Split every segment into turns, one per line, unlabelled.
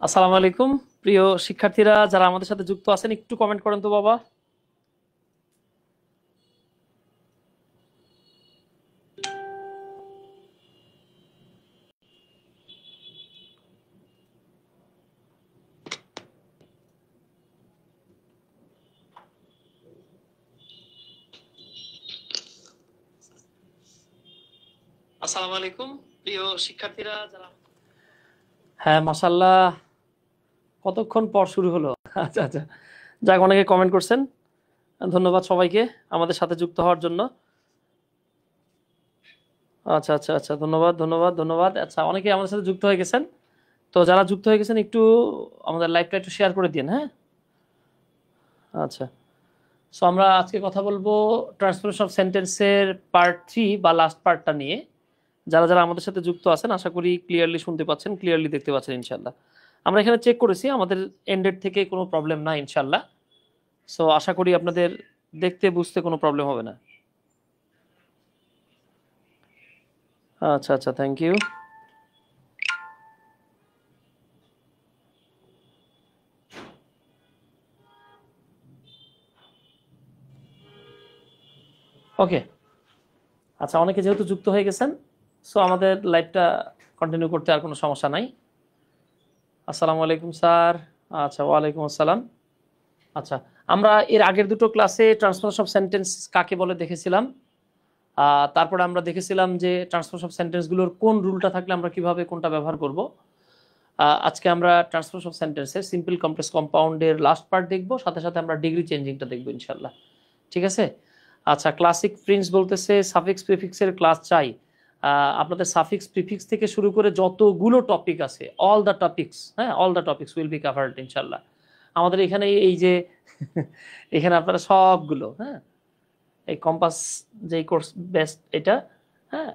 আসসালামু আলাইকুম প্রিয় শিক্ষার্থীরা, যারা আমাদের সাথে যুক্ত আছেন একটু কমেন্ট করেন তো বাবা। আসসালামু আলাইকুম প্রিয় শিক্ষার্থীরা, যারা হ্যাঁ মাশাআল্লাহ কতক্ষণ পর শুরু হলো। আচ্ছা আচ্ছা, যাক অনেকে কমেন্ট করছেন, ধন্যবাদ সবাইকে আমাদের সাথে যুক্ত হওয়ার জন্য। আচ্ছা আচ্ছা আচ্ছা, ধন্যবাদ ধন্যবাদ ধন্যবাদ। আচ্ছা, অনেকে আমাদের সাথে যুক্ত হয়ে গেছেন, তো যারা যুক্ত হয়ে গেছেন একটু আমাদের লাইভটা একটু শেয়ার করে দিন। হ্যাঁ আচ্ছা, সো আমরা আজকে কথা বলবো ট্রান্সফরমেশন অফ সেন্টেন্সের পার্ট 3 বা লাস্ট পার্টটা নিয়ে। যারা যারা আমাদের সাথে যুক্ত আছেন আশা করি ক্লিয়ারলি শুনতে পাচ্ছেন, ক্লিয়ারলি দেখতে পাচ্ছেন ইনশাল্লাহ। আমরা এখানে চেক করেছি, আমাদের এন্ডেড থেকে কোনো প্রবলেম না ইনশাল্লাহ। সো আশা করি আপনাদের দেখতে বুঝতে কোনো প্রবলেম হবে না। আচ্ছা আচ্ছা, থ্যাংক ইউ। ওকে আচ্ছা, অনেকে যেহেতু যুক্ত হয়ে গেছেন, সো আমাদের লাইভটা কন্টিনিউ করতে আর কোনো সমস্যা নাই। আসসালামু আলাইকুম স্যার। আচ্ছা, ওয়ালাইকুম আসসালাম। আচ্ছা, আমরা এর আগের দুটো ক্লাসে ট্রান্সফরমেশন অফ সেন্টেন্স কাকে বলে দেখেছিলাম। তারপরে আমরা দেখেছিলাম যে ট্রান্সফরমেশন অফ সেন্টেন্সগুলোর কোন রুলটা থাকলে আমরা কিভাবে কোনটা ব্যবহার করব। আজকে আমরা ট্রান্সফরমেশন অফ সেন্টেন্সের সিম্পল কমপ্লেক্স কম্পাউন্ডের লাস্ট পার্ট দেখব, সাথে সাথে আমরা ডিগ্রি চেঞ্জিংটা দেখব ইনশাল্লাহ। ঠিক আছে। আচ্ছা, ক্লাসিক প্রিন্স বলতেছে সাফিক্স প্রিফিক্সের ক্লাস চাই। আপনাদের সাফিক্স প্রিফিক্স থেকে শুরু করে যতগুলো টপিক আছে, অল দ্য টপিক্স, হ্যাঁ all the topics will be covered ইনশাল্লাহ। আমাদের এখানে এই যে এখানে আপনারা সবগুলো, হ্যাঁ এই কম্পাস যে কোর্স বেস্ট এটা, হ্যাঁ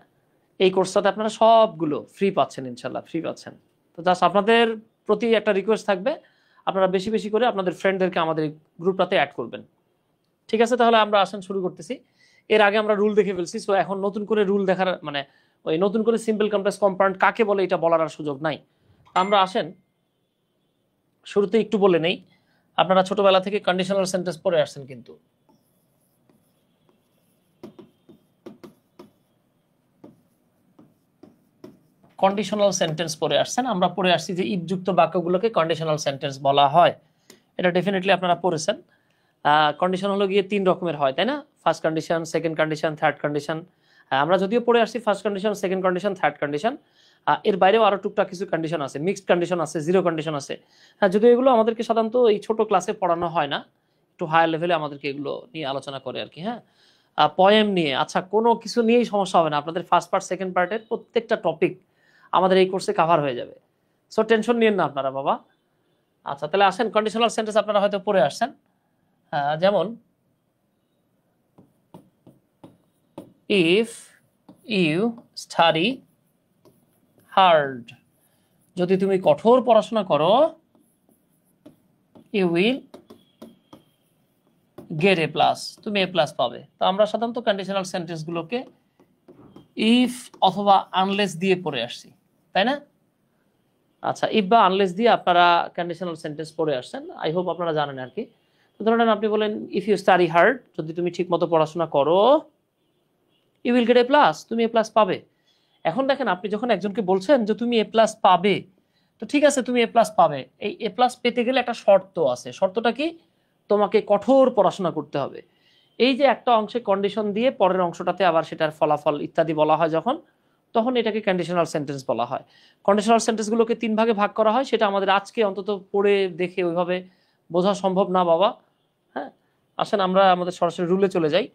এই কোর্সটাতে আপনারা সবগুলো ফ্রি পাচ্ছেন ইনশাল্লাহ, ফ্রি পাচ্ছেন। তো জাস্ট আপনাদের প্রতি একটা রিকোয়েস্ট থাকবে, আপনারা বেশি বেশি করে আপনাদের ফ্রেন্ডদেরকে আমাদের গ্রুপটাতে অ্যাড করবেন। ঠিক আছে, তাহলে আমরা আসেন শুরু করতেছি। এর আগে আমরা রুল দেখে ফেলছি, সো এখন নতুন করে রুল দেখার মানে ওই নতুন করে সিম্পল কমপ্লেক্স কম্পাউন্ড কাকে বলে এটা বলার আর সুযোগ নাই। আমরা আসেন শুরুতে একটু বলে নেই, আপনারা ছোটবেলা থেকে কন্ডিশনাল সেন্টেন্স পড়ে আসছেন, কিন্তু কন্ডিশনাল সেন্টেন্স পড়ে আসছেন। আমরা পড়ে আসছি যে ইফযুক্ত বাক্যগুলোকে কন্ডিশনাল সেন্টেন্স বলা হয়। এটা ডেফিনেটলি আপনারা পড়েছেন। কন্ডিশন হলো গিয়ে 3 রকমের হয়, তাই না? First condition, second condition, third condition. আমরা যদিও পড়ে আসছি first condition, second condition, third condition, এর বাইরেও আরো টুকটাক কিছু কন্ডিশন আছে, মিক্সড কন্ডিশন আছে, জিরো কন্ডিশন আছে। হ্যাঁ, যদিও এগুলো আমাদেরকে সাধারণত এই ছোট ক্লাসে পড়ানো হয় না, একটু হায়ার লেভেলে আমাদেরকে এগুলো নিয়ে আলোচনা করে আর কি। হ্যাঁ, পয়েম নিয়ে, আচ্ছা কোনো কিছু নিয়েই সমস্যা হবে না, আপনাদের ফার্স্ট পার্ট সেকেন্ড পার্টের প্রত্যেকটা টপিক আমাদের এই কোর্সে কভার হয়ে যাবে। সো টেনশন নিয়েন না আপনারা বাবা। আচ্ছা, তাহলে আসেন কন্ডিশনাল সেন্টেন্স আপনারা হয়তো পড়ে আসছেন। যেমন if you study hard, যদি তুমি কঠোর পড়াশোনা করো, you will get a plus, তুমি a plus পাবে। তো আমরা সাধারণত কন্ডিশনাল সেন্টেন্স গুলোকে if অথবা আনলেস দিয়ে পড়ে আসছি, তাই না? আচ্ছা, ইফ বা আনলেস দিয়ে আপনারা কন্ডিশনাল সেন্টেন্স পড়ে আসছেন, আই হোপ আপনারা জানেন আর কি। তো ধরেন আপনি বলেন ইফ ইউ স্টাডি হার্ড, যদি তুমি ঠিক মতো পড়াশোনা করো, you will get A plus, তুমি এ প্লাস পাবে। এখন দেখেন, আপনি যখন একজনকে বলছেন যে তুমি এ প্লাস পাবে, তো ঠিক আছে তুমি এ প্লাস পাবে, এই এ প্লাস পেতে গেলে একটা শর্ত আছে। শর্তটা কি? তোমাকে কঠোর পড়াশোনা করতে হবে। এই যে একটা অংশে কন্ডিশন দিয়ে পরের অংশটাতে আবার সেটার ফলাফল ইত্যাদি বলা হয় যখন, তখন এটাকে কন্ডিশনাল সেন্টেন্স বলা হয়। কন্ডিশনাল সেন্টেন্সগুলোকে 3 ভাগে ভাগ করা হয়, সেটা আমাদের আজকে অন্তত পড়ে দেখে ওইভাবে বোঝা সম্ভব না বাবা। হ্যাঁ, আসেন আমরা আমাদের সরাসরি রুলে চলে যাই।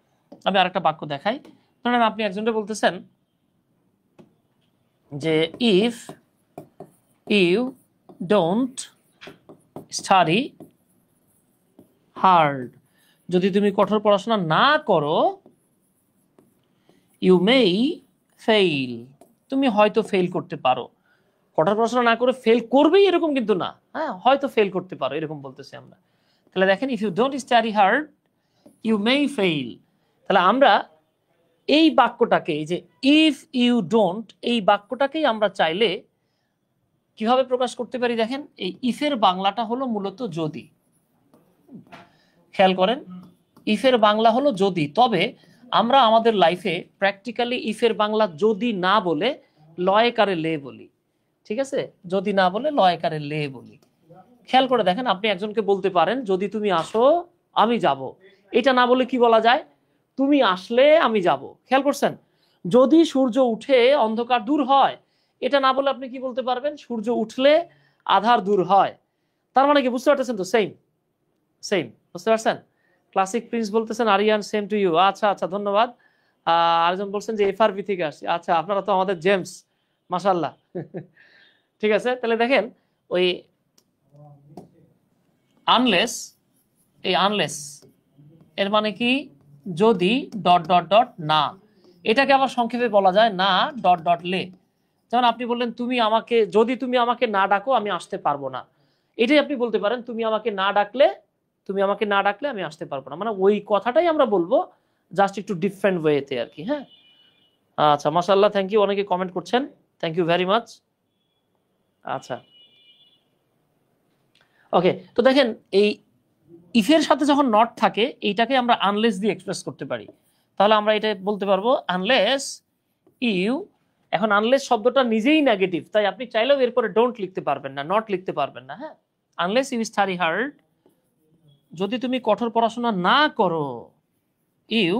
আমি আরেকটা বাক্য দেখাই। ধরেন আপনি একজনকে বলতেছেন যে if you don't study hard, যদি তুমি কঠোর পড়াশোনা না করো, ইউ মেই ফেইল, তুমি হয়তো ফেল করতে পারো। কঠোর পড়াশোনা না করে ফেল করবেই এরকম কিন্তু না, হ্যাঁ হয়তো ফেল করতে পারো এরকম বলতেছি আমরা। তাহলে দেখেন, if you don't study hard you may fail, তাহলে আমরা এই বাক্যটাকে, এই যে ইফ ইউ ডোন্ট, এই বাক্যটাকেই আমরা চাইলে কিভাবে প্রকাশ করতে পারি? দেখেন, এই ইফের বাংলাটা হলো মূলত যদি। খেয়াল করেন, ইফের বাংলা হলো যদি। তবে আমরা আমাদের লাইফে প্র্যাকটিক্যালি ইফের বাংলা যদি না বলে লয়কারে লে বলি। ঠিক আছে, যদি না বলে লয়কারে লে বলি। খেয়াল করে দেখেন, আপনি একজনকে বলতে পারেন যদি তুমি আসো আমি যাব। এটা না বলে কি বলা যায়? তুমি আসলে আমি যাব। খেয়াল করছেন? যদি সূর্য উঠে অন্ধকার দূর হয়, এটা না বলে আপনি কি বলতে পারবেন? সূর্য উঠলে আধার দূর হয়। তার মানে কি বুঝতে পারতেছেন তো? সেম সেম, বুঝতে পারছেন? ক্লাসিক প্রিন্স বলতেছেন আরিয়ান সেম টু ইউ। আচ্ছা আচ্ছা, ধন্যবাদ। আরেকজন বলছেন যে এফআরবি থেকে আসছে। আচ্ছা, আপনারা তো আমাদের জেমস, মাশাআল্লাহ। ঠিক আছে, তাহলে দেখেন ওই আনলেস, এই আনলেস এর মানে কি? যদি ডট ডট ডট না। এটাকে আবার সংক্ষেপে বলা যায় না ডট ডট লে। যেমন আপনি বললেন তুমি আমাকে, যদি তুমি আমাকে না ডাকো আমি আসতে পারবো না। এটাই আপনি বলতে পারেন তুমি আমাকে না ডাকলে, তুমি আমাকে না ডাকলে আমি আসতে পারবো না। মানে ওই কথাটাই আমরা বলবো, জাস্ট একটু ডিফারেন্ট ওয়েতে আর কি। হ্যাঁ, আচ্ছা, মাশাআল্লাহ, থ্যাংক ইউ। অনেকে কমেন্ট করছেন, থ্যাংক ইউ ভেরি মাচ। আচ্ছা, ওকে। তো দেখেন, এই ইফের সাথে যখন নট থাকে, এইটাকে আমরা আনলেস দিয়ে এক্সপ্রেস করতে পারি। তাহলে আমরা এটা বলতে পারবো আনলেস ইউ। এখন আনলেস শব্দটা নিজেই নেগেটিভ, তাই আপনি চাইলেও এরপরে ডোন্ট লিখতে পারবেন না, নট লিখতে পারবেন না। হ্যাঁ, আনলেস ইউ স্টাডি হার্ড, যদি তুমি কঠোর পড়াশোনা না করো, ইউ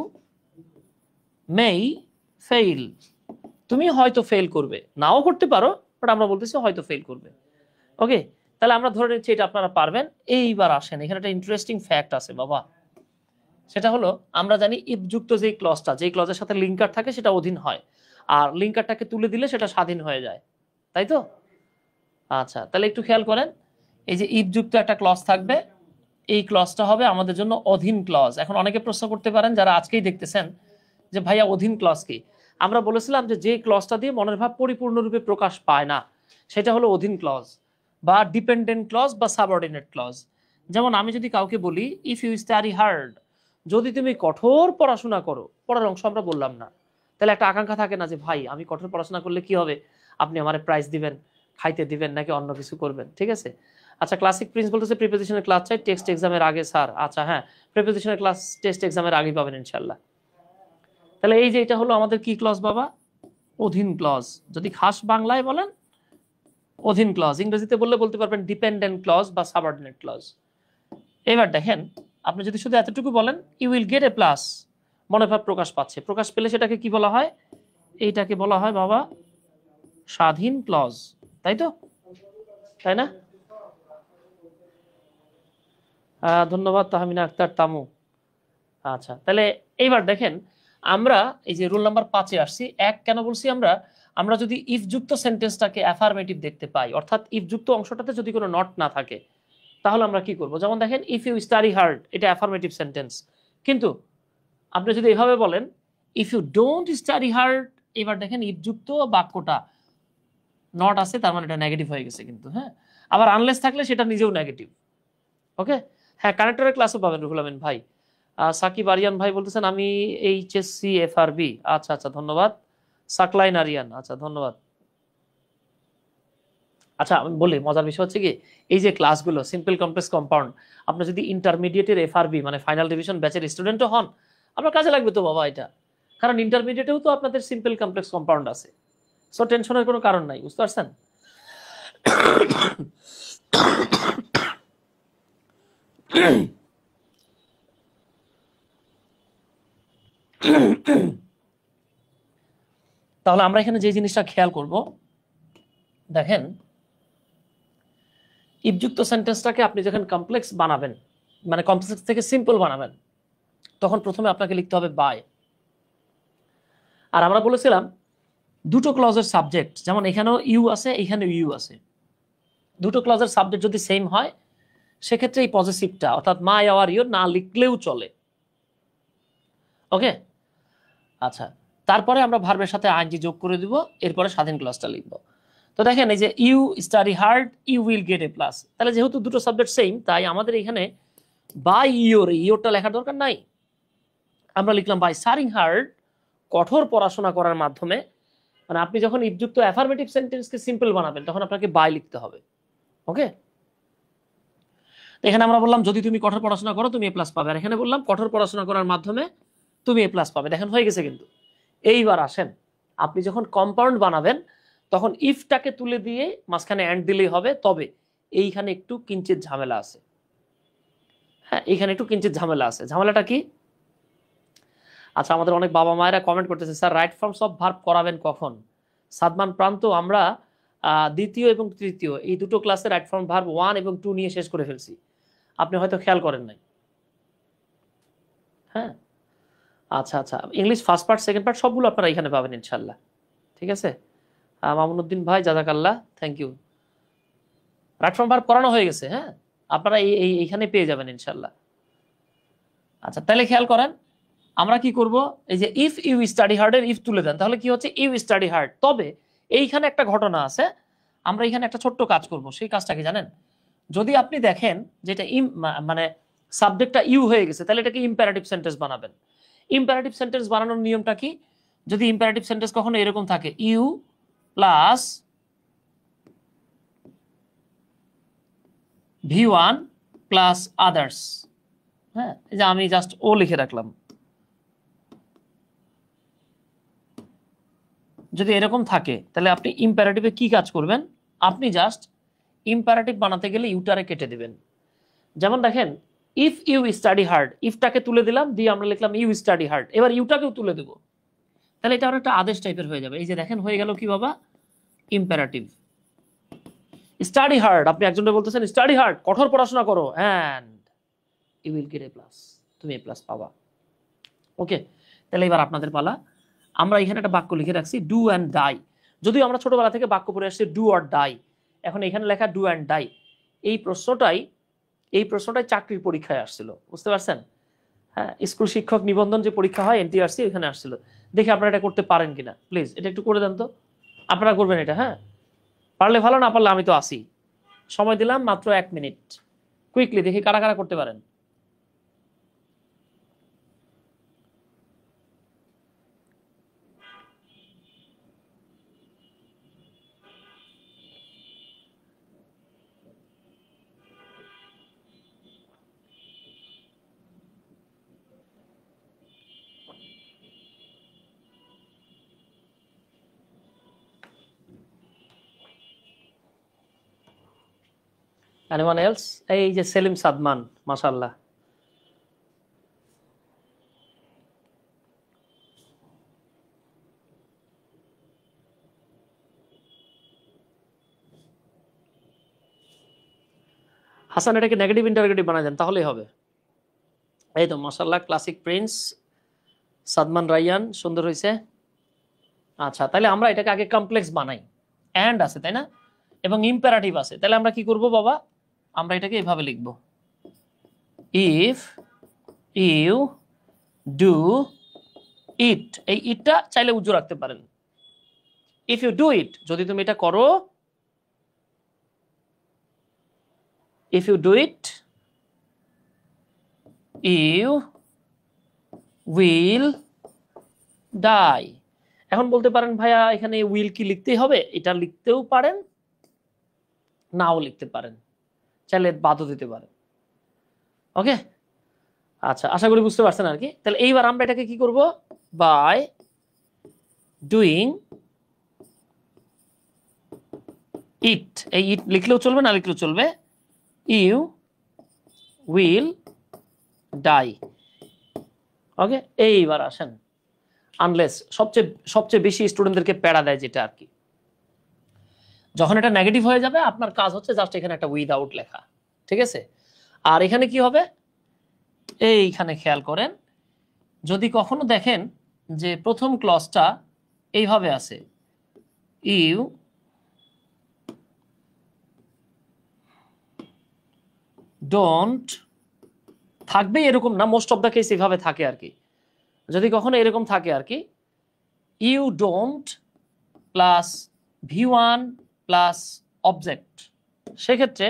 মেই ফেইল, তুমি হয়তো ফেল করবে, নাও করতে পারো, বাট আমরা বলতেছি হয়তো ফেল করবে। ওকে, তাহলে আমরা ধরে নিচ্ছি এটা আপনারা পারবেন। এইবার আসেন, এখানে একটা ইন্টারেস্টিং ফ্যাক্ট আছে বাবা। সেটা হলো, আমরা জানি ইফযুক্ত যে ক্লজটা, যে ক্লজের সাথে লিঙ্কার থাকে সেটা অধীন হয়, আর লিঙ্কারটাকে তুলে দিলে সেটা স্বাধীন হয়ে যায়, তাই তো? আচ্ছা, তাহলে একটু খেয়াল করেন, এই যে ইফযুক্ত একটা ক্লজ থাকবে, এই ক্লজটা হবে আমাদের জন্য অধীন ক্লজ। এখন অনেকে প্রশ্ন করতে পারেন যারা আজকেই দেখতেছেন যে ভাইয়া অধীন ক্লজ কি? আমরা বলেছিলাম যে যে ক্লজটা দিয়ে মনের ভাব পরিপূর্ণরূপে প্রকাশ পায় না, সেটা হলো অধীন ক্লজ বা ডিপেন্ডেন্ট ক্লজ বা সাবঅর্ডিনেট ক্লজ। যেমন আমি যদি কাউকে বলি ইফ ইউ স্টাডি হার্ড, যদি তুমি কঠোর পড়াশোনা করো, পড়ার অংশ আমরা বললাম না, তাহলে একটা আকাঙ্ক্ষা থাকে না যে ভাই আমি কঠোর পড়াশোনা করলে কি হবে, আপনি আমার প্রাইজ দিবেন, খাইতে দিবেন, নাকি অন্য কিছু করবেন। ঠিক আছে, আচ্ছা, ক্লাসিক প্রিন্স বলতেছে প্রিপোজিশনের ক্লাস চাই টেক্সট এক্সামের আগে স্যার। আচ্ছা, হ্যাঁ, প্রিপোজিশনের ক্লাস টেস্ট এক্সামের আগে পাবেন ইনশাল্লাহ। তাহলে এই যে এটা হলো আমাদের কি ক্লজ বাবা? অধীন ক্লজ। যদি খাস বাংলায় বলেন অধীন ক্লজ, ইংরেজিতে বললে বলতে পারবেন ডিপেন্ডেন্ট ক্লজ বা সাবঅর্ডিনেট ক্লজ। এবার দেখেন, আপনি যদি শুধু এতটুকু বলেন you will get A plus, মনোভাব প্রকাশ পাচ্ছে, প্রকাশ পেলে সেটাকে কি বলা হয়? এইটাকে বলা হয় বাবা স্বাধীন ক্লজ, তাই তো? তাই না? ধন্যবাদ তাহমিনা আক্তার তামু। আচ্ছা, তাহলে এইবার দেখেন, আমরা এই যে রুল নাম্বার 5-এ আসছি। এক কেন বলছি আমরা? আমরা যদি ইফ যুক্ত সেন্টেন্সটাকে অ্যাফার্মেটিভ দেখতে পাই, অর্থাৎ ইফ যুক্ত অংশটাতে যদি কোনো নট না থাকে, তাহলে আমরা কি করব? যেমন দেখেন, ইফ ইউ স্টাডি হার্ড, এটা অ্যাফার্মেটিভ সেন্টেন্স। কিন্তু আপনি যদি এভাবে বলেন if you don't study hard, এবার দেখেন ইফ যুক্ত বাক্যটা নট আছে, তার মানে এটা নেগেটিভ হয়ে গেছে কিন্তু। হ্যাঁ, আবার আনলেস থাকলে সেটা নিজেও নেগেটিভ। ওকে, হ্যাঁ, কানেক্টরের ক্লাসও পাবেন রুহুল আমিন ভাই। সাকিব আরিয়ান ভাই বলতেছেন আমি এইচএসসি এফআরবি। আচ্ছা আচ্ছা, ধন্যবাদ। সাকলাইন আরিয়ান, আচ্ছা, ধন্যবাদ। আচ্ছা, আমি বলি, মজার বিষয় হচ্ছে কি, এই যে ক্লাসগুলো সিম্পল কমপ্লেক্স কম্পাউন্ড, আপনি যদি ইন্টারমিডিয়েটের এফআরবি মানে ফাইনাল ডিভিশন ব্যাচের স্টুডেন্টও হন, আপনার কাজে লাগবে তো বাবা এটা। কারণ ইন্টারমিডিয়েটেও তো আপনাদের সিম্পল কমপ্লেক্স কম্পাউন্ড আছে। সো টেনশনের কোনো কারণ নাই, বুঝতে পারছেন? তাহলে আমরা এখানে যে জিনিসটা খেয়াল করব, দেখেন, ইফযুক্ত সেন্টেন্সটাকে আপনি যখন কমপ্লেক্স বানাবেন, মানে কমপ্লেক্স থেকে সিম্পল বানাবেন, তখন প্রথমে আপনাকে লিখতে হবে বাই। আর আমরা বলেছিলাম দুটো ক্লজের সাবজেক্ট, যেমন এখানেও ইউ আছে, এখানেও ইউ আছে, দুটো ক্লজের সাবজেক্ট যদি সেম হয়, সেক্ষেত্রে এই পজিটিভটা অর্থাৎ মাই আওয়ার ইউর না লিখলেও চলে। ওকে, আচ্ছা, তারপরে আমরা ভার্বের সাথে আইএনজি যোগ করে দিব, এরপরে স্বাধীন ক্লজটা লিখবো। তো দেখেন, এই যে you study hard, you will get A plus, তাহলে যেহেতু দুটো সাবজেক্ট সেম, তাই আমাদের এখানে বাই ইয়োরটা লেখার দরকার নাই। আমরা লিখলাম বাই স্টাডিং হার্ড, কঠোর পড়াশোনা করার মাধ্যমে, মানে আপনি যখন ইফ যুক্ত অ্যাফার্মেটিভ সেন্টেন্সকে সিম্পল বানাবেন তখন আপনাকে বাই লিখতে হবে। ওকে, এখানে আমরা বললাম যদি তুমি কঠোর পড়াশোনা করো তুমি এ প্লাস পাবে, আর এখানে বললাম কঠোর পড়াশোনা করার মাধ্যমে তুমি এ প্লাস পাবে। দেখেন হয়ে গেছে কিন্তু। এইবার আসেন, আপনি যখন কম্পাউন্ড বানাবেন তখন ইফটাকে তুলে দিয়ে মাঝখানে অ্যান্ড দিলেই হবে, তবে এইখানে একটু কিঞ্চিত ঝামেলা আছে। হ্যাঁ, এইখানে একটু কিঞ্চিত ঝামেলা আছে। ঝামেলাটা কি? আচ্ছা, আমাদের অনেক বাবা মায়েরা কমেন্ট করতেছে, sir right forms of verb করাবেন কখন? সাদমান প্রান্ত, আমরা দ্বিতীয় এবং তৃতীয় এই দুটো ক্লাসে রাইট ফর্ম ভার্ব 1 এবং 2 নিয়ে শেষ করে ফেলছি, আপনি হয়তো খেয়াল করেন নাই। হ্যাঁ, আচ্ছা আচ্ছা, English first part second part সবগুলো আপনারা এখানে পাবেন ইনশাল্লাহ। ঠিক আছে, মামুনুদ্দিন ভাই জাজাকাল্লাহ, thank you. Right form verb করানো হয়ে গেছে। হ্যাঁ, আপনারা এইখানে পেয়ে যাবেন ইনশাল্লাহ। আচ্ছা, তাহলে খেয়াল করেন আমরা কি করব, এই যে ইফ ইউ স্টাডি হার্ড এর ইফ তুলে দেন তাহলে কি হচ্ছে, ইউ স্টাডি হার্ড। তবে এইখানে একটা ঘটনা আছে, আমরা এখানে একটা ছোট্ট কাজ করব। সেই কাজটা কি জানেন? যদি আপনি দেখেন যেটা মানে সাবজেক্টটা ইউ হয়ে গেছে তাহলে এটাকে ইম্পারেটিভ সেন্টেন্স বানাবেন। ইম্পারেটিভ সেন্টেন্স বানানোর নিয়মটা কি? যদি ইম্পারেটিভ সেন্টেন্স কখনো এরকম থাকে, you plus V1 plus others. হ্যাঁ, এই যে আমি জাস্ট ও লিখে রাখলাম। যদি এরকম থাকে তাহলে আপনি ইম্পারেটিভে কি কাজ করবেন? আপনি জাস্ট ইম্পারেটিভ বানাতে গেলে ইউটারে কেটে দিবেন। যেমন দেখেন, ইফ ইউ স্টাডি হার্ড, ইফটাকে তুলে দিলাম, দিয়ে আমরা লিখলাম ইউ স্টাডি হার্ড। এবার ইউটাকেও তুলে দেবো, তাহলে এটা একটা আদেশ টাইপের হয়ে যাবে। এই যে দেখেন হয়ে গেল কি বাবা, ইম্পারেটিভ। স্টাডি হার্ড, আপনি একজনকে বলতেছেন স্টাডি হার্ড, কঠোর পড়াশোনা করো, and you will get A plus, তুমি এ প্লাস পাবা। ওকে, তাহলে এবার আপনাদের পালা। আমরা এখানে একটা বাক্য লিখে রাখছি, ডু অ্যান্ড ডাই। যদিও আমরা ছোটবেলা থেকে বাক্য পড়ে আসছি ডু অর ডাই, এখন এখানে লেখা ডু অ্যান্ড ডাই। এই প্রশ্নটাই চাকরির পরীক্ষায় আসছিল, বুঝতে পারছেন? হ্যাঁ, স্কুল শিক্ষক নিবন্ধন যে পরীক্ষা হয় এনটিআরসি, ওখানে আসছিল। দেখি আপনারা এটা করতে পারেন কিনা, প্লিজ এটা একটু করে দেন তো। আপনারা করবেন এটা, হ্যাঁ? পারলে ভালো, না পারলে আমি তো আসি। সময় দিলাম মাত্র 1 মিনিট, কুইকলি দেখি কারা কারা করতে পারেন। Anyone else? এই যে সেলিম সাদমান, মাশাআল্লাহ। হাসান, এটাকে নেগেটিভ ইন্টারোগেটিভ বানায় দেন তাহলেই হবে। এই তো মাশাআল্লাহ, ক্লাসিক প্রিন্স সাদমান রাইয়ান, সুন্দর হয়েছে। আচ্ছা, তাহলে আমরা এটাকে আগে কমপ্লেক্স বানাই। অ্যান্ড আছে তাই না, এবং ইম্পারেটিভ আছে। তাহলে আমরা কি করব বাবা, আমরা এটাকে এভাবে লিখব, ইফ ইউ ডু ইট। এই ইটটা চাইলে উজ্জ্ব রাখতে পারেন। ইফ ইউ ডু ইট, যদি তুমি এটা করো, if you do it you will die. এখন বলতে পারেন ভাইয়া এখানে উইল কি লিখতেই হবে? এটা লিখতেও পারেন, নাও লিখতে পারেন, চাইলে বাদও দিতে পারেন। ওকে, আচ্ছা, আশা করি বুঝতে পারছেন আর কি। তাহলে এইবার আমরা এটাকে কি করব, বাই ডুইং ইট। এই ইট লিখলেও চলবে, না লিখলেও চলবে, ইউ উইল ডাই। ওকে, এইবার আসেন, আনলেস সবচেয়ে বেশি স্টুডেন্টদেরকে প্যারা দেয় যেটা আর কি, যখন এটা নেগেটিভ হয়ে যাবে আপনার কাজ হচ্ছে জাস্ট এখানে একটা উইদাউট লেখা। ঠিক আছে, আর এখানে কি হবে, এইখানে খেয়াল করেন, যদি কখনো দেখেন যে প্রথম ক্লজটা এইভাবে আছে, ইউ ডোন্ট, থাকবে এরকম না, মোস্ট অফ দ্য কেস এইভাবে থাকে আর কি। যদি কখনো এরকম থাকে আর কি, you don't plus V1 plus object, সেক্ষেত্রে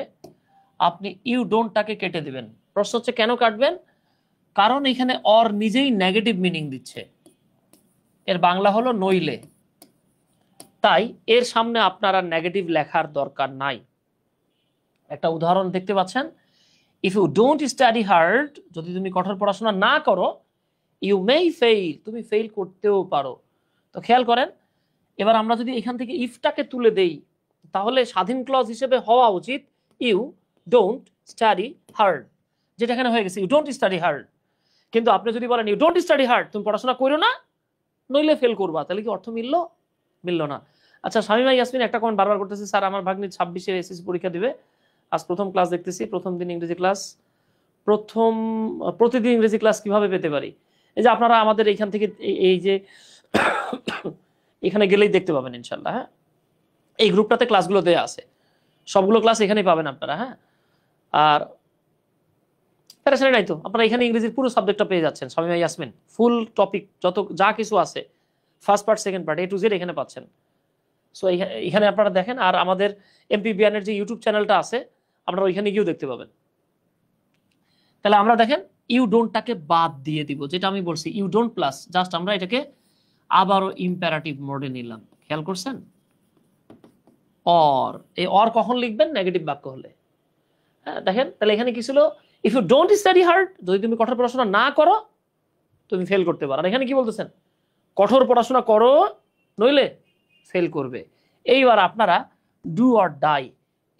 আপনি ইউ ডোন্টটাকে কেটে দিবেন। প্রশ্ন হচ্ছে কেন কাটবেন? কারণ এখানে অর নিজেই নেগেটিভ মিনিং দিচ্ছে। এর বাংলা হলো নইলে। তাই এর সামনে আপনারা নেগেটিভ লেখার দরকার নাই। একটা উদাহরণ দেখতে পাচ্ছেন, if you don't study hard, যদি তুমি কঠোর পড়াশোনা না করো, ইউ মেই ফেইল, তুমি ফেইল করতেও পারো। তো খেয়াল করেন, এবার আমরা যদি এখান থেকে ইফটাকে তুলে দেই, তাহলে স্বাধীন ক্লজ হিসেবে হওয়া উচিত ইউ ডোন্ট স্টাডি হার্ড, যেটা এখানে হয়ে গেছে ইউ ডোন্ট স্টাডি হার্ড। কিন্তু আপনি যদি বলেন ইউ ডোন্ট স্টাডি হার্ড, তুমি পড়াশোনা করো না নইলে ফেল করবা, তাহলে কি অর্থ মিললো? মিললো না। আচ্ছা, শামিমা ইয়াসমিন একটা কমেন্ট বারবার করতেছে, স্যার আমার ভাগ্নি 26-এ এসএসসি পরীক্ষা দিবে, আজ প্রথম ক্লাস দেখতেছি, প্রথম দিন ইংরেজি ক্লাস, প্রতিদিন ইংরেজি ক্লাস কিভাবে পেতে পারি? এই যে আপনারা আমাদের এইখান থেকে এই যে এখানে গেলেই দেখতে পাবেন ইনশাল্লাহ। হ্যাঁ, এই গ্রুপটাতে ক্লাসগুলো দেওয়া আছে, সবগুলো ক্লাস এখানেই পাবেন আপনারা। হ্যাঁ, আর প্যারাশানি নাই তো, আপনারা এখানে ইংরেজির পুরো সাবজেক্টটা পেয়ে যাচ্ছেন। শামিমা ইয়াসমিন ফুল টপিক যত যা কিছু আছে, first part second part A to Z এখানে পাচ্ছেন। সো এখানে আপনারা দেখেন, আর আমাদের এমপি বিয়ানের যে ইউটিউব চ্যানেলটা আছে আপনারা ওইখানে গিয়েও দেখতে পাবেন। তাহলে আমরা দেখেন ইউ ডোন্টটাকে বাদ দিয়ে দিব, যেটা আমি বলছি ইউ ডোন্ট প্লাস জাস্ট আমরা এটাকে আবারও ইম্পারেটিভ মোডে নিলাম। খেয়াল করছেন? অর, এই অর কখন লিখবেন? নেগেটিভ বাক্য হলে। হ্যাঁ, দেখেন তাহলে এখানে কি ছিল? If you don't study hard, যদি তুমি কঠোর পড়াশোনা না করো তুমি ফেল করতে পারো। আর এখানে কি বলতেছেন? কঠোর পড়াশোনা করো নইলে ফেল করবে। এইবার আপনারা ডু অর ডাই,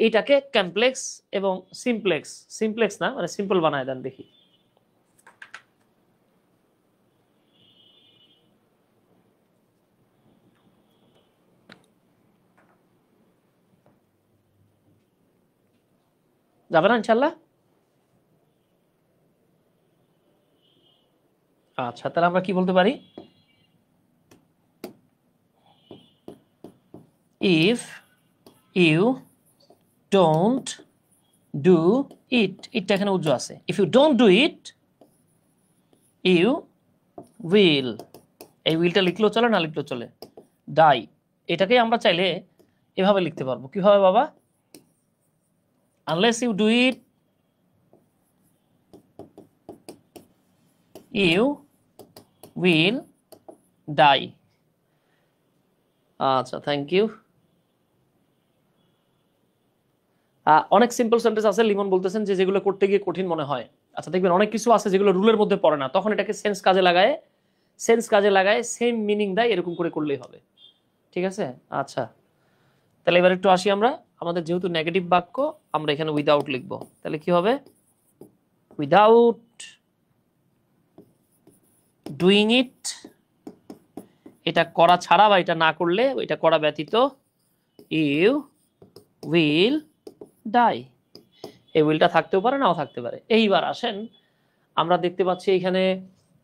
এটাকে কমপ্লেক্স এবং সিমপ্লেক্স না মানে সিম্পল বানায় দেন দেখি। যাবে না ইনশাল্লাহ? আচ্ছা, তাহলে আমরা কি বলতে পারি? If you don't do it, ইটটা এখানে উজ্জ্ব আছে, if you don't do it you will, এই উইলটা লিখলেও চলে না লিখলেও চলে, ডাই। এটাকে আমরা চাইলে এভাবে লিখতে পারবো। কিভাবে বাবা? Unless you do it you will die. আচ্ছা, থ্যাংক ইউ। অনেক সিম্পল সেন্টেন্স আছে, লিমন বলতেছেন যে যেগুলো করতে গিয়ে কঠিন মনে হয়। আচ্ছা, দেখবেন অনেক কিছু আছে যেগুলো রুলের মধ্যে পড়ে না, তখন এটাকে সেন্স কাজে লাগায় সেম মিনিং দেয়, এরকম করে করলেই হবে। ঠিক আছে? আচ্ছা, তাহলে এবার একটু আসি আমরা, আমাদের যেহেতু নেগেটিভ বাক্য আমরা এখানে উইদাউট লিখবো, তাহলে কি হবে? উইদাউট ডুইং ইট, এটা করা ছাড়া বা এটা না করলে, এটা করা ব্যতীত, ইউ উইল ডাই। এই উইলটা থাকতেও পারে নাও থাকতে পারে। এইবার আসেন, আমরা দেখতে পাচ্ছি এখানে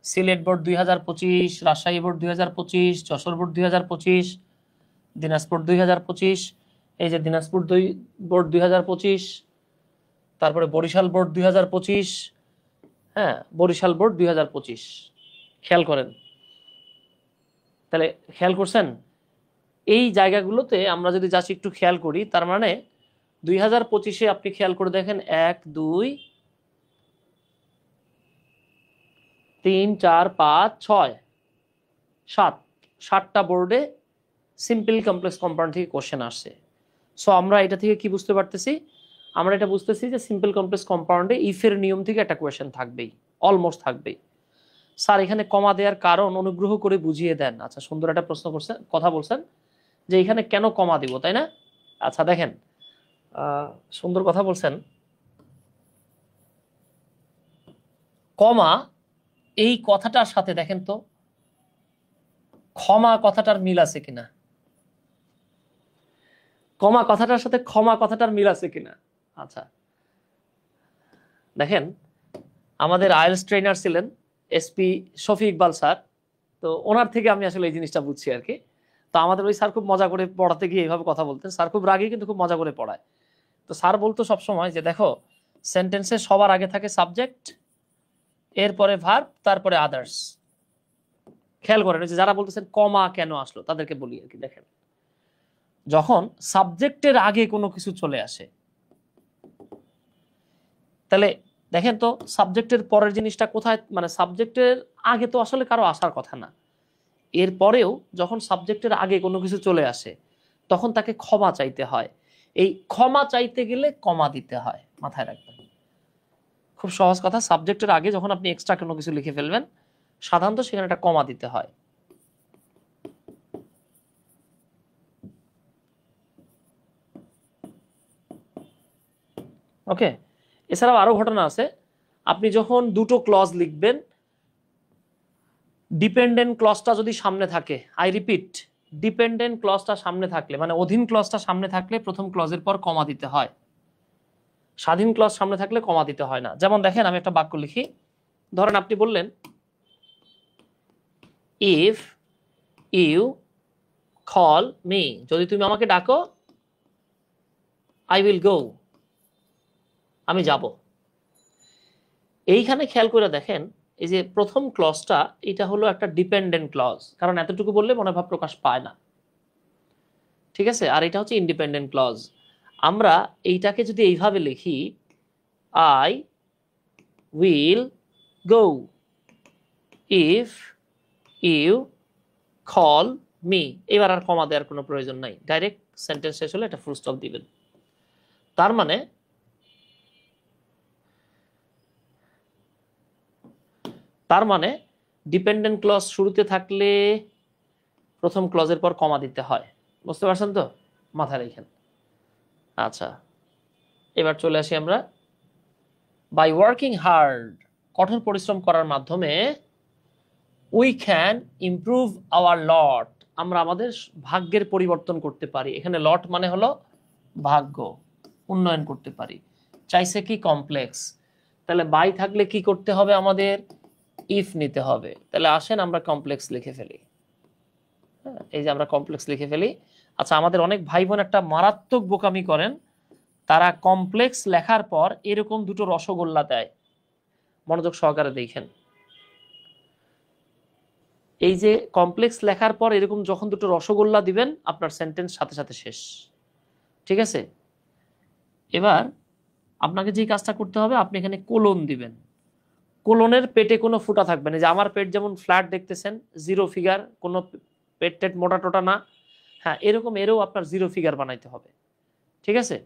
Sylhet board 2025, Rajshahi board 2025, Jessore board 2025, Dinajpur 2025, এই যে দিনাজপুর বোর্ড 2025, তারপরে বরিশাল বোর্ড 2025, হ্যাঁ বরিশাল বোর্ড 2025। খেয়াল করেন, তাহলে খেয়াল করছেন এই জায়গাগুলোতে আমরা যদি যাচ্ছি একটু খেয়াল করি, তার মানে 2025-এ আপনি খেয়াল করে দেখেন 1 2 3 4 5 6 7, 7টা বোর্ডে সিম্পল কমপ্লেক্স কম্পাউন্ড থেকে কোশ্চেন আসছে। সো আমরা এটা থেকে কি বুঝতে পারতেছি? আমরা এটা বুঝতেছি যে সিম্পল কমপ্লেক্স কম্পাউন্ডে ইফের নিয়ম থেকে একটা কোয়েশ্চেন থাকবেই, অলমোস্ট থাকবেই। স্যার এখানে কমা দেওয়ার কারণ অনুগ্রহ করে বুঝিয়ে দেন। আচ্ছা, সুন্দর একটা প্রশ্ন করছেন, কথা বলছেন যে এখানে কেন কমা দিব, তাই না? আচ্ছা দেখেন, সুন্দর কথা বলছেন। কমা এই কথাটার সাথে দেখেন তো ক্ষমা কথাটার মিল আছে কিনা, কমা কথাটার সাথে ক্ষমা কথাটার মিল আছে কিনা। আচ্ছা দেখেন, আমাদের আইএলটিএস ট্রেনার ছিলেন এসপি শফি ইকবাল স্যার, তো ওনার থেকে আমি আসলে এই জিনিসটা বুঝছি আর কি। তো আমাদের ওই স্যার খুব মজা করে পড়াতে গিয়ে এইভাবে কথা বলতেন। স্যার খুব রাগী কিন্তু খুব মজা করে পড়ায়। তো স্যার বলতো সবসময় যে দেখো, সেন্টেন্সে সবার আগে থাকে সাবজেক্ট, এরপরে ভার্ব, তারপরে আদার্স। খেয়াল করেন যে যারা বলতেছেন কমা কেন আসলো তাদেরকে বলি আর কি। দেখেন, যখন সাবজেক্টের আগে কোনো কিছু চলে আসে, তাহলে দেখেন তো সাবজেক্টের পরের জিনিসটা কোথায়, মানে সাবজেক্টের আগে তো আসলে কারো আসার কথা না। এরপরেও যখন সাবজেক্টের আগে কোনো কিছু চলে আসে তখন তাকে ক্ষমা চাইতে হয়। এই ক্ষমা চাইতে গেলে কমা দিতে হয়, মাথায় রাখবেন। খুব সহজ কথা, সাবজেক্টের আগে যখন আপনি এক্সট্রা কোনো কিছু লিখে ফেলবেন সাধারণত সেখানে একটা কমা দিতে হয়। ওকে, এছাড়াও আরো ঘটনা আছে। আপনি যখন দুটো ক্লজ লিখবেন, ডিপেন্ডেন্ট ক্লজটা যদি সামনে থাকে, আই রিপিট, ডিপেন্ডেন্ট ক্লজটা সামনে থাকলে মানে অধীন ক্লজটা সামনে থাকলে প্রথম ক্লজের পর কমা দিতে হয়, স্বাধীন ক্লজ সামনে থাকলে কমা দিতে হয় না। যেমন দেখেন, আমি একটা বাক্য লিখি। ধরেন আপনি বললেন ইফ ইউ কল মি, যদি তুমি আমাকে ডাকো, আই উইল গো, আমি যাব। এইখানে খেয়াল করে দেখেন, এই যে প্রথম ক্লজটা এটা হলো একটা ডিপেন্ডেন্ট ক্লজ, কারণ এতটুকু বললে মনোভাব প্রকাশ পায় না, ঠিক আছে। আর এটা হচ্ছে ইন্ডিপেন্ডেন্ট ক্লজ। আমরা এইটাকে যদি এইভাবে লিখি, I will go if you call me, এবার আর কমা দেওয়ার কোনো প্রয়োজন নাই, ডাইরেক্ট সেন্টেন্স শেষ হলে একটা ফুল স্টপ দিবেন। তার মানে ডিপেন্ডেন্ট ক্লজ শুরুতে থাকলে প্রথম ক্লজের পর কমা দিতে হয়। বুঝতে পারছেন তো? মাথায় রেখেন। আচ্ছা, এবার চলে আসি আমরা বাই ওয়ার্কিং হার্ড, কঠোর পরিশ্রম করার মাধ্যমে উই ক্যান ইমপ্রুভ আওয়ার লট, আমরা আমাদের ভাগ্যের পরিবর্তন করতে পারি। এখানে লট মানে হলো ভাগ্য, উন্নয়ন করতে পারি। চাইছে কি কমপ্লেক্স, তাহলে বাই থাকলে কি করতে হবে আমাদের, ইফ নিতে হবে। তাহলে আসেন আমরা কমপ্লেক্স লিখে ফেলি। এই যে আমরা কমপ্লেক্স লিখে ফেলি। আচ্ছা, আমাদের অনেক ভাই বোন একটা মারাত্মক বোকামি করেন, তারা কমপ্লেক্স লেখার পর এরকম দুটো রসগোল্লা দেয়। মনোযোগ সহকারে দেখেন, এই যে কমপ্লেক্স লেখার পর এরকম যখন দুটো রসগোল্লা দিবেন আপনার সেন্টেন্স সাথে সাথে শেষ, ঠিক আছে। এবার আপনাকে যে কাজটা করতে হবে, আপনি এখানে কোলন দিবেন। কোলনের পেটে কোনো ফুটা থাকবে না। যে আমার পেট যেমন ফ্ল্যাট দেখতেছেন, জিরো ফিগার, কোনো পেট টেট মোটা টোটা না, হ্যাঁ এরকম এরও আপনার জিরো ফিগার বানাইতে হবে, ঠিক আছে।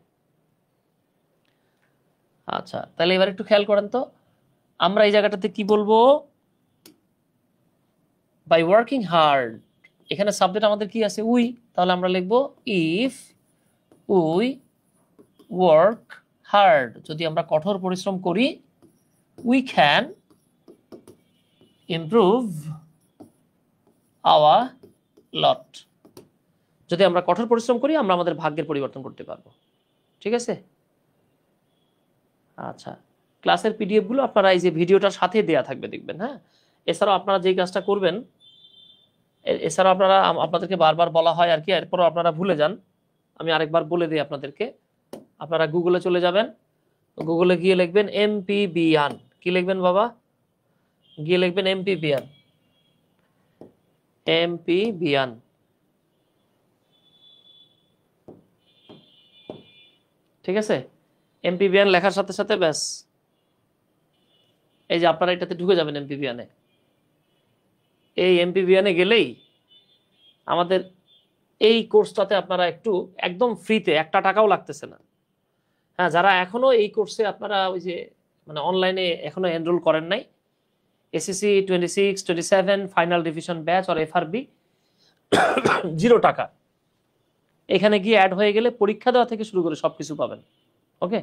আচ্ছা, তাহলে এবার একটু খেয়াল করেন তো, আমরা এই জায়গাটাতে কি বলবো, বাই ওয়ার্কিং হার্ড, এখানে সাবজেক্ট আমাদের কি আছে, উই, তাহলে আমরা লিখবো ইফ উই ওয়ার্ক হার্ড, যদি আমরা কঠোর পরিশ্রম করি, উই ক্যান ইমপ্রুভ আওয়ার লট, যদি আমরা কঠোর পরিশ্রম করি আমরা আমাদের ভাগ্যের পরিবর্তন করতে পারবো, ঠিক আছে। আচ্ছা, ক্লাসের পিডিএফ গুলো আপনারা এই যে ভিডিওটার সাথে দেয়া থাকবে, দেখবেন। হ্যাঁ, এছাড়াও আপনারা যেই কাজটা করবেন, এছাড়াও আপনারা, আপনাদেরকে বারবার বলা হয় আর কি, এরপরও আপনারা ভুলে যান, আমি আরেকবার বলে দিই আপনাদেরকে। আপনারা গুগলে চলে যাবেন, গুগলে গিয়ে লিখবেন এমপি বিয়ান। কি লিখবেন বাবা? গিয়ে লিখবেন এমপি বিয়ান, এমপি বিয়ান, ঠিক আছে। এমপি বিয়ান লেখার সাথে সাথে ব্যাস এই যে আপনারা এটাতে ঢুকে যাবেন এমপি বিয়ানে। এই এমপি বিয়ানে গেলেই আমাদের এই কোর্সটাতে আপনারা একটু একদম ফ্রিতে, একটা টাকাও লাগতেছে না। হ্যাঁ, যারা এখনো এই কোর্সে আপনারা ওই যে মানে অনলাইনে এখনো এনরোল করেন নাই, এসএসসি 26, 27 ফাইনাল রিভিশন ব্যাচ আর এফআরবি, 0 টাকা, এখানে গিয়ে অ্যাড হয়ে গেলে পরীক্ষা দেওয়া থেকে শুরু করে সবকিছু পাবেন। ওকে,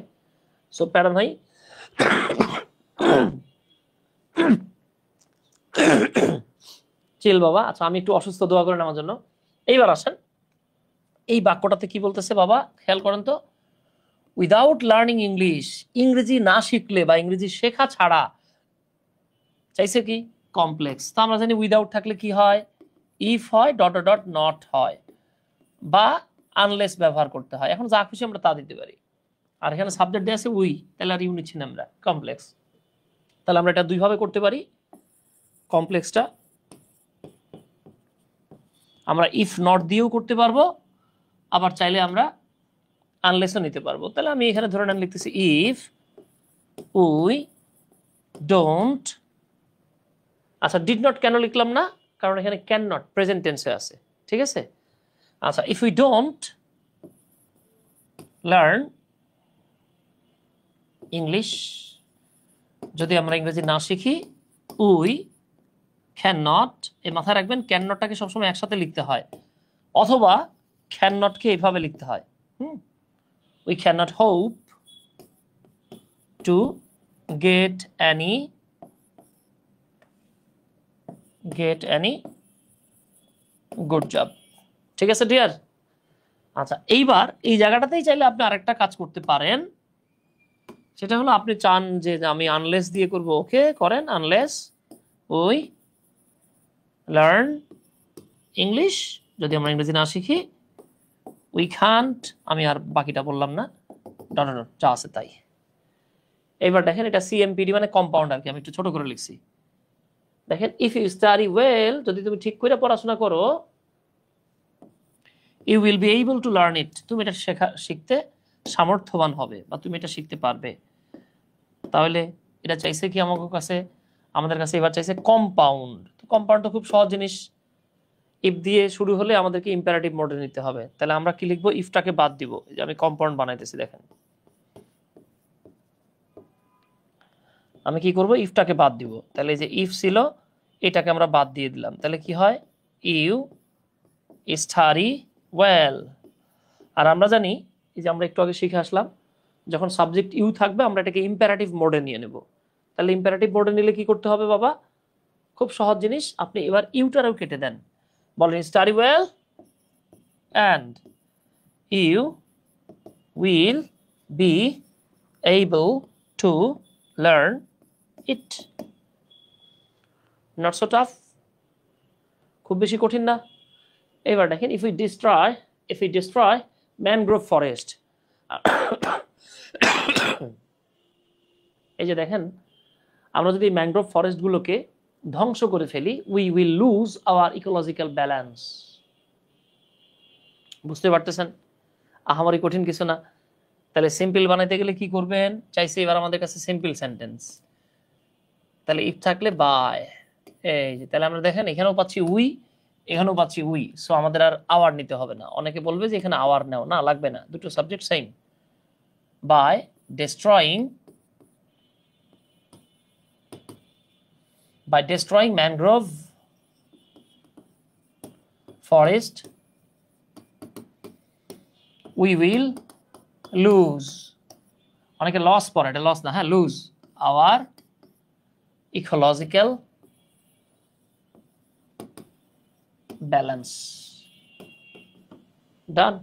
সো প্যারা ভাই, চিল বাবা। আচ্ছা, আমি একটু অসুস্থ, দোয়া করেন আমার জন্য। এইবার আসেন, এই বাক্যটাতে কি বলতেছে বাবা, খেয়াল করেন তো। উইদাউট লার্নিং ইংলিশ, ইংরেজি না শিখলে বা ইংরেজি শেখা ছাড়া, চাইছে কি কমপ্লেক্স। তো আমরা জানি উইদাউট থাকলে কি হয়, ইফ হয়, ডট ডট নট হয়, বা আনলেস ব্যবহার করতে হয়। এখন যা খুশি আমরা তা দিতে পারি। আর এখানে সাবজেক্ট দেওয়া আছে উই, তাহলে আর ইউ নিচ্ছি না আমরা, কমপ্লেক্স। তাহলে আমরা এটা দুইভাবে করতে পারি। কমপ্লেক্সটা আমরা ইফ নট দিয়েও করতে পারবো, আবার চাইলে আমরা আনলেসও নিতে পারবো। তাহলে আমি এখানে ধরে নেন লিখতেছি ইফ উই ডোন্ট, আচ্ছা ডিড নট কেন লিখলাম না, কারণ এখানে ক্যান নট প্রেজেন্ট টেন্সে আছে, ঠিক আছে। আচ্ছা, if we don't learn English, যদি আমরা ইংরেজি না শিখি, উই ক্যান নট, এই মাথায় রাখবেন ক্যান নটটাকে সবসময় একসাথে লিখতে হয়, অথবা ক্যান নটকে এইভাবে লিখতে হয়, we can not hope to get any good job, ঠিক আছে ডিয়ার। আচ্ছা, এইবার এই জায়গাটাতেই চাইলে আপনি আরেকটা কাজ করতে পারেন, সেটা হলো আপনি চান যে আমি আনলেস দিয়ে করব, ওকে করেন, আনলেস উই লার্ন ইংলিশ, যদি আমরা ইংরেজি না শিখি, উই কান্ট, আমি আর বাকিটা বললাম না, ডট ডট যা আছে তাই। এবার দেখেন এটা সিএমপিডি মানে কম্পাউন্ড আর কি, আমি একটু ছোট করে লিখছি। দেখেন ইফ ইউ স্টাডি ওয়েল, যদি তুমি ঠিক করে পড়াশোনা করো, you will be able to learn it, তুমি এটা শিখতে সামর্থ্যবান হবে বা তুমি এটা শিখতে পারবে। তাহলে এটা চাইছে কি আমাদের কাছে এবার চাইছে কম্পাউন্ড। কম্পাউন্ড তো খুব সহজ জিনিস, ইফ দিয়ে শুরু হলে আমাদেরকে ইম্পারেটিভ মোডে নিতে হবে। তাহলে আমরা কি লিখবো, ইফটাকে বাদ দিব, যে আমি কম্পাউন্ড বানাইতেছি, দেখেন আমি কি করব, ইফটাকে বাদ দিব। তাহলে এই যে ইফ ছিল এটাকে আমরা বাদ দিয়ে দিলাম, তাহলে কি হয়, ইউ স্টাডি ওয়েল। আর আমরা জানি, এই যে আমরা একটু আগে শিখে আসলাম, যখন সাবজেক্ট ইউ থাকবে আমরা এটাকে ইম্পারেটিভ মোডে নিয়ে নেব। তাহলে ইম্পারেটিভ মোডে নিলে কি করতে হবে বাবা, খুব সহজ জিনিস, আপনি এবার ইউটারও কেটে দেন, বলেন study well and you will be able to learn it. Not so tough, খুব বেশি কঠিন না। এবার দেখেন if we destroy mangrove forest, এই যে দেখেন আমরা যদি ম্যানগ্রোভ ফরেস্টগুলোকে ধ্বংস করে ফেলি, we will lose our ecological balance. বুঝতে পারতেছেন, আহামরি কঠিন কিছু না। তাহলে সিম্পল বানাইতে গেলে কি করবেন, চাইছে এবার আমাদের কাছে সিম্পল সেন্টেন্স, তাহলে ইফ থাকলে বাই, এই যে তাহলে আমরা দেখেন এখানেও পাচ্ছি উই, এখানেও পাচ্ছি উই, সো আমাদের আর আওয়ার নিতে হবে না। অনেকে বলবে যে এখানে আওয়ার নেও, না লাগবে না, দুটো subject same. By destroying mangrove forest we will lose, অনেকে লস পড়ে, এটা লস না, হ্যাঁ lose our ecological balance. Done.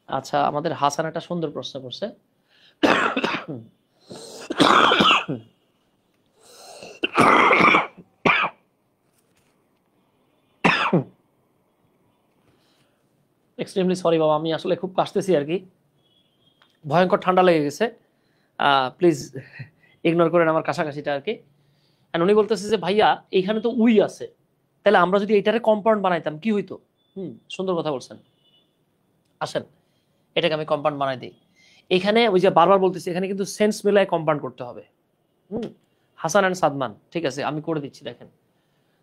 আচ্ছা, আমাদের হাসান একটা সুন্দর প্রশ্ন করছে, এক্সট্রিমলি সরি বাবা, আমি আসলে খুব কাশতেছি আর কি, ভয়ঙ্কর ঠান্ডা লেগে গেছে, প্লিজ ইগনোর করেন আমার কাছাকাছিটা আর কি। উনি বলতেছে যে ভাইয়া এইখানে তো উই আছে, তাহলে আমরা যদি এইটারে কম্পাউন্ড বানাইতাম কি হইতো। সুন্দর কথা বলছেন, আসেন এটাকে আমি কম্পাউন্ড বানাই দিই। এখানে ওই যে বারবার বলতেছি, এখানে কিন্তু সেন্স মিলায় কম্পাউন্ড করতে হবে। হাসান অ্যান্ড সাদমান, ঠিক আছে আমি করে দিচ্ছি। দেখেন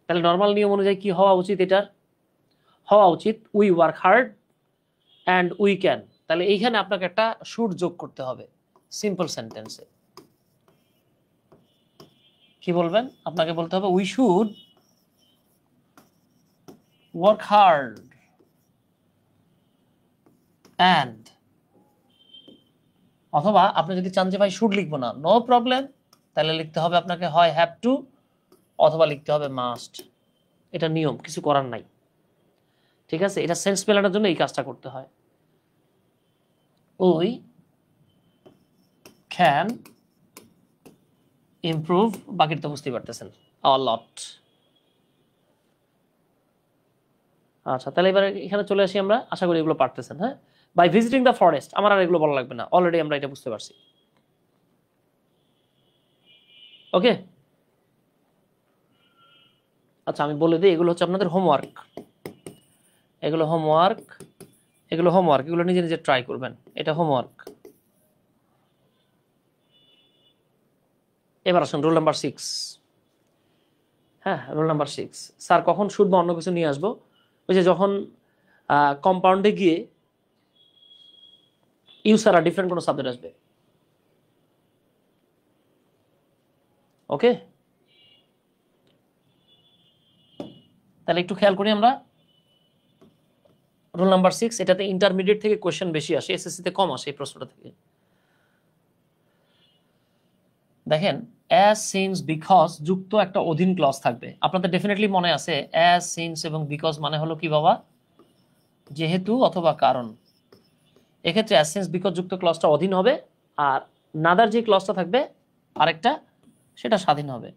তাহলে নর্মাল নিয়ম অনুযায়ী কি হওয়া উচিত, এটার হওয়া উচিত we work hard and we can. তাহলে এইখানে আপনাকে একটা শুড যোগ করতে হবে সিম্পল সেন্টেন্সে। কি বলবেন, আপনাকে বলতে হবে we should work hard and, অথবা আপনি যদি চান যে ভাই শুড লিখবো না, নো প্রবলেম, তাহলে লিখতে হবে আপনাকে হয় হ্যাভ টু অথবা লিখতে হবে মাস্ট। এটা নিয়ম, কিছু করার নাই, ঠিক আছে। এটা সেন্স মেলানোর জন্য এই কাজটা করতে হয়। উই ক্যান ইমপ্রুভ, বাকিটা তো বুঝতেই পারতেছেন, আওয়ার লট। আচ্ছা, তাহলে এবার এখানে চলে আসি আমরা, আশা করি এগুলো পারতেছেন। হ্যাঁ, বাই ভিজিটিং দ্য ফরেস্ট, আমার আর এগুলো বলা লাগবে না, অলরেডি আমরা এটা বুঝতে পারছি। ওকে, আচ্ছা আমি বলে দিই, এগুলো হচ্ছে আপনাদের হোমওয়ার্ক, এগুলো হোমওয়ার্ক, এগুলো হোমওয়ার্ক, এগুলো নিজে নিজে ট্রাই করবেন, এটা হোমওয়ার্ক। এবার আসুন রোল নাম্বার 6। হ্যাঁ, রোল নাম্বার 6। স্যার কখন সুদ বা অন্য কিছু নিয়ে আসবো? ওই যে যখন কম্পাউন্ডে গিয়ে ইউ ছাড়া ডিফারেন্ট কোনো সাবজেক্ট আসবে। ওকে, তাহলে একটু খেয়াল করি আমরা। রোল নাম্বার 6, এটাতে ইন্টারমিডিয়েট থেকে কোয়েশ্চেন বেশি আসে, এসএসসিতে কম আসে এই প্রশ্নটা থেকে। দেখেন, অ্যাজ সিন্স বিকজ যুক্ত একটা অধীন ক্লজ থাকবে। আপনাদের ডেফিনেটলি মনে আছে অ্যাজ সিন্স এবং বিকজ মানে হলো কি বাবা? যেহেতু অথবা কারণ। এক্ষেত্রে অ্যাজ সিন্স বিকজ যুক্ত ক্লজটা অধীন হবে, আর নাদার যে ক্লজটা থাকবে আরেকটা, সেটা স্বাধীন হবে।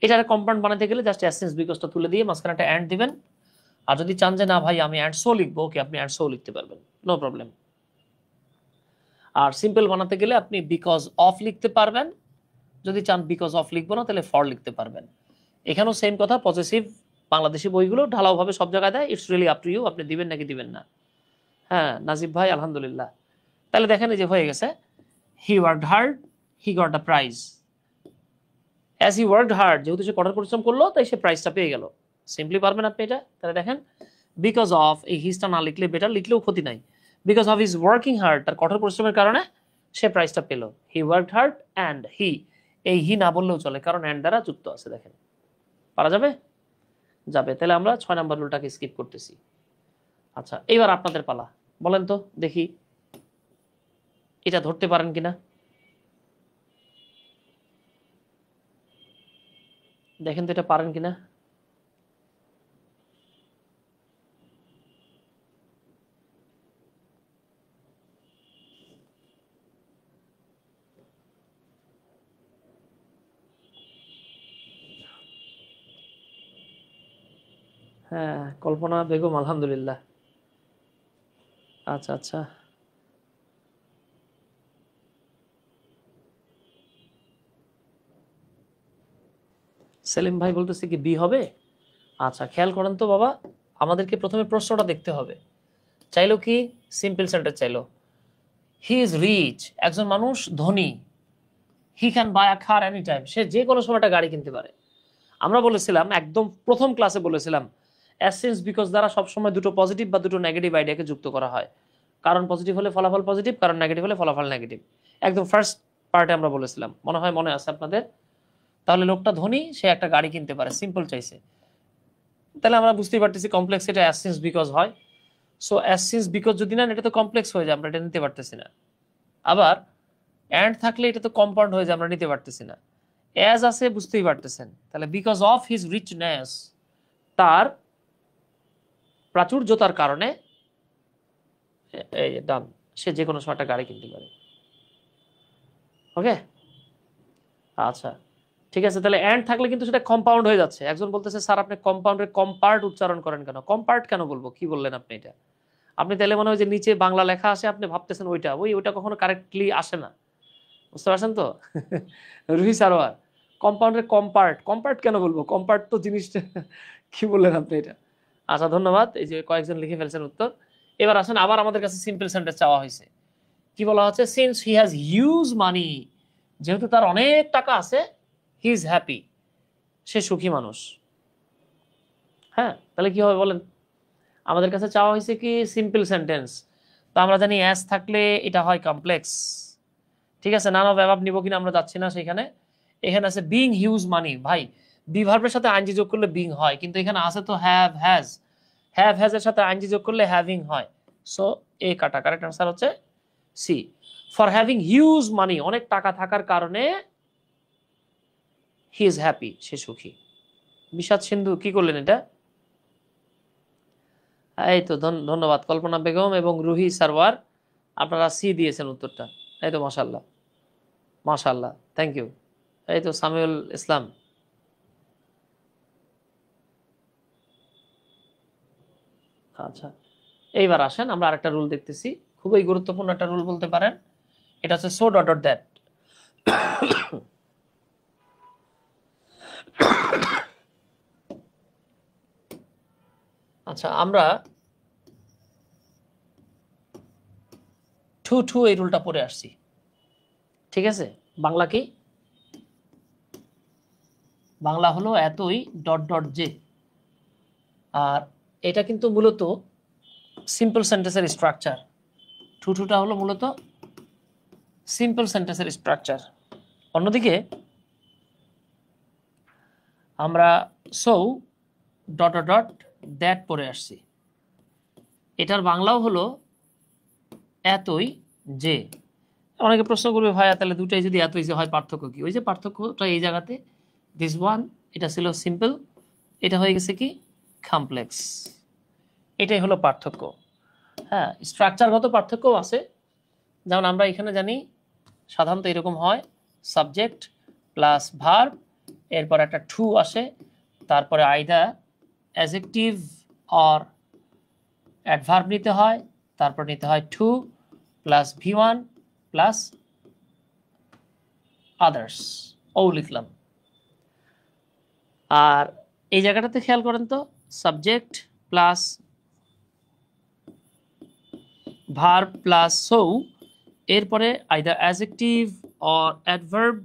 এটার কম্পাউন্ড বানাতে গেলে জাস্ট অ্যাজ সিন্স বিকজটা তুলে দিয়ে মাঝখানে একটা অ্যান্ড দিবেন। আর যদি চান যে না ভাই আমি অ্যান্ড সো লিখবো, ওকে, আপনি অ্যান্ড সো লিখতে পারবেন, নো প্রবলেম। আর সিম্পল বানাতে গেলে আপনি বিকজ অফ লিখতে পারবেন, যদি চান বিকজ অফ লিখবো না তাহলে ফর লিখতে পারবেন। এখানেও সেম কথা, পজেসিভ বাংলাদেশি বইগুলো ঢালাওভাবে সব জায়গায় দেয়, it's really up to you, আপনি দিবেন নাকি দিবেন না। হ্যাঁ নাজিব ভাই আলহামদুলিল্লাহ। তাহলে দেখেন এই যে হয়ে গেছে, হি worked hard, he got the prize. As he worked hard, যেহেতু সে কঠোর পরিশ্রম করলো তাই সে প্রাইজটা পেয়ে গেল। সিম্পলি পারবেন আপনি এটা। তাহলে দেখেন বিকজ অফ, এই হিজটা না লিখলে বেটার, লিখলেও ক্ষতি নাই। Because of his working hard, তার কঠোর পরিশ্রমের কারণে সে প্রাইজটা পেল। হি ওয়ার্কড হার্ড অ্যান্ড হি, এই হি না বললেও চলে কারণ অ্যান্ড দ্বারা যুক্ত আছে। দেখেন পারা যাবে? যাবে। তাহলে আমরা 6 নম্বর রুলটাকে স্কিপ করতেছি। আচ্ছা এইবার আপনাদের পালা, বলেন তো দেখি এটা ধরতে পারেন কিনা, দেখেন তো এটা পারেন কিনা। হ্যাঁ কল্পনা বেগম আলহামদুলিল্লাহ। আচ্ছা আচ্ছা, সেলিম ভাই বলতেছে কি বি হবে? আচ্ছা খেয়াল করেন তো বাবা, আমাদেরকে প্রথমে প্রশ্নটা দেখতে হবে। চাইলো কি? সিম্পল সেন্টেন্স চাইলো। হি ইজ রিচ, একজন মানুষ ধনী। He can buy a car any time, সে যে কোনো সময় একটা গাড়ি কিনতে পারে। আমরা বলেছিলাম একদম প্রথম ক্লাসে বলেছিলাম অ্যাসেন্স বিকজ দ্বারা সবসময় দুটো পজিটিভ বা দুটো নেগেটিভ আইডিয়াকে যুক্ত করা হয়। কারণ পজিটিভ হলে ফলাফল পজিটিভ, কারণ নেগেটিভ হলে ফলাফল নেগেটিভ। একদম ফার্স্ট পার্টে আমরা বলেছিলাম, মনে হয় মনে আছে আপনাদের। তাহলে লোকটা ধনী, সে একটা গাড়ি কিনতে পারে, সিম্পল চাইছে। তাহলে আমরা বুঝতেই পারতেছি কমপ্লেক্স এটা অ্যাসেন্স বিকজ হয়। সো অ্যাসেন্স বিকজ যদি না, এটা তো কমপ্লেক্স হয়ে যায়, আমরা এটা নিতে পারতেছি না। আবার অ্যান্ড থাকলে এটা তো কম্পাউন্ড হয়ে যায়, আমরা নিতে পারতেছি না। অ্যাজ আছে বুঝতেই পারতেছেন, তাহলে বিকজ অফ হিজ রিচনেস, তার প্রাচুর্যতার কারণে এই ডান, সে যে কোনো সময় একটা গাড়ি কিনতে পারে। ওকে আচ্ছা ঠিক আছে। তাহলে অ্যান্ড থাকলে কিন্তু সেটা কম্পাউন্ড হয়ে যাচ্ছে। একজন বলতেছে স্যার আপনি কম্পাউন্ডের কম্পার্ট উচ্চারণ করেন কেন? কম্পার্ট কেন বলবো? কি বললেন আপনি এটা? আপনি তাহলে মনে হয় যে নিচে বাংলা লেখা আসে, আপনি ভাবতেছেন ওইটা কখনো কারেক্টলি আসে না, বুঝতে পারছেন তো? রুহি সারোয়ার, কম্পাউন্ডের কম্পার্ট, কম্পার্ট কেন বলবো? কম্পার্ট তো জিনিসটা কি বললেন আপনি এটা? আচ্ছা ধন্যবাদ, এই যে কয়েকজন লিখে ফেলছেন উত্তর। এবার আসেন, আবার আমাদের কাছে সিম্পল সেন্টেন্স চাওয়া হয়েছে। কি বলা হচ্ছে? সিন্স হি হ্যাজ হিউজ মানি, যেহেতু তার অনেক টাকা আছে, হি ইজ হ্যাপি, সে সুখী মানুষ। হ্যাঁ তাহলে কি হবে বলেন? আমাদের কাছে চাওয়া হয়েছে কি সিম্পল সেন্টেন্স, তো আমরা জানি অ্যাজ থাকলে এটা হয় কমপ্লেক্স। ঠিক আছে, নান অফ অ্যাভাব নিব কিনা আমরা যাচ্ছি না সেখানে। এখানে আছে বিং হিউজ মানি, ভাই বি ভার্বের সাথে আইনজি যোগ করলে বিং হয়, কিন্তু এখানে আছে তো হ্যাভ হ্যাজ, হ্যাভ হ্যাজ এর সাথে আইনজি যোগ করলে হ্যাভিং হয়। সো এ কাটা, কারেক্ট আনসার হচ্ছে C. For having huge money, অনেক টাকা থাকার কারণে হি ইজ হ্যাপি, সে সুখী। বিষাদ সিন্ধু কি করলেন এটা? এই তো ধন্যবাদ কল্পনা বেগম এবং রুহি সারওয়ার, আপনারা সি দিয়েছেন উত্তরটা। এই তো মাশাল্লাহ, মাশাল্লাহ, থ্যাংক ইউ। এই তো সামিউল ইসলাম। আচ্ছা এইবার আসেন, আমরা আরেকটা রুল দেখতেছি, খুবই গুরুত্বপূর্ণ একটা রুল বলতে পারেন। এটা হচ্ছে সো ডট ডট দ্যাট। আচ্ছা আমরা টু টু এই রুলটা পড়ে আসছি, ঠিক আছে? বাংলা কি? বাংলা হলো এতই ডট ডট যে। আর এটা কিন্তু মূলত সিম্পল সেন্টেন্সের স্ট্রাকচার। টু টুটা হলো মূলত সিম্পল সেন্টেন্সের স্ট্রাকচার। অন্যদিকে আমরা সো ডট ডট দ্যাট পড়ে আসছি, এটার বাংলাও হলো এতই যে। অনেকে প্রশ্ন করবে ভাইয়া তাহলে দুটাই যদি এতই যে হয় পার্থক্য কি? ওই যে পার্থক্যটা এই জায়গাতে, দিস ওয়ান এটা ছিল সিম্পল, এটা হয়ে গেছে কি কমপ্লেক্স, এটাই হলো পার্থক্য। হ্যাঁ, স্ট্রাকচারগত পার্থক্যও আছে। যেমন আমরা এখানে জানি সাধারণত এরকম হয়, সাবজেক্ট প্লাস ভার্ব, এরপর একটা টু আসে, তারপরে আইদার অ্যাডজেক্টিভ অর অ্যাডভার্ব নিতে হয়, তারপর নিতে হয় to plus V1 plus others, ও লিখলাম। আর এই জায়গাটাতে খেয়াল করেন তো, subject plus verb plus so, এরপরে either adjective or adverb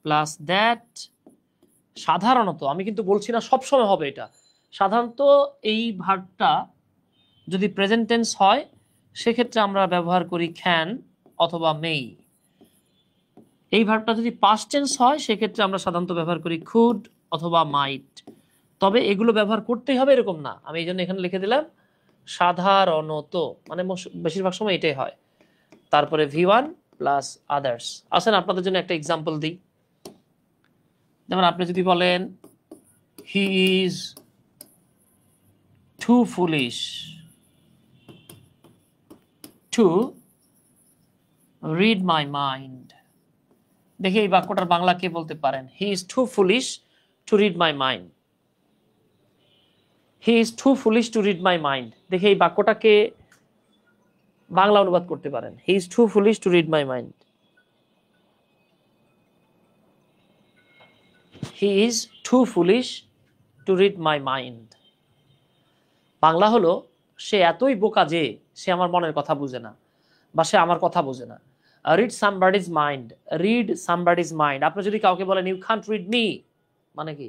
plus that. সাধারণত, আমি কিন্তু বলছি না সবসময় হবে এটা, সাধারণত এই ভার্বটা যদি প্রেজেন্ট টেন্স হয় সেক্ষেত্রে আমরা ব্যবহার করি ক্যান অথবা মেই। এই ভার্বটা যদি পাস্ট টেন্স হয় সেক্ষেত্রে আমরা সাধারণত ব্যবহার করি কুড অথবা মাইট। তবে এগুলো ব্যবহার করতেই হবে এরকম না, আমি এই জন্য এখানে লিখে দিলাম সাধারণত, মানে বেশিরভাগ সময় এটাই হয়। তারপরে V1 প্লাস আদার্স। আসেন আপনাদের জন্য একটা এক্সাম্পল দিই। যেমন আপনি যদি বলেন he is too foolish to read my mind. দেখি এই বাক্যটার বাংলা কে বলতে পারেন? He is too foolish to read my mind. He is too foolish to read my mind. দেখি এই বাক্যটাকে বাংলা অনুবাদ করতে পারেন? He is too foolish to read my mind. He is too foolish to read my mind. Bangla হলো সে এতই বোকা যে সে আমার মনের কথা বুঝে না, বা সে আমার কথা বোঝে না। Read somebody's mind, read somebody's mind. আপনি যদি কাউকে বলেন ইউ কান্ট রিড মি, মানে কি?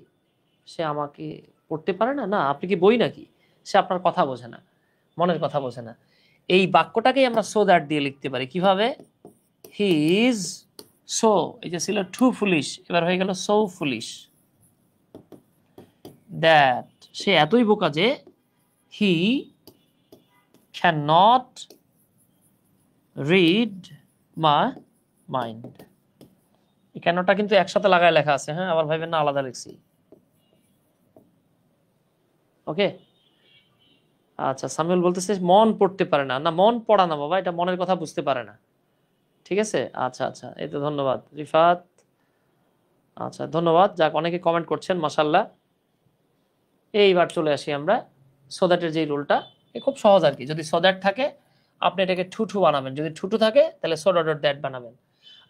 সে আমাকে পড়তে পারে না? না, আপনি কি বই নাকি? সে আপনার কথা বোঝে না, মনের কথা বোঝে না। এই বাক্যটাকেই আমরা সো দ্যাট দিয়ে লিখতে পারি। কিভাবে? হি ইজ সো, এই যে ছিল টু ফুলিশ, এবার হয়ে গেল সো ফুলিশ দ্যাট, সে এতই বোকা যে হি can not read my mind. এই ক্যানটা কিন্তু একসাথে লাগায় লেখা আছে, হ্যাঁ, আবার ভাইবেন না আলাদা লিখছি। ওকে, আচ্ছা। সামিউল বলতেছে মন পড়তে পারে না। না, মন পড়া না বাবা, এটা মনের কথা বুঝতে পারে না। ঠিক আছে, আচ্ছা আচ্ছা, এই তো ধন্যবাদ রিফাত। আচ্ছা ধন্যবাদ, যাক অনেকে কমেন্ট করছেন, মাশাআল্লাহ। এইবার চলে আসি আমরা সো দ্যাটের যে রুলটা, খুব সহজ আর কি। যদি সো দ্যাট থাকে আপনি এটাকে টু টু বানাবেন, যদি টু টু থাকে তাহলে সো ডট দ্যাট বানাবেন।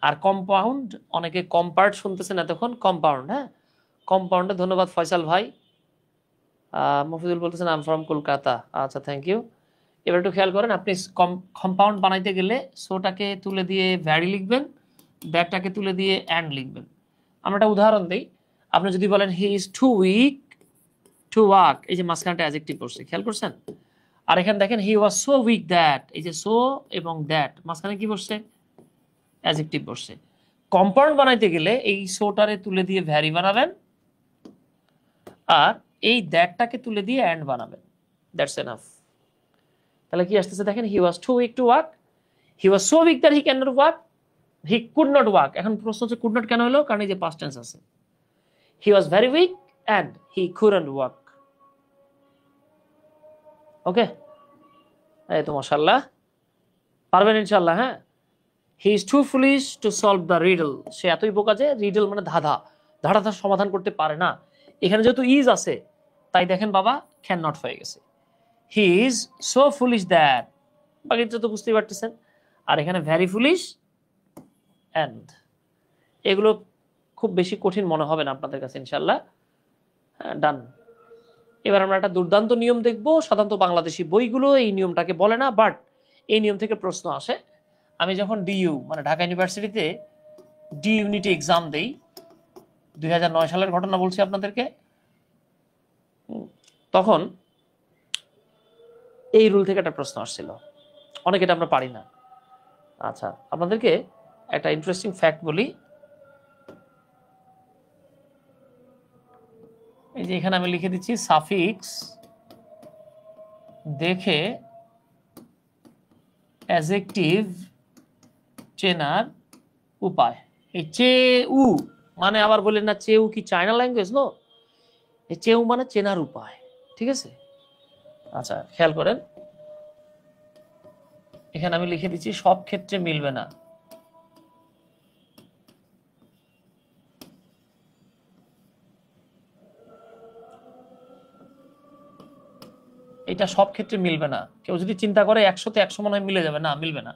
আর কম্পাউন্ড, অনেকে কম্পাউন্ড শুনতেছেন এতক্ষণ, কম্পাউন্ড, হ্যাঁ, কম্পাউন্ডে ধন্যবাদ ফয়সাল ভাই। মফিজুল বলতেছেন আই এম ফ্রম কলকাতা। আচ্ছা, থ্যাংক ইউ। এবার একটু খেয়াল করেন, আপনি কম্পাউন্ড বানাইতে গেলে সোটাকে তুলে দিয়ে ভ্যারি লিখবেন, দ্যাটটাকে তুলে দিয়ে অ্যান্ড লিখবেন। আমরা একটা উদাহরণ দিই। আপনি যদি বলেন he is too weak to walk, এই যে মাঝখানটা অ্যাডজেক্টিভ পড়ছে, খেয়াল করছেন? আর এখানে দেখেন he was so weak that, এই যে সো এবং দ্যাট মাঝখানে কি বসছে? অ্যাডজেক্টিভ বসছে। কম্পাউন্ড বানাইতে গেলে এই সোটারে তুলে দিয়ে ভ্যারি বানাবেন, আর এই দ্যাটটাকে তুলে দিয়ে অ্যান্ড বানাবেন। That's enough. তাহলে কি আসতেছে দেখেন, he was too weak to walk, he was so weak that he can not walk, he could not walk. এখন প্রশ্ন হচ্ছে কুড নট কেন হলো? কারণ এই যে পাস্ট টেন্স আছে। He was very weak and he couldn't walk. Okay, এই তো মাশাআল্লাহ, পারবেন ইনশাআল্লাহ। হ্যাঁ, he is too foolish to solve the riddle, সে এতই বোকা যে, রিডল মানে ধাঁধা, ধাঁধা সমাধান করতে পারে না। এখানে যেহেতু ইজ আছে তাই দেখেন বাবা ক্যান নট হয়ে গেছে। He is so foolish that, বাকিটা তো বুঝতেই পারতেছেন। আর এখানে ভ্যারি ফুলিশ অ্যান্ড, এগুলো খুব বেশি কঠিন মনে হবে না আপনাদের কাছে ইনশাল্লাহ। ডান। এবার আমরা একটা দুর্দান্ত নিয়ম দেখব। সাধারণত বাংলাদেশি বইগুলো এই নিয়মটাকে বলে না, বাট এই নিয়ম থেকে প্রশ্ন আসে। আমি যখন ডিইউ মানে ঢাকা ইউনিভার্সিটিতে ডি ইউনিটে এক্সাম দেই, 2009 সালের ঘটনা বলছি আপনাদেরকে, তখন এই রুল থেকে একটা প্রশ্ন আসছিল, অনেকে এটা আমরা পারি না। আচ্ছা, আপনাদেরকে একটা ইন্টারেস্টিং ফ্যাক্ট বলি। এই যে এখানে আমি লিখে দিচ্ছি সাফিক্স দেখে অ্যাডজেক্টিভ চেনার উপায়। এই চেউ মানে আবার বললেন না চেউ কি চায়না ল্যাঙ্গুয়েজ? নো, এই চেউ মানে চেনার উপায়, ঠিক আছে? আচ্ছা, খেয়াল করেন, এখানে আমি লিখে দিচ্ছি সব ক্ষেত্রে মিলবে না। এটা সব ক্ষেত্রে মিলবে না। কেউ যদি চিন্তা করে 100-তে 100 মনে হয় মিলে যাবে, না, মিলবে না।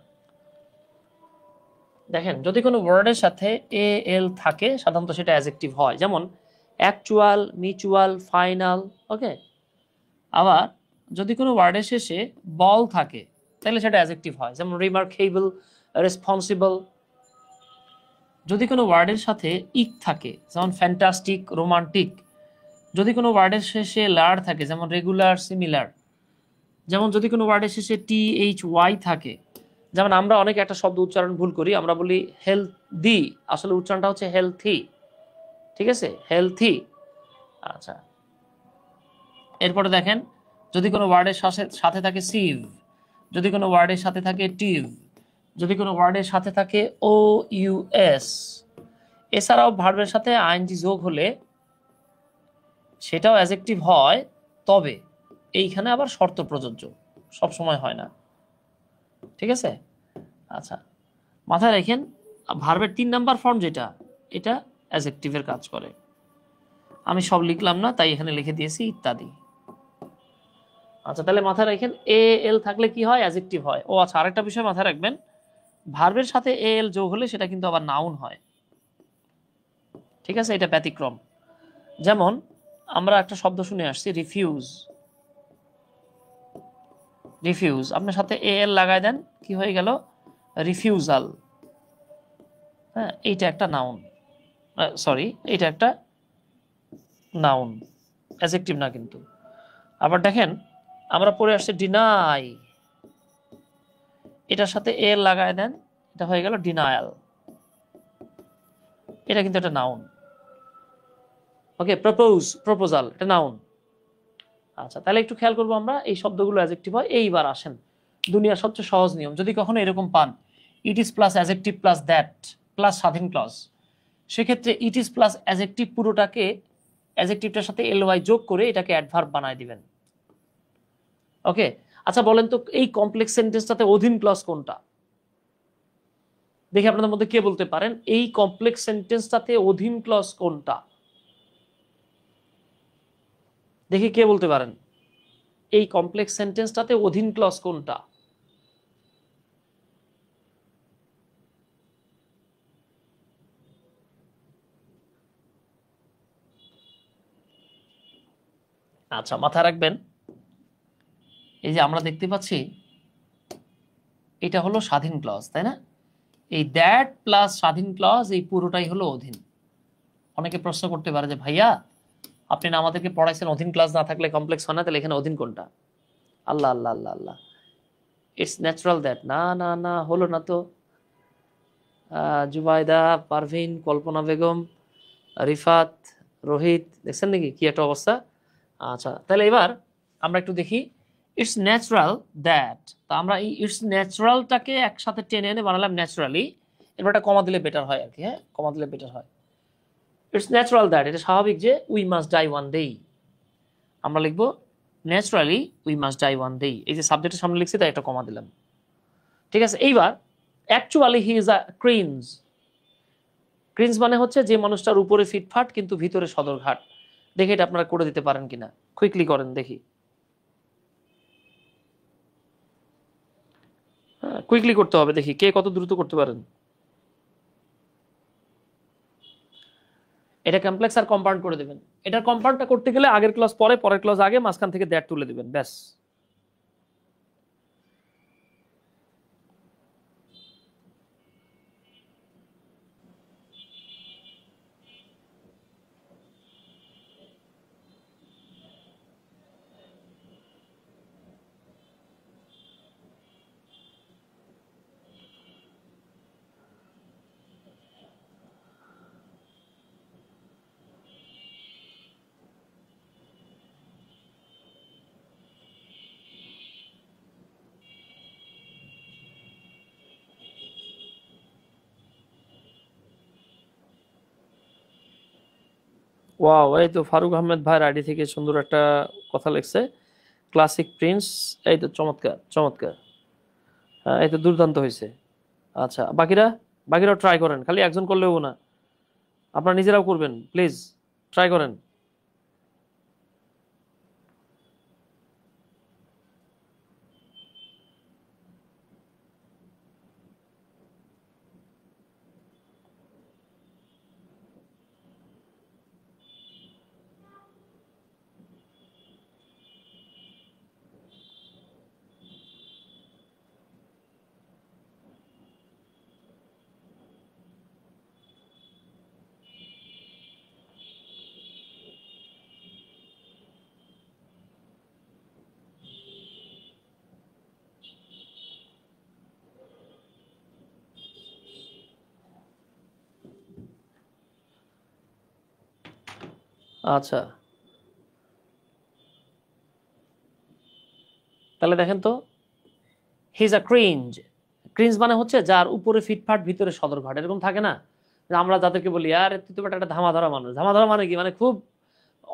দেখেন, যদি কোনো ওয়ার্ডের সাথে এ এল থাকে সাধারণত সেটা অ্যাডজেক্টিভ হয়, যেমন অ্যাকচুয়াল, মিউচুয়াল, ফাইনাল। ওকে, আবার যদি কোনো ওয়ার্ডের শেষে বল থাকে তাহলে সেটা অ্যাডজেক্টিভ হয়, যেমন রিমার্কেবল, রেসপন্সিবল। যদি কোনো ওয়ার্ডের সাথে ইক থাকে যেমন ফ্যান্টাস্টিক, রোমান্টিক। যদি কোনো ওয়ার্ডের শেষে লার থাকে যেমন রেগুলার, সিমিলার। যেমন যদি কোনো ওয়ার্ডের শেষে টি এইচ ওয়াই থাকে, যেমন আমরা অনেকে একটা শব্দ উচ্চারণ ভুল করি, আমরা বলি হেলদি, আসলে উচ্চারণটা হচ্ছে হেলথি, ঠিক আছে, হেলথি। আচ্ছা, এরপরে দেখেন, যদি কোনো ওয়ার্ডের সাথে থাকে সিভ, যদি কোনো ওয়ার্ডের সাথে থাকে টিভ, যদি কোনো ওয়ার্ডের সাথে থাকে ও ইউএস, এছাড়াও ভার্বের সাথে আইএনজি যোগ হলে সেটাও অ্যাডজেক্টিভ হয়, তবে এইখানে আবার শর্ত প্রযোজ্য, সব সময় হয় না, ঠিক আছে? আচ্ছা, মাথায় রাখেন, ভার্বের 3 নাম্বার ফর্ম যেটা, এটা অ্যাডজেক্টিভের কাজ করে। আমি সব লিখলাম না, তাই এখানে লিখে দিয়েছি ইত্যাদি। আচ্ছা, তাহলে মাথায় রাখেন এ এল থাকলে কি হয়? অ্যাডজেক্টিভ হয়। ও আচ্ছা, আরেকটা বিষয় মাথায় রাখবেন, ভার্বের সাথে এ এল যোগ হলে সেটা কিন্তু আবার নাউন হয়, ঠিক আছে? এটা ব্যতিক্রম। যেমন আমরা একটা শব্দ শুনে আসছি রিফিউজ, রিফিউজ, আপনার সাথে এ এল লাগাই দেন, কি হয়ে গেল? রিফিউজাল। হ্যাঁ, এইটা একটা নাউন, সরি, এটা একটা নাউন, অ্যাডজেক্টিভ না কিন্তু। আবার দেখেন, আমরা পড়ে আসছে ডিনাই, এটার সাথে এল লাগায় দেন, এটা হয়ে গেল ডিনায়াল, এটা কিন্তু একটা নাউন। ওকে, প্রপোজ, প্রপোজাল, এটা নাউন। আচ্ছা, তাহলে একটু খেয়াল করবো আমরা, এই শব্দগুলো অ্যাডজেক্টিভ হয়। এইবার আসেন দুনিয়ার সবচেয়ে সহজ নিয়ম, যদি কখনো এরকম পান it is plus adjective plus that plus স্বাধীন ক্লজ, সেক্ষেত্রে ইট ইজ প্লাস অ্যাডজেক্টিভ পুরোটাকে অ্যাডজেক্টিভটার সাথে এল ওয়াই যোগ করে এটাকে অ্যাডভার্ব বানায় দিবেন। ওকে, আচ্ছা বলেন তো এই কমপ্লেক্স সেন্টেন্সটাতে অধীন ক্লজ কোনটা? দেখি আপনাদের মধ্যে কে বলতে পারেন এই কমপ্লেক্স সেন্টেন্সটাতে অধীন ক্লজ কোনটা? দেখি কে বলতে পারেন এই কমপ্লেক্স সেন্টেন্সটাতে অধীন ক্লজ কোনটা? আচ্ছা, মাথায় রাখবেন, এই যে আমরা দেখতে পাচ্ছি এটা হলো স্বাধীন ক্লজ, তাই না? এই দ্যাট প্লাস স্বাধীন ক্লজ এই পুরোটাই হলো অধীন। অনেকে প্রশ্ন করতে পারে যে ভাইয়া আপনি না আমাদেরকে পড়াইছেন অধীন ক্লজ না থাকলে কমপ্লেক্স হয় না, তাহলে এখানে অধীন কোনটা? আল্লাহ আল্লাহ আল্লাহ আল্লাহ, ইটস ন্যাচারাল দ্যাট। না না না, হলো না তো। জুবাইদা, পারভিন, কল্পনা বেগম, রিফাত, রোহিত, দেখছেন নাকি কি একটা অবস্থা? আচ্ছা, তাহলে এবার আমরা একটু দেখি ইটস ন্যাচারাল দ্যাট। তা আমরা এই ইটস ন্যাচারালটাকে একসাথে টেনে এনে বানালাম ন্যাচারালি, এবার একটা কমা দিলে বেটার হয় আর কি। হ্যাঁ, কমা দিলে বেটার হয়। ইটস ন্যাচারাল দ্যাট, এটা স্বাভাবিক যে we must die one day, আমরা লিখবো naturally we must die one day. এই যে সাবজেক্টের সামনে লিখছি তাই একটা কমা দিলাম, ঠিক আছে? এইবার অ্যাকচুয়ালি হি ইজ আ ক্রিন্স, ক্রিন্স মানে হচ্ছে যে মানুষটার উপরে ফিটফাট কিন্তু ভিতরে সদরঘাট। দেখে এটা আপনারা করে দিতে পারেন কিনা, কুইকলি করেন দেখি। হ্যাঁ, কুইকলি করতে হবে, দেখি কে কত দ্রুত করতে পারেন। এটা কমপ্লেক্স আর কম্পাউন্ড করে দেবেন। এটার কম্পাউন্ডটা করতে গেলে আগের ক্লাস পরে, পরের ক্লাস আগে, মাঝখান থেকে দ্যাট তুলে দিবেন, ব্যাস। ওয়াও, এই তো ফারুক আহমেদ ভাইয়ের আইডি থেকে সুন্দর একটা কথা লিখছে, ক্লাসিক প্রিন্স। এই তো চমৎকার চমৎকার। হ্যাঁ, এই তো দুর্দান্ত হয়েছে। আচ্ছা, বাকিরাও ট্রাই করেন, খালি একজন করলেও না, আপনারা নিজেরাও করবেন প্লিজ, ট্রাই করেন। আচ্ছা, তাহলে দেখেন তো, হিজ আ ক্রিঞ্জ। ক্রিঞ্জ মানে হচ্ছে যার উপরে ফিটফাট ভিতরে সদরঘাট, এরকম থাকে না, যে আমরা যাদেরকে বলি আর তুই তো একটা ধামাধরা মানুষ। ধামাধরা মানে কি, মানে খুব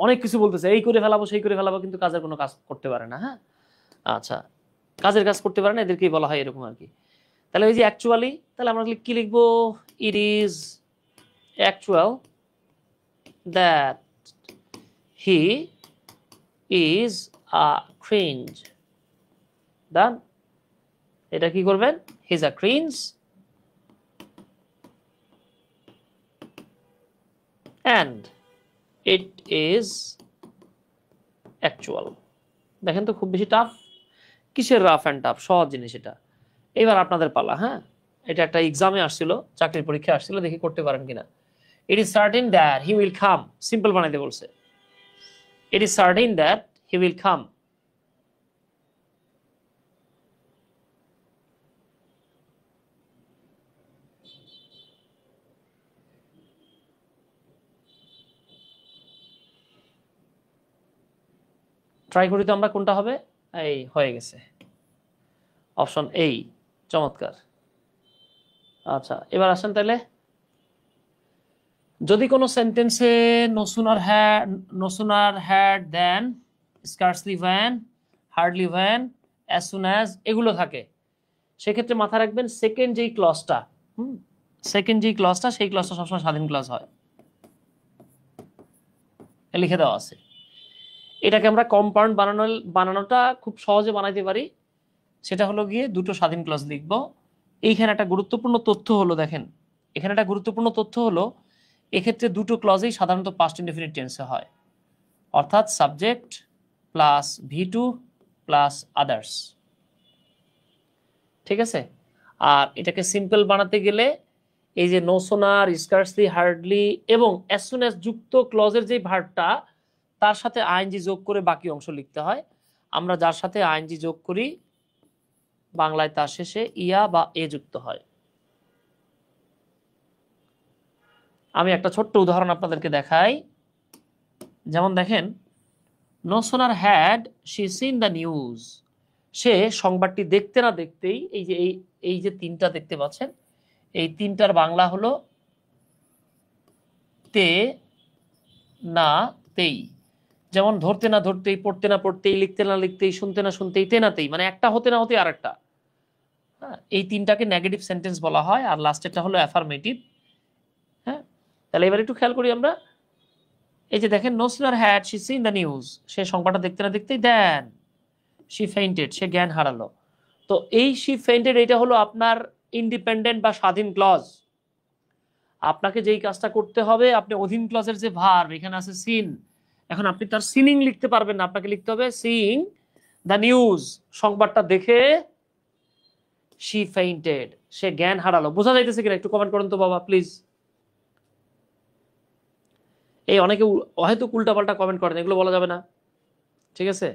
অনেক কিছু বলতেছে, এই করে ফেলাবো সেই করে ফেলাবো, কিন্তু কাজের কোনো কাজ করতে পারে না। হ্যাঁ, আচ্ছা, কাজের কাজ করতে পারে না, এদেরকেই বলা হয় এরকম আর কি। তাহলে ওই যে অ্যাকচুয়ালি, তাহলে আমরা কি লিখবো, it is actual that he is a cringe. Done. এটা কি করবেন, he is a cringe and it is actual. দেখেন তো খুব বেশি টাফ, কিসের রাফ অ্যান্ড টাফ, সহজ জিনিস এটা। এবার আপনাদের পালা। হ্যাঁ, এটা একটা এক্সামে আসছিল, চাকরির পরীক্ষা আসছিল, দেখি করতে পারেন কিনা। It is certain that he will come, simple বানাইতে বলছে। It is certain that he will come. Try করি তো আমরা, কোনটা হবে। এই হয়ে গেছে, অপশন এই। চমৎকার। আচ্ছা, এবার আসেন তাহলে, যদি কোনো সেন্টেন্সে no sooner had than, scarcely when, hardly when, as soon as এগুলো থাকে, সেক্ষেত্রে মাথায় রাখবেন সেকেন্ড যেই ক্লজটা, সেকেন্ড যেই ক্লজটা, সেই ক্লজটা সবসময় স্বাধীন ক্লজ হয়, লিখে দেওয়া আছে। এটাকে আমরা কম্পাউন্ড বানানোটা খুব সহজে বানাইতে পারি। সেটা হলো গিয়ে দুটো স্বাধীন ক্লজ লিখবো। এইখানে একটা গুরুত্বপূর্ণ তথ্য হলো, দেখেন এখানে একটা গুরুত্বপূর্ণ তথ্য হলো, এক্ষেত্রে দুটো ক্লজেই সাধারণত পাস্ট ইনডেফিনিট টেন্সে হয়, অর্থাৎ সাবজেক্ট প্লাস ভি2 প্লাস আদার্স। ঠিক আছে। আর এটাকে সিম্পল বানাতে গেলে এই যে নো সোনার, স্কার্সলি, হার্ডলি এবং অ্যাজ সুন অ্যাজ যুক্ত ক্লজের যে ভার্বটা, তার সাথে আইএনজি যোগ করে বাকি অংশ লিখতে হয়। আমরা যার সাথে আইএনজি যোগ করি বাংলায় তার শেষে ইয়া বা এ যুক্ত হয়। আমি একটা ছোট্ট উদাহরণ আপনাদেরকে দেখাই। যেমন দেখেন, no sooner had she seen the news. সে সংবাদটি দেখতে না দেখতেই, এই যে তিনটা দেখতে পাচ্ছেন, এই তিনটার বাংলা হলো তে না তেই। যেমন ধরতে না ধরতেই, পড়তে না পড়তেই, লিখতে না লিখতেই, শুনতে না শুনতেই, তেনাতেই, মানে একটা হতে না হতে আরেকটা। হ্যাঁ, এই তিনটাকে নেগেটিভ সেন্টেন্স বলা হয়, আর লাস্টেরটা হলো অ্যাফার্মেটিভ। হ্যাঁ, তাহলে এবার একটু খেয়াল করি আমরা। এই যে দেখেন, no sooner had she seen the news, সে সংবাদটা দেখতে না দেখতেই, দেন শি ফেইন্টেড, সে জ্ঞান হারালো। তো এই শি ফেইন্টেড, এটা হলো আপনার ইন্ডিপেন্ডেন্ট বা স্বাধীন ক্লজ। আপনাকে যেই কাজটা করতে হবে, আপনি অধীন ক্লজের যে ভার্ব এখানে আছে সিন, এখন আপনি তার সিনিং লিখতে পারবেন না, আপনাকে লিখতে হবে সিইং দ্য নিউজ, সংবাদটা দেখে শি ফেইন্টেড, সে জ্ঞান হারালো। বোঝা যাইতেছে কিনা একটু কমেন্ট করেন তো বাবা প্লিজ। এই অনেকে হয়তো উল্টাপাল্টা কমেন্ট করেন, এগুলো বলা যাবে না, ঠিক আছে।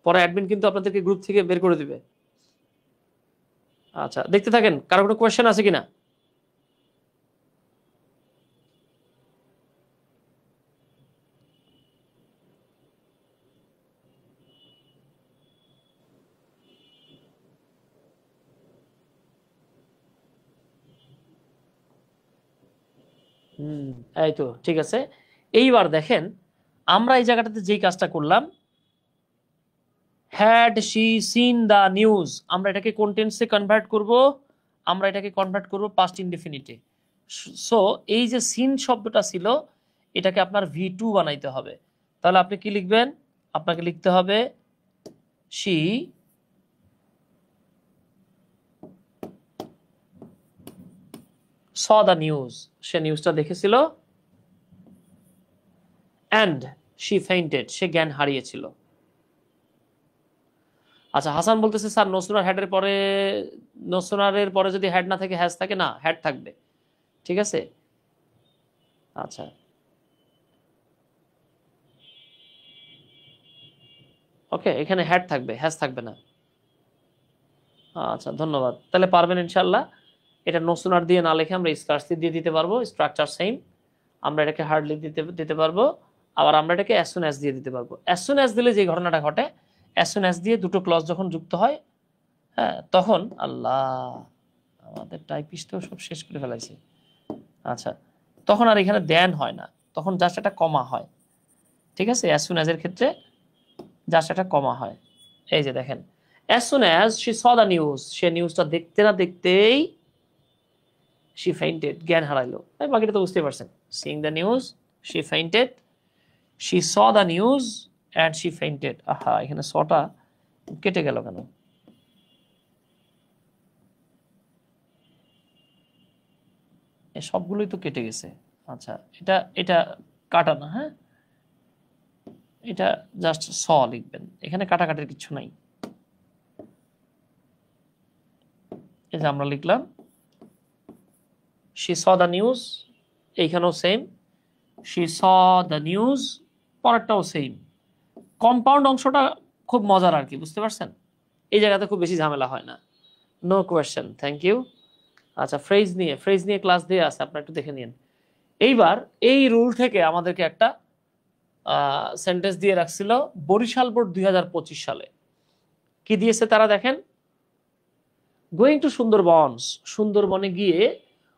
পরে অ্যাডমিন কিন্তু আপনাদেরকে গ্রুপ থেকে বের করে দিবে। আচ্ছা, দেখতে থাকেন, কারো কোনো কোয়েশ্চেন আছে কিনা। এই তো ঠিক আছে। এইবার দেখেন আমরা এই জায়গাটাতে যেই কাজটা করলাম, had she seen the news, আমরা এটাকে কোন টেন্সে কনভার্ট করব? আমরা এটাকে কনভার্ট করব পাস্ট ইনডেফিনিটে। সো এই যে সিন শব্দটা ছিল, এটাকে আপনার V2 বানাইতে হবে। তাহলে আপনি কি লিখবেন? আপনাকে লিখতে হবে শি saw the news, সে নিউজটা দেখেছিল, and she fainted, সে জ্ঞান হারিয়েছিল। আচ্ছা, হাসান বলতেছে স্যার নোসুনার হ্যাডের পরে, নোসুনারের পরে যদি হ্যাড না থাকে হ্যাজ থাকে না, হ্যাড থাকবে। ঠিক আছে, আচ্ছা ওকে, এখানে হ্যাড থাকবে, হ্যাজ থাকবে না। আচ্ছা ধন্যবাদ, তাহলে পারবেন ইনশাল্লাহ। এটা নোসুনার দিয়ে না লিখে আমরা স্কার্সলি দিয়ে দিতে পারবো, স্ট্রাকচার সেম। আমরা এটাকে হার্ডলি দিতে পারবো, আবার আমরা এটাকে অ্যাজ সুন অ্যাজ দিয়ে দিতে পারবো। অ্যাজ সুন অ্যাজ দিলে যে ঘটনাটা ঘটে, অ্যাজ সুন অ্যাজ দিয়ে দুটো ক্লজ যখন যুক্ত হয়, হ্যাঁ তখন আল্লাহ আমাদের টাইপিস্টও সব শেষ করে ফেলাইছে। আচ্ছা, তখন আর এখানে দেন হয় না, তখন জাস্ট একটা কমা হয়। ঠিক আছে, অ্যাজ সুন অ্যাজের ক্ষেত্রে জাস্ট একটা কমা হয়। এই যে দেখেন, as soon as she saw the news, সে নিউজটা দেখতে না দেখতেই শি ফেইন্টেড, জ্ঞান হারাইলো। বাকিটা তো বুঝতেই পারছেন, seeing the news, she fainted, she saw the news and she fainted. আহা, এখানে সটা কেটে গেল কেন? সবগুলোই তো কেটে গেছে। আচ্ছা, এটা এটা কাটা না, হ্যাঁ এটা জাস্ট স লিখবেন, এখানে কাটাকাটির কিছু নাই। এই যে আমরা লিখলাম শি স দ্য নিউজ, এইখানেও same, she saw the news, পরেরটাও সেম। কম্পাউন্ড অংশটা খুব মজার আর কি, বুঝতে পারছেন? এই জায়গাতে খুব বেশি ঝামেলা হয় না। No question, thank you. আচ্ছা, ফ্রেজ নিয়ে ক্লাস দিয়ে আছে, আপনারা একটু দেখে নিন। এইবার এই রুল থেকে আমাদেরকে একটা সেন্টেন্স দিয়ে রাখছিল বরিশাল বোর্ড 2025 সালে। কি দিয়েছে তারা দেখেন, গোয়িং টু সুন্দরবনস, সুন্দরবনে গিয়ে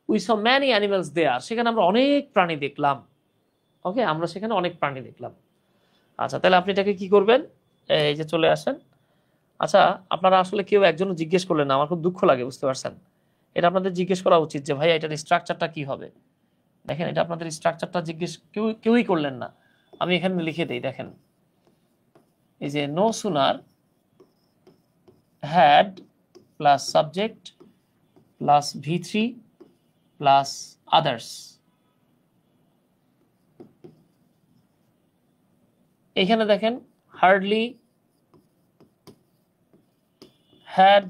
উই স ম্যানি অ্যানিমেলস দেয়ার, সেখানে আমরা অনেক প্রাণী দেখলাম। ওকে, আমরা সেখানে অনেক প্রাণী দেখলাম। আচ্ছা, তাহলে আপনি এটাকে কি করবেন? এই যে চলে আসেন। আচ্ছা, আপনারা আসলে কেউ একজনও জিজ্ঞেস করলেন না, আমার খুব দুঃখ লাগে, বুঝতে পারছেন? এটা আপনাদের জিজ্ঞেস করা উচিত যে ভাই এটার স্ট্রাকচারটা কি হবে। দেখেন, এটা আপনাদের স্ট্রাকচারটা জিজ্ঞেস কেউই করলেন না। আমি এখানে লিখে দেই, দেখেন এই যে no sooner had plus subject plus V3 plus others, এখানে দেখেন hardly had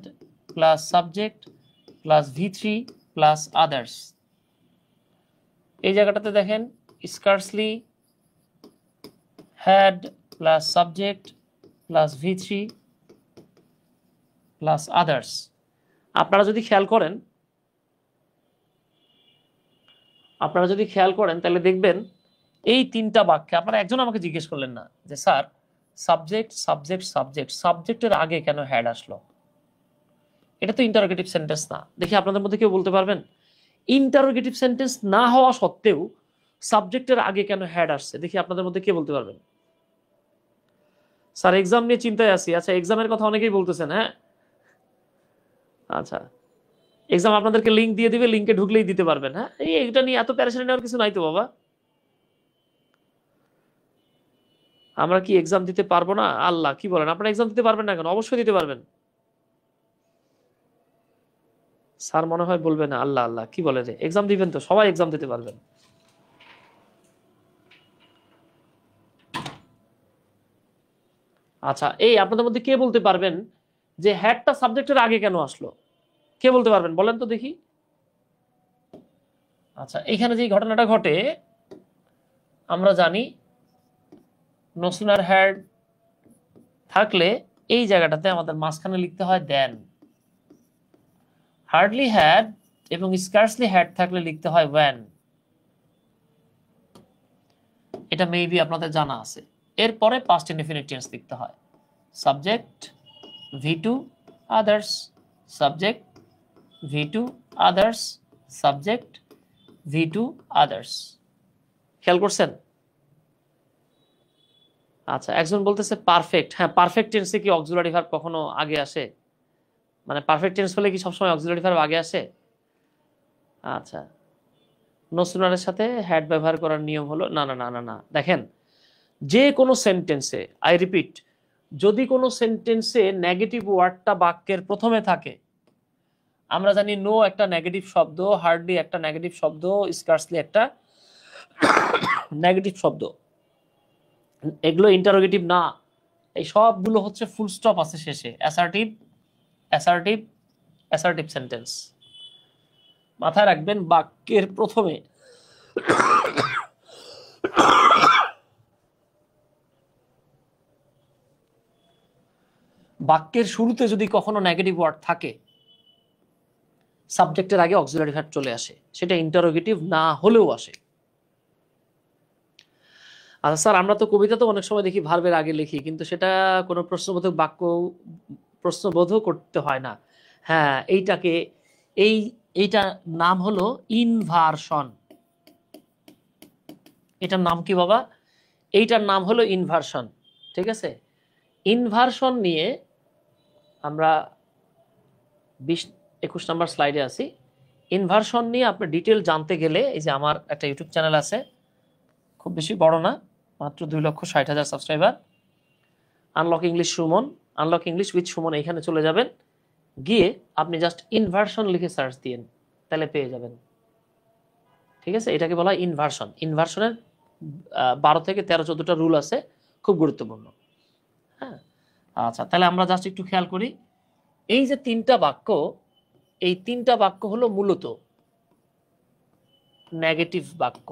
plus subject plus V3 plus others. এই জায়গাটাতে দেখেন scarcely had plus subject plus V3 plus others. আপনারা যদি খেয়াল করেন তাহলে দেখবেন এই তিনটা বাক্যে, আপনারা একজন আমাকে জিজ্ঞেস করলেন না যে স্যার সাবজেক্ট সাবজেক্ট সাবজেক্ট, সাবজেক্টের আগে কেন হ্যাড আসলো? এটা তো ইন্টারোগেটিভ সেন্টেন্স না। দেখি আপনাদের মধ্যে কেউ বলতে পারবেন ইন্টারোগেটিভ সেন্টেন্স না হওয়া সত্ত্বেও সাবজেক্টের আগে কেন হ্যাড আসছে? দেখি আপনাদের মধ্যে কে বলতে পারবেন। স্যার এক্সাম নিয়ে চিন্তায় আছি। আচ্ছা, এক্সামের কথা অনেকেই বলতেছেন, হ্যাঁ আচ্ছা, এক্সাম আপনাদেরকে লিঙ্ক দিয়ে দিবে, লিঙ্কে ঢুকলেই দিতে পারবেন। হ্যাঁ, এইটা নিয়ে এত প্যারেশানি নেওয়ার কিছু নাই তো বাবা। আমরা কি এক্সাম দিতে পারবো না? আল্লাহ, কি বলেন আপনারা এক্সাম দিতে পারবেন না কেন? অবশ্যই দিতে পারবেন। স্যার মনে হয় বলবে না। আল্লাহ আল্লাহ, কি বলে রে, এক্সাম দিবেন তো, সবাই এক্সাম দিতে পারবেন। আচ্ছা, এই আপনাদের মধ্যে কে বলতে পারবেন যে হ্যাডটা সাবজেক্টের আগে কেন আসলো? কে বলতে পারবেন, বলেন তো দেখি। আচ্ছা, এখানে যে ঘটনাটা ঘটে আমরা জানি নোসুনার হ্যাড থাকলে এই জায়গাটাতে আমাদের মাঝখানে লিখতে হয় দেন। হার্ডলি হ্যাড এবং স্কার্সলি হ্যাড থাকলে লিখতে হয় ওয়েন। এটা মেবি আপনাদের জানা আছে। এরপরে পাস্ট ইনডেফিনিট টেন্স লিখতে হয়, subject V2 others, subject V2 others, subject V2 others. খেয়াল করছেন? আচ্ছা, একজন বলতেছে পারফেক্ট। হ্যাঁ, পারফেক্ট টেন্সে কি অক্সিলারি ভার্ব কখনো আগে আসে? মানে পারফেক্ট টেন্স হলে কি সবসময় অক্সিলারি ভার্ব আগে আসে? আচ্ছা, নো সুনারের সাথে হ্যাড ব্যবহার করার নিয়ম হলো না না না না না, দেখেন যে কোনো সেন্টেন্সে, আই রিপিট, যদি কোনো সেন্টেন্সে নেগেটিভ ওয়ার্ডটা বাক্যের প্রথমে থাকে, আমরা জানি নো একটা নেগেটিভ শব্দ, হার্ডলি একটা নেগেটিভ শব্দ, স্কার্সলি একটা নেগেটিভ শব্দ, এগুলো ইন্টারোগেটিভ না, এই সবগুলো হচ্ছে ফুল স্টপ আছে শেষে, অ্যাসার্টিভ অ্যাসার্টিভ অ্যাসার্টিভ সেন্টেন্স। মাথায় রাখবেন বাক্যের প্রথমে বাক্যের শুরুতে যদি কখনো নেগেটিভ ওয়ার্ড থাকে, সাবজেক্টের আগে অক্সিলারি ভার্ব চলে আসে, সেটা ইন্টারোগেটিভ না হলেও আসে। আচ্ছা স্যার, আমরা তো কবিতা তো অনেক সময় দেখি ভার্বের আগে লিখি, কিন্তু সেটা কোনো প্রশ্নবোধক বাক্য প্রশ্নবোধও করতে হয় না। হ্যাঁ, এইটাকে এইটা নাম হলো ইনভার্সন। এটার নাম কি বাবা? এইটার নাম হলো ইনভার্সন। ঠিক আছে, ইনভার্সন নিয়ে আমরা 20-21 নম্বর স্লাইডে আছি। ইনভার্সন নিয়ে আপনি ডিটেল জানতে গেলে এই যে আমার একটা ইউটিউব চ্যানেল আছে, খুব বেশি বড় না, মাত্র 2,60,000 subscriber, unlock English Suman, unlock English with Suman, এখানে চলে যাবেন, গিয়ে আপনি জাস্ট ইনভার্সন লিখে সার্চ দিন, তাহলে পেয়ে যাবেন। ঠিক আছে, এটাকে বলা হয় ইনভার্সন। ইনভার্সনের 12 থেকে 13-14টা রুল আছে, খুব গুরুত্বপূর্ণ। হ্যাঁ, আচ্ছা, তাহলে আমরা জাস্ট একটু খেয়াল করি, এই যে 3টা বাক্য, এই 3টা বাক্য হলো মূলত নেগেটিভ বাক্য।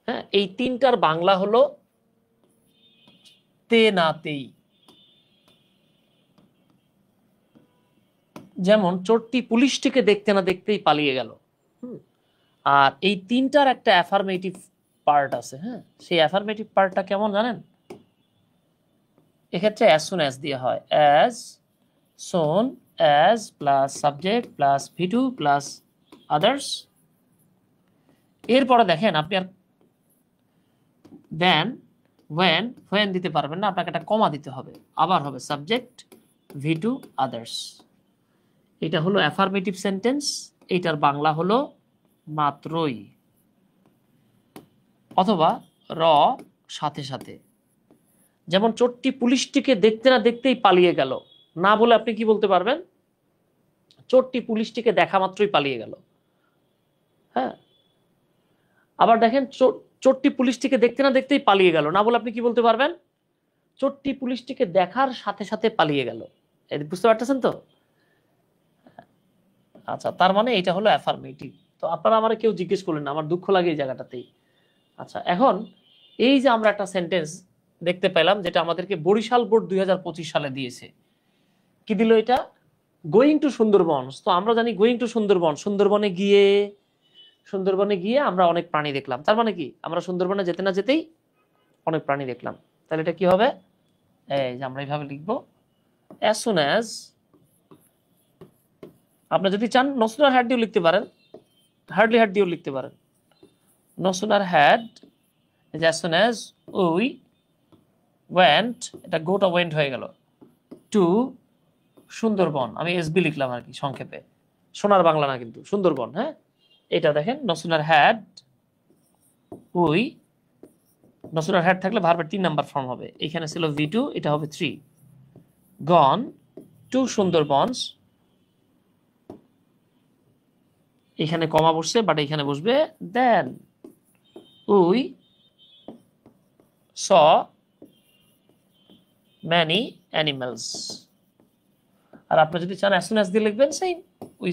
হ্যাঁ, এই 3টার বাংলা হলো তে না তেই। যেমন চোরটি পুলিশটিকে দেখতে না দেখতেই পালিয়ে গেল। আর এই 3টার একটা অ্যাফার্মেটিভ পার্ট আছে। হ্যাঁ, সেই অ্যাফার্মেটিভ পার্টটা কেমন জানেন? এক্ষেত্রে অ্যাজ সুন অ্যাজ দিয়ে হয়, as soon as plus subject plus V two plus others. এরপরে দেখেন আপনি আর দেন ওয়েন দিতে পারবেন না, আপনাকে একটা কমা দিতে হবে, আবার হবে সাবজেক্ট ভিটু আদার্স। এটা হলো অ্যাফার্মেটিভ সেন্টেন্স, এইটার বাংলা হলো মাত্রই, অথবা র সাথে সাথে। যেমন চোরটি পুলিশটিকে দেখতে না দেখতেই পালিয়ে গেল, না বলে আপনি কি বলতে পারবেন? চোরটি পুলিশটিকে দেখা মাত্রই পালিয়ে গেল। হ্যাঁ, আবার দেখেন চোরটি পুলিশটিকে দেখতে না দেখতেই পালিয়ে গেল, না বলে আপনি কি বলতে পারবেন? চোরটি পুলিশটিকে দেখার সাথে সাথে পালিয়ে গেল। বুঝতে পারতেছেন তো? আচ্ছা, তার মানে এটা হলো অ্যাফার্মেটিভ। তো আপনারা আমার কেউ জিজ্ঞেস করলেন না, আমার দুঃখ লাগে এই জায়গাটাতেই। আচ্ছা, এখন এই যে আমরা একটা সেন্টেন্স দেখতে পেলাম, যেটা আমাদেরকে বরিশাল বোর্ড 2025 সালে দিয়েছে। কি দিল এটা? Going to Sundarban. তো আমরা জানি গোয়িং টু সুন্দরবন, সুন্দরবনে গিয়ে আমরা অনেক প্রাণী দেখলাম। তার মানে কি, আমরা সুন্দরবনে যেতে না যেতেই অনেক প্রাণী দেখলাম। তাহলে এটা কি হবে? এই যে আমরা এইভাবে লিখবো, অ্যাজ সুন অ্যাজ। আপনি যদি চান নো সুনার হ্যাড দিয়েও লিখতে পারেন, হার্ডলি হ্যাড দিয়েও লিখতে পারেন। No sooner had, as soon as we went, এটা গোটা ওয়েন্ট হয়ে গেল, টু সুন্দরবন, আমি এসবি লিখলাম আর কি সংক্ষেপে, সোনার বাংলা না কিন্তু, সুন্দরবন। হ্যাঁ, এটা দেখেন no sooner had we, no sooner had থাকলে ভার্বের 3 নাম্বার ফর্ম হবে, এখানে ছিল V2, এটা হবে 3, গন টু সুন্দরবনস, এখানে কমা বসছে বাট এখানে বসবে then we saw many animals. আর আপনি যদি চান অ্যাজ সুন অ্যাজ দিয়ে লিখবেন same, we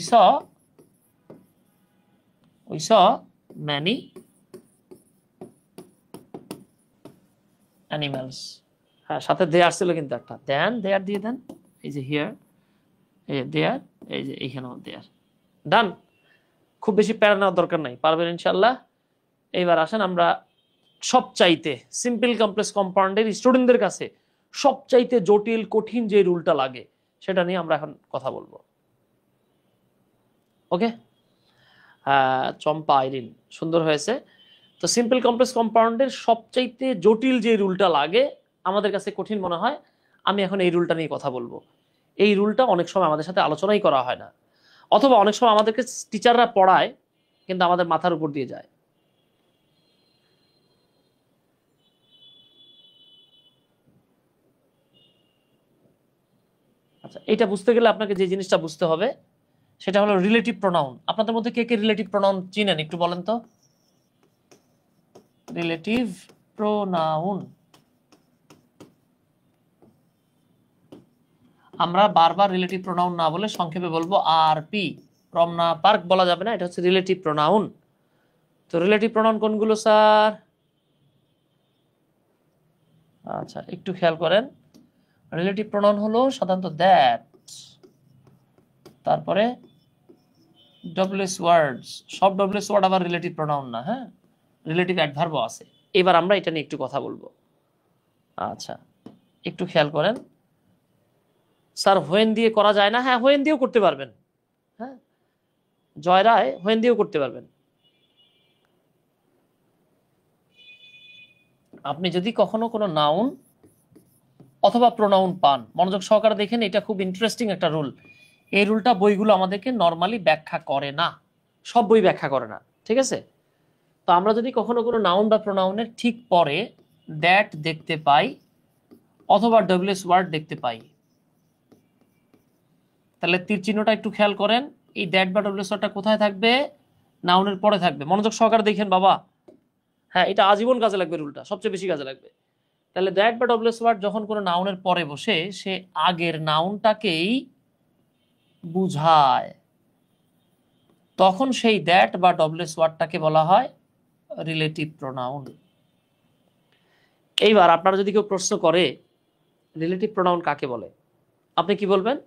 saw many animals. হ্যাঁ, সাথে দেয়ার ছিল কিন্তু একটা, দেয়ার দিয়ে দেন, এই যে হিয়ার, এই যে দেয়ার, এই যে এইখানেও দেয়ার। ডান, খুব বেশি প্যারা নেওয়ার দরকার নাই, পারবেন ইনশাল্লাহ। এইবার আসেন আমরা সবচাইতে সিম্পল কমপ্লেক্স কম্পাউন্ডের স্টুডেন্টদের কাছে সবচাইতে জটিল কঠিন যে রুলটা লাগে সেটা নিয়ে আমরা এখন কথা বলবো। ওকে, চম্পা আইরিন, সুন্দর হয়েছে। তো সিম্পল কমপ্লেক্স কম্পাউন্ডের সবচাইতে জটিল যে রুলটা লাগে, আমাদের কাছে কঠিন মনে হয়, আমি এখন এই রুলটা নিয়ে কথা বলবো। এই রুলটা অনেক সময় আমাদের সাথে আলোচনাই করা হয় না, অথবা অনেক সময় আমাদেরকে টিচাররা পড়ায় কিন্তু আমাদের মাথার উপর দিয়ে যায়। আচ্ছা, এটা বুঝতে গেলে আপনাকে যে জিনিসটা বুঝতে হবে সেটা হলো রিলেটিভ প্রোনাউন। আপনাদের মধ্যে কে কে রিলেটিভ প্রোনাউন চিনেন একটু বলেন তো। রিলেটিভ প্রোনাউন আমরা বারবার রিলেটিভ প্রোনাউন না বলে সংক্ষেপে বলবো আরপি। রমনা পার্ক বলা যাবে না, এটা হচ্ছে রিলেটিভ প্রোনাউন। তো রিলেটিভ প্রোনাউন কোনগুলো স্যার? আচ্ছা, একটু খেয়াল করেন। রিলেটিভ প্রোনাউন হলো সাধারণত দ্যাট, তারপরে ডব্লিউএস ওয়ার্ডস। সব ডব্লিউএস ওয়ার্ড আবার রিলেটিভ প্রোনাউন না, হ্যাঁ, রিলেটিভ অ্যাডভার্বও আছে। এবার আমরা এটা নিয়ে একটু কথা বলবো। আচ্ছা, একটু খেয়াল করেন। স্যার হোয়েন দিয়ে করা যায় না? হ্যাঁ, হোয়েন দিয়েও করতে পারবেন। হ্যাঁ, জয়রায় হোয়েন দিয়েও করতে পারবেন। আপনি যদি কখনো কোনো নাউন অথবা প্রোনাউন পান, মনোযোগ সহকারে দেখেন, এটা খুব ইন্টারেস্টিং একটা রুল। এই রুলটা বইগুলো আমাদেরকে নর্মালি ব্যাখ্যা করে না, সব বই ব্যাখ্যা করে না, ঠিক আছে? তো আমরা যদি কখনো কোনো নাউন বা প্রোনাউনের ঠিক পরে দ্যাট দেখতে পাই অথবা ডব্লিউএস ওয়ার্ড দেখতে পাই, তাহলে তীর চিহ্নটা একটু খেয়াল করেন। এই দ্যাট বা ডব্লিউএস ওয়ার্ডটা কোথায় থাকবে? নাউনের পরে থাকবে। মনোযোগ সহকারে দেখেন বাবা, হ্যাঁ, এটা আজীবন কাজে লাগবে, রুলটা সবচেয়ে বেশি কাজে লাগবে। তাহলে দ্যাট বা ডব্লিউএস ওয়ার্ড যখন কোনো নাউনের পরে বসে, সে আগের নাউনটাকেই বুঝায়, তখন সেই দ্যাট বা ডব্লিউএস ওয়ার্ডটাকে বলা হয় রিলেটিভ প্রোনাউন। এইবার আপনারা যদি কেউ প্রশ্ন করে রিলেটিভ প্রোনাউন কাকে বলে, আপনি কি বলবেন?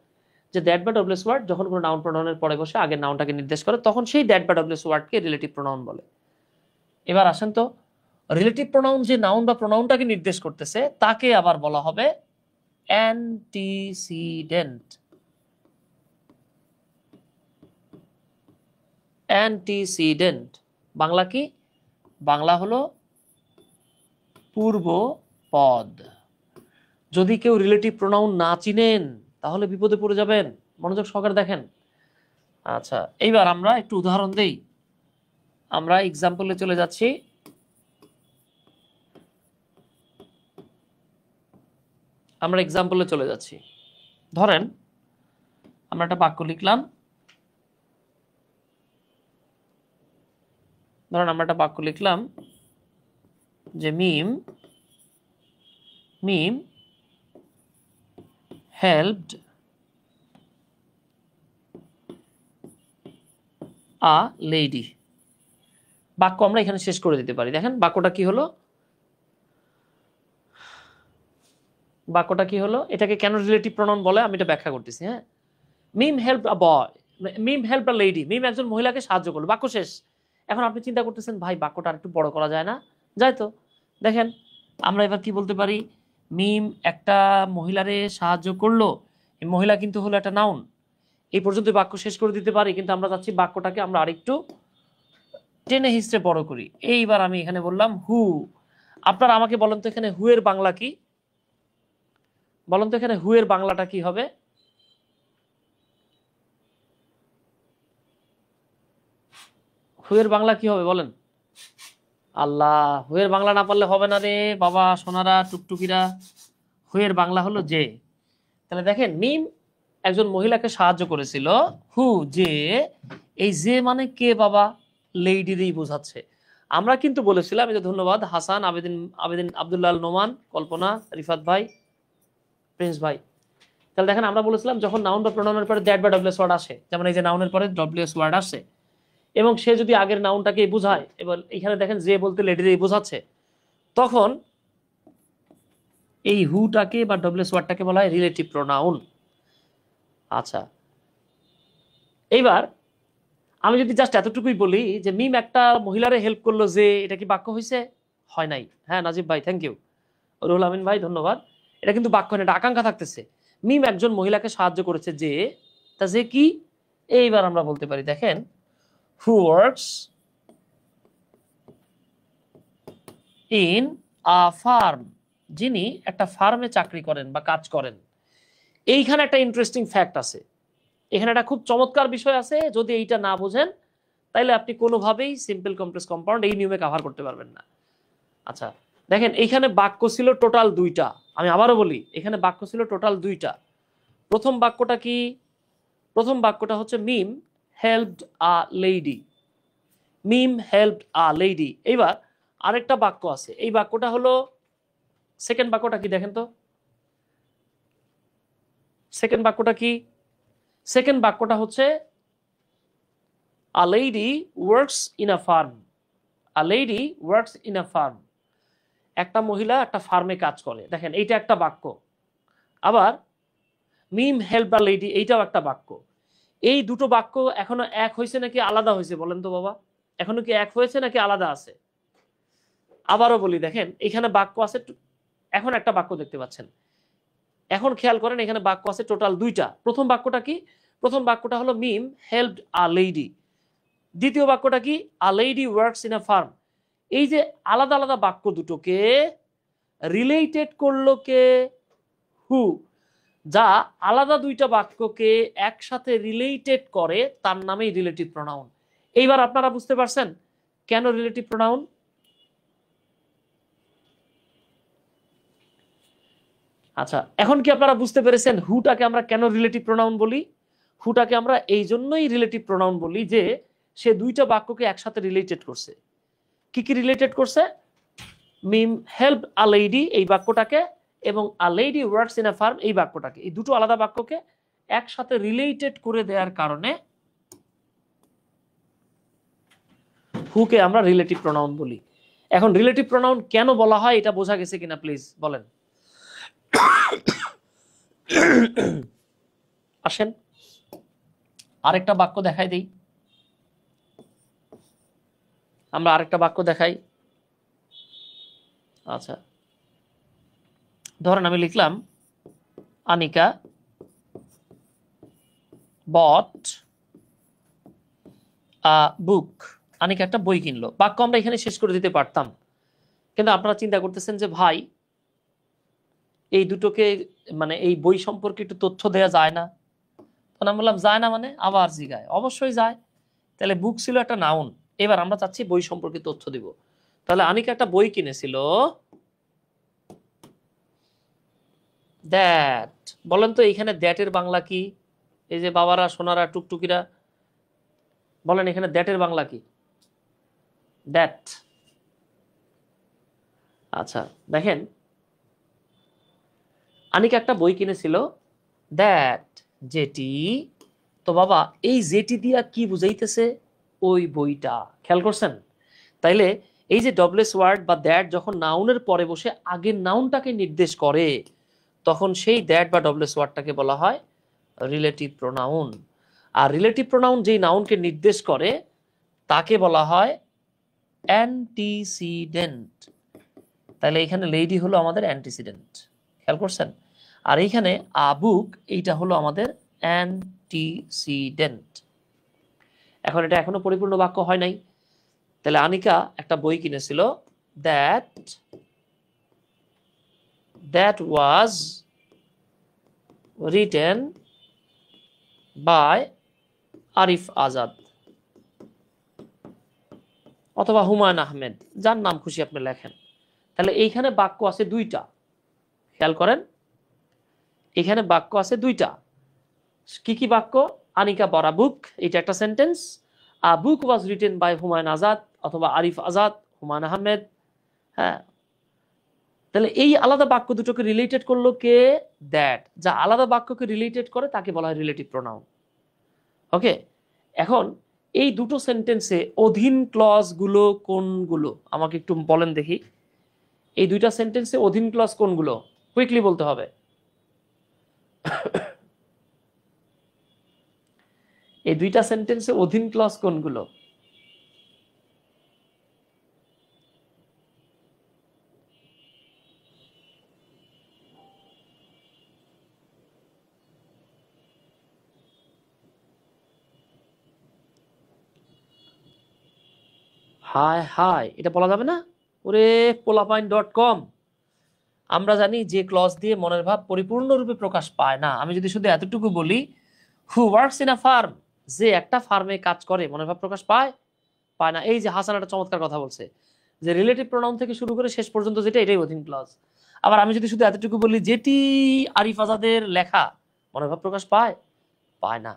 যে দ্যাট বা ডব্লিউএস ওয়ার্ড যখন কোনো নাউন প্রোনাউনের পরে বসে আগের নাউনটাকে নির্দেশ করে, তখন সেই দ্যাট বা ডব্লিউএস ওয়ার্ডকে রিলেটিভ প্রোনাউন বলে। এবার আসেন তো, রিলেটিভ প্রোনাউন যে নাউন বা প্রোনাউনটাকে নির্দেশ করতেছে তাকে আবার বলা হবে অ্যান্টিসিডেন্ট। অ্যান্টিসিডেন্ট বাংলা কি? বাংলা হলো পূর্ব পদ। যদি কেউ রিলেটিভ প্রোনাউন না চিনেন তাহলে বিপদে পড়ে যাবেন। মনোযোগ সহকারে দেখেন। আচ্ছা, এইবার আমরা একটু উদাহরণ দেই। আমরা এক্সাম্পলে চলে যাচ্ছি। ধরেন আমরা একটা বাক্য লিখলাম। যে মিম হেল্পড আ লেডি। বাক্য আমরা এখানে শেষ করে দিতে পারি। দেখেন বাক্যটা কি হলো? এটাকে কেন রিলেটিভ প্রোনাউন বলে আমি এটা ব্যাখ্যা করতেছি। হ্যাঁ, Mim help a boy, Mim help a lady. Mim একজন মহিলাকে সাহায্য করলো, বাক্য শেষ। এখন আপনি চিন্তা করতেছেন, ভাই বাক্যটা আর একটু বড় করা যায় না? যায় তো। দেখেন আমরা এবার কি বলতে পারি? মিম একটা মহিলারে সাহায্য করলো, এই মহিলা কিন্তু হলো একটা নাউন। এই পর্যন্ত বাক্য শেষ করে দিতে পারি, কিন্তু আমরা চাচ্ছি বাক্যটাকে আমরা আরেকটু টেনে হিস্ট্রে বড় করি। এইবার আমি এখানে বললাম হু। আপনারা আমাকে বলেন তো এখানে হু এর বাংলা কি? বলেন তো এখানে হু এর বাংলাটা কি হবে? হু এর বাংলা কি হবে বলেন? আল্লাহ, হু এর বাংলা না পারলে হবে না রে বাবা, সোনারা টুকটুকিরা। হু এর বাংলা হলো যে। তাহলে দেখেন মিম একজন মহিলাকে সাহায্য করেছিল, হু যে, এই যে মানে কে বাবা? লেডিরই বোঝাচ্ছে। আমরা কিন্তু বলেছিলাম, এই যে ধন্যবাদ হাসান, আবেদিন আব্দুল্লাহ নোমান, কল্পনা, রিফাত ভাই, প্রিন্স ভাই। তাহলে দেখেন আমরা বলেছিলাম যখন নাউন বা প্রোনাউনের পরে দ্যাট বা ডব্লিউএস ওয়ার্ড আসে, যেমন এই যে নাউনের পরে ডব্লিউএস ওয়ার্ড আসে এবং সে যদি আগের নাউনটাকে বোঝায়, এবার এখানে দেখেন যে বলতে লেডিরই বোঝাচ্ছে, তখন এই হুটাকে বা ডব্লিউএস ওয়ার্ডটাকে বলা হয় রিলেটিভ প্রোনাউন। আচ্ছা, এইবার আমি যদি জাস্ট এতটুকুই বলি যে মিম একটা মহিলারে হেল্প করলো, যে এটা কি বাক্য হয়েছে? হয় নাই। হ্যাঁ নাজিব ভাই, থ্যাংক ইউ। রুহুল আমিন ভাই, ধন্যবাদ। এটা কিন্তু বাক্য না, এটা আকাঙ্ক্ষা থাকতেছে। মিম একজন মহিলাকে সাহায্য করেছে যে, তা যে কি? এইবার আমরা বলতে পারি দেখেন who works in a farm, যিনি একটা ফার্মে চাকরি করেন বা কাজ করেন। এইখানে একটা ইন্টারেস্টিং ফ্যাক্ট আছে, এখানে একটা খুব চমৎকার বিষয় আছে। যদি এইটা না বোঝেন তাহলে আপনি কোনোভাবেই সিম্পল কমপ্লেক্স কম্পাউন্ড এই নিয়মে কভার করতে পারবেন না। আচ্ছা দেখেন, এইখানে বাক্য ছিল টোটাল দুইটা। আমি আবারও বলি, এখানে বাক্য ছিল টোটাল দুইটা। প্রথম বাক্যটা কি? প্রথম বাক্যটা হচ্ছে Mim helped a lady, Mim helped a lady. এইবার আরেকটা বাক্য আছে, এই বাক্যটা হলো, সেকেন্ড বাক্যটা কি দেখেন তো, সেকেন্ড বাক্যটা কি? সেকেন্ড বাক্যটা হচ্ছে আ lady works in a farm, a lady works in a farm, একটা মহিলা একটা ফার্মে কাজ করে। দেখেন এইটা একটা বাক্য। আবার মিম হেল্প আ লেডি, এইটাও একটা বাক্য। এই দুটো বাক্য এখনো এক হয়েছে নাকি আলাদা হয়েছে বলেন তো বাবা? এখনো কি এক হয়েছে নাকি আলাদা আছে? আবারও বলি, দেখেন এখানে বাক্য আছে, এখন একটা বাক্য দেখতে পাচ্ছেন। এখন খেয়াল করেন, এখানে বাক্য আছে টোটাল দুইটা। প্রথম বাক্যটা কি? প্রথম বাক্যটা হলো মিম হেল্পড আ লেডি। দ্বিতীয় বাক্যটা কি? আ lady works in a farm. এই যে আলাদা আলাদা বাক্য দুটোকে রিলেটেড করলো কে? হু। যা আলাদা দুইটা বাক্যকে একসাথে রিলেটেড করে তার নামেই রিলেটিভ প্রোনাউন। এইবার আপনারা বুঝতে পারছেন কেন রিলেটিভ প্রোনাউন? আচ্ছা এখন কি আপনারা বুঝতে পেরেছেন হুটাকে আমরা কেন রিলেটিভ প্রোনাউন বলি? হুটাকে আমরা এই জন্যই রিলেটিভ প্রোনাউন বলি যে সে দুইটা বাক্যকে একসাথে রিলেটেড করছে। কি কি রিলেটেড করছে? মিম হেল্প আ লেডি এই বাক্যটাকে এবং আ lady works in a farm এই বাক্যটাকে, এই দুটো আলাদা বাক্যকে একসাথে রিলেটেড করে দেওয়ার কারণে হুকে আমরা রিলেটিভ প্রোনাউন বলি। এখন রিলেটিভ প্রোনাউন কেন বলা হয় এটা বোঝা গেছে কিনা প্লিজ বলেন। আসেন আরেকটা বাক্য দেখাই দেই, আমরা আরেকটা বাক্য দেখাই। আচ্ছা ধরেন আমি লিখলাম আনিকা বট আ বুক, আনিকা একটা বই কিনলো। বাক্য আমরা এখানে শেষ করে দিতে পারতাম, কিন্তু আপনারা চিন্তা করতেছেন যে ভাই এই দুটোকে মানে এই বই সম্পর্কে একটু তথ্য দেওয়া যায় না? তখন আমি বললাম যায় না মানে? আবার জিগায়, অবশ্যই যায়। তাহলে বুক ছিল একটা নাউন, এবার আমরা চাচ্ছি বই সম্পর্কে তথ্য দিব। তাহলে আনিকা একটা বই কিনেছিল, দ্যাট। বলেন তো এখানে দ্যাটের বাংলা কি? এই যে বাবারা সোনারা টুকটুকিরা বলেন এখানে দ্যাটের বাংলা কি? দ্যাট। আচ্ছা দেখেন, আনিকা একটা বই কিনেছিল, দ্যাট, যেটি। তো বাবা এই যেটি দিয়া কি বুঝাইতেছে? ওই বইটা। খেয়াল করছেন? তাইলে এই যে ডবলেস ওয়ার্ড বা দ্যাট যখন নাউনের পরে বসে আগের নাউনটাকে নির্দেশ করে তখন সেই দ্যাট বা ডবলেস ওয়ার্ডটাকে বলা হয় রিলেটিভ প্রোনাউন। আর রিলেটিভ প্রোনাউন যেই নাউনকে নির্দেশ করে তাকে বলা হয় অ্যান্টিসিডেন্ট। তাহলে এখানে লেডি হলো আমাদের অ্যান্টিসিডেন্ট, খেয়াল করছেন? আর এইখানে আবুক এইটা হলো আমাদের অ্যান্টিসিডেন্ট। এখন এটা এখনো পরিপূর্ণ বাক্য হয় নাই। তাহলে আনিকা একটা বই কিনেছিল, that that was written by Arif Azad অথবা হুমায়ুন আহমেদ, যার নাম খুশি আপনি লেখেন। তাহলে এইখানে বাক্য আছে দুইটা, খেয়াল করেন এখানে বাক্য আছে দুইটা। কি কি বাক্য? আনিকা বড় বুক, এটা একটা sentence. A book was written by Humayun Azad অথবা আরিফ আজাদ, হুমায়ুন আহমেদ। হ্যাঁ, তাহলে এই আলাদা বাক্য দুটোকে রিলেটেড করলো কে? দ্যাট। যা আলাদা বাক্যকে রিলেটেড করে তাকে বলা হয় রিলেটিভ প্রোনাউন। ওকে, এখন এই দুটো সেন্টেন্সে অধীন ক্লজ গুলো কোনগুলো আমাকে একটু বলেন দেখি। এই দুইটা সেন্টেন্সে অধীন ক্লজ কোনগুলো? কুইকলি বলতে হবে। এই দুইটা সেন্টেন্সে অধীন ক্লজ কোনগুলো? হাই হাই, এটা বলা যাবে না? ওরে পোলাপাইন.com, আমরা জানি যে ক্লজ দিয়ে মনের ভাব পরিপূর্ণরূপে প্রকাশ পায় না। আমি যদি শুধু এতটুকু বলি, who works in a farm, যে একটা ফার্মে কাজ করে মনের ভাব প্রকাশ পায় পায় না। এই যে হাসান একটা চমৎকার কথা বলছে যে রিলেটিভ প্রোনাউন থেকে শুরু করে শেষ পর্যন্ত যেটা, এটাই অধীন ক্লজ। আবার আমি যদি শুধু এতটুকু বলি, যেটি আরিফ আজাদের লেখা, মনের ভাব প্রকাশ পায় পায় না।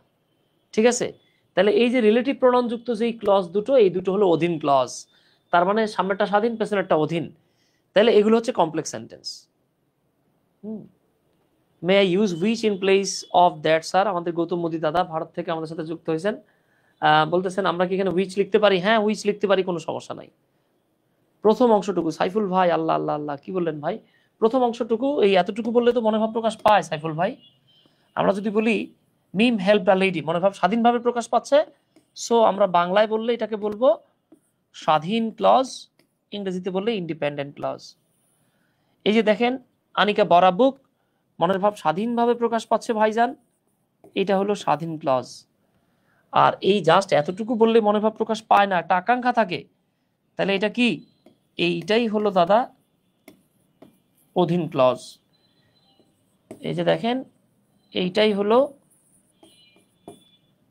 ঠিক আছে, তাহলে এই যে রিলেটিভ প্রোনাউন যুক্ত যেই ক্লজ দুটো, এই দুটো হলো অধীন ক্লজ। তার মানে সামনেরটা স্বাধীন, পেছনেরটা অধীন। তাহলে এগুলো হচ্ছে complex sentence. May I use which in place of that sir? আমাদের গৌতম মোদী দাদা ভারত থেকে আমাদের সাথে যুক্ত হয়েছেন, বলতেছেন আমরা কি এখানে উইচ লিখতে পারি? হ্যাঁ, উইচ লিখতে পারি, কোনো সমস্যা নাই। প্রথম অংশটুকু সাইফুল ভাই, আল্লাহ আল্লাহ আল্লাহ, কি বললেন ভাই? প্রথম অংশটুকু এই এতটুকু বললে তো মনোভাব প্রকাশ পায় সাইফুল ভাই। আমরা যদি বলি মিম হেল্প দ্য লেডি, মনোভাব স্বাধীনভাবে প্রকাশ পাচ্ছে, সো আমরা বাংলায় বললে এটাকে বলবো স্বাধীন ক্লজ, ইংরেজিতে বললে ইন্ডিপেন্ডেন্ট ক্লজ। এই যে দেখেন আনিকা বরাবুক, মনের ভাব স্বাধীনভাবে প্রকাশ পাচ্ছে ভাইজান, এটা হলো স্বাধীন ক্লজ। আর এই জাস্ট এতটুকু বললে মনের ভাব প্রকাশ পায় না, একটা আকাঙ্ক্ষা থাকে, তাহলে এটা কি? এইটাই হলো দাদা অধীন ক্লজ। এই যে দেখেন এইটাই হলো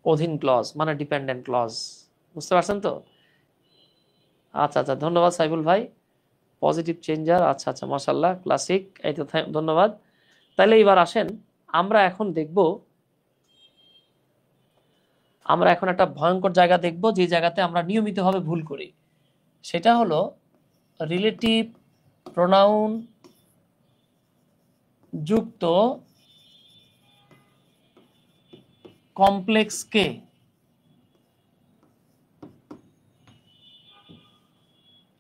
অধীন ক্লজ, মানে ডিপেন্ডেন্ট ক্লজ। বুঝতে পারছেন তো? আচ্ছা আচ্ছা, ধন্যবাদ সাইফুল ভাই, পজিটিভ চেঞ্জার। আচ্ছা আচ্ছা, মাশাআল্লাহ, ক্লাসিক, এই তো ধন্যবাদ। তাহলে এবার আসেন, আমরা এখন দেখব, আমরা এখন একটা ভয়ঙ্কর জায়গা দেখব, যে জায়গাতে আমরা নিয়মিতভাবে ভুল করি। সেটা হলো রিলেটিভ প্রোনাউন যুক্ত কমপ্লেক্সকে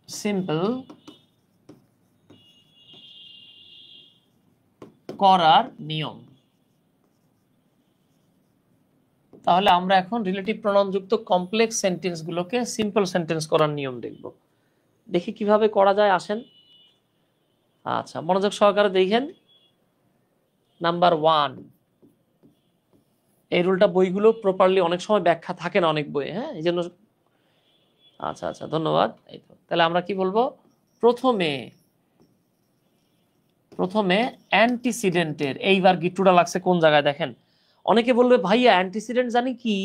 সিম্পল করার নিয়ম। তাহলে আমরা এখন রিলেটিভ প্রোনাউন যুক্ত কমপ্লেক্স সেন্টেন্স গুলোকে সিম্পল সেন্টেন্স করার নিয়ম দেখব। দেখি কিভাবে করা যায়, আসেন। আচ্ছা, মনোযোগ সহকারে দেখেন। নাম্বার 1, এই রুলটা বইগুলো প্রপারলি অনেক সময় ব্যাখ্যা থাকে না অনেক বইয়ে, হ্যাঁ, এই জন্য। আচ্ছা আচ্ছা, ধন্যবাদ। এই তো, তাহলে আমরা কি বলবো? প্রথমে অ্যান্টিসিডেন্টের, এইবার গিট্টুটা লাগছে কোন জায়গায় দেখেন। অনেকে বলবে ভাইয়া অ্যান্টিসিডেন্ট জানি কি?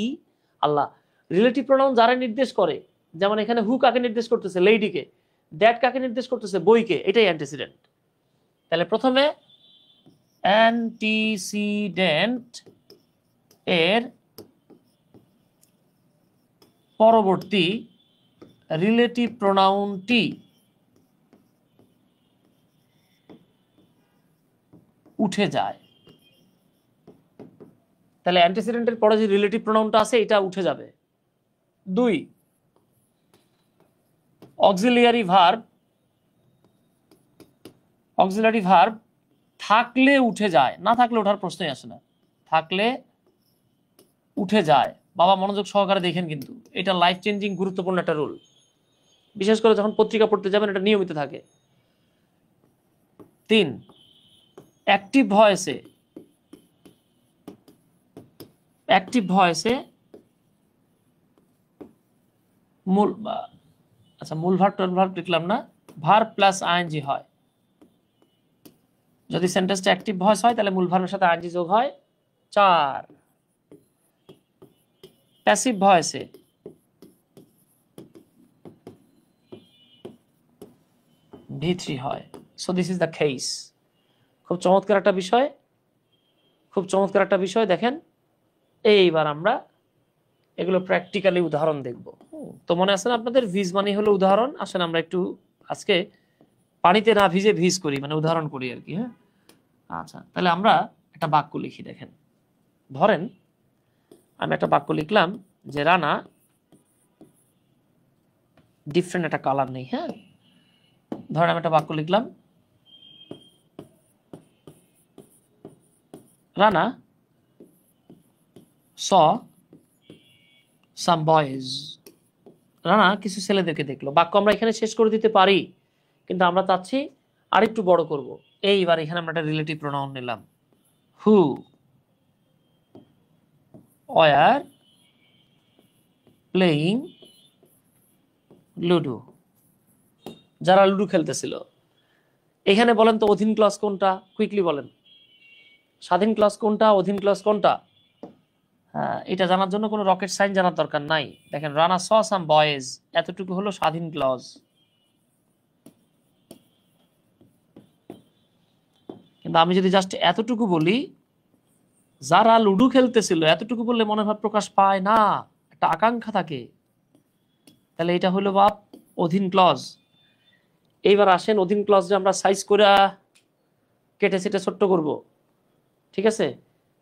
আল্লাহ, রিলেটিভ প্রোনাউন যারা নির্দেশ করে, যেমন এখানে হু কাকে নির্দেশ করতেছে? লেডিকে। দ্যাট কাকে নির্দেশ করতেছে? বইকে। এটাই অ্যান্টিসিডেন্ট। তাহলে প্রথমে অ্যান্টিসিডেন্ট এর পরবর্তী রিলেটিভ প্রোনাউনটি উঠে যায়। তাহলে অ্যান্টিসিডেন্টের পরে যে রিলেটিভ প্রোনাউনটা আছে এটা উঠে যাবে। 2, অক্সিলিয়ারি ভার্ব থাকলে উঠে যায়, না থাকলে ওঠার প্রশ্নই আসে না। থাকলে উঠে যায়। বাবা মনোযোগ সহকারে দেখেন, কিন্তু এটা লাইফ চেঞ্জিং গুরুত্বপূর্ণ একটা রুল, বিশেষ করে যখন পত্রিকা পড়তে যাবেন, এটা নিয়মিত থাকে। 3, অ্যাক্টিভ ভয়েসে মূল, আচ্ছা মূল ভার্ব লিখলাম না, ভার্ব প্লাস আইএনজি হয়। যদি সেন্টেন্সটা অ্যাক্টিভ ভয়েস হয় তাহলে মূল ভার্বের সাথে আইএনজি যোগ হয়। 4, প্যাসিভ ভয়েসে V3 হয়। So this is the case. খুব চমৎকার একটা বিষয়, দেখেন। এইবার আমরা এগুলো প্র্যাকটিক্যালি উদাহরণ দেখব। তো মনে আছে না আপনাদের, ভিজ মানে হলো উদাহরণ। আসেন আমরা একটু আজকে পানিতে না ভিজে ভিজ করি, মানে উদাহরণ করি আর কি, হ্যাঁ। আচ্ছা, তাহলে আমরা একটা বাক্য লিখি। দেখেন, ধরেন আমি একটা বাক্য লিখলাম যে রানা ডিফারেন্ট একটা কালার নেই, হ্যাঁ। ধরেন আমি একটা বাক্য লিখলাম, Rana saw some boys, Rana কিছু ছেলেদেরকে দেখলো। বাক্য আমরা এখানে শেষ করে দিতে পারি, কিন্তু আমরা চাচ্ছি আরেকটু বড় করব। এইবার এখানে আমরা একটা রিলেটিভ প্রোনাউন নিলাম, হু ওয়ার প্লেইং লুডো। যারা লুডো খেলতেছিল। এখানে বলেন তো অধীন ক্লজ কোনটা, কুইকলি বলেন। স্বাধীন ক্লজ কোনটা, অধীন ক্লজ কোনটা? হ্যাঁ, এটা জানার জন্য কোনো রকেট সাইন্স জানার দরকার নাই। দেখেন রানা স সাম বয়েজ, এতটুকু হলো স্বাধীন ক্লজ। কিন্তু আমি যদি জাস্ট এতটুকু বলি যারা লুডো খেলতেছিল, এতটুকু বললে মনে ভাব প্রকাশ পায় না, একটা আকাঙ্ক্ষা থাকে। তাহলে এটা হলো বাপ অধীন ক্লজ। এইবার আসেন অধীন ক্লজ যে আমরা সাইজ করে কেটে সেটে ছোট্ট করব, ঠিক আছে?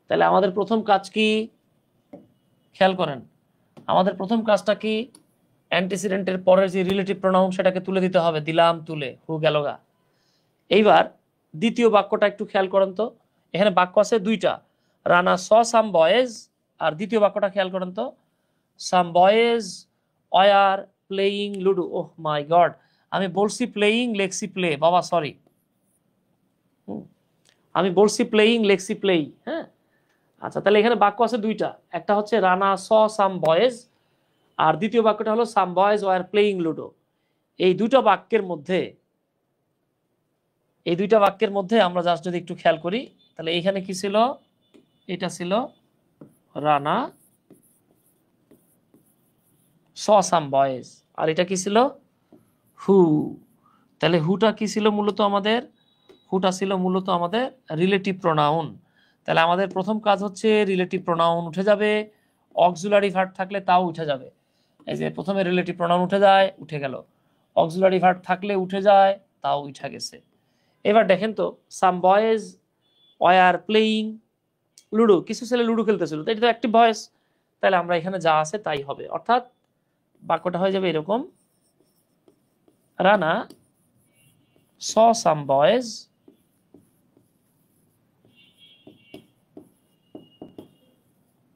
তাহলে আমাদের প্রথম কাজ কি খেয়াল করেন, আমাদের প্রথম কাজটা কি, অ্যান্টিসিডেন্টের পরের যে রিলেটিভ প্রোনাউন সেটাকে তুলে দিতে হবে। দিলাম, তুলে, হু গেল গা। এইবার দ্বিতীয় বাক্যটা একটু খেয়াল করেন তো, এখানে বাক্য আছে দুইটা, রানা স সাম বয়েজ, আর দ্বিতীয় বাক্যটা খেয়াল করেন তো, some boys were playing ludo. Oh my god, আমি বলছি প্লেয়িং, লেখছি প্লে, বাবা সরি, আমি বলছি প্লেয়িং, লেখছি প্লেই। হ্যাঁ, আচ্ছা, তাহলে এখানে বাক্য আছে দুইটা, একটা হচ্ছে রানা স সাম বয়েজ, আর দ্বিতীয় বাক্যটা হলো some boys were playing ludo. এই দুইটা বাক্যের মধ্যে আমরা জাস্ট যদি একটু খেয়াল করি, তাহলে এখানে কি ছিল, এটা ছিল রানা স সাম বয়েজ, আর এটা কি ছিল, হু। তাহলে হুটা কি ছিল মূলত আমাদের, রিলেটিভ প্রোনাউন। তাহলে আমাদের প্রথম কাজ হচ্ছে রিলেটিভ প্রোনাউন উঠে যাবে, অক্সিলারি ভার্ব থাকলে তাও উঠে যাবে। এই যে প্রথমে রিলেটিভ প্রোনাউন উঠে যায়, উঠে গেল, অক্সিলারি ভার্ব থাকলে উঠে যায়, তাও উঠে গেছে। এবার দেখেন তো, some boys were playing ludo, কিছু ছেলে লুডো খেলতেছিল, তো এটা তো অ্যাক্টিভ ভয়েস, তাহলে আমরা এখানে যা আছে তাই হবে, অর্থাৎ বাক্যটা হয়ে যাবে এরকম, রানা স সাম বয়েজ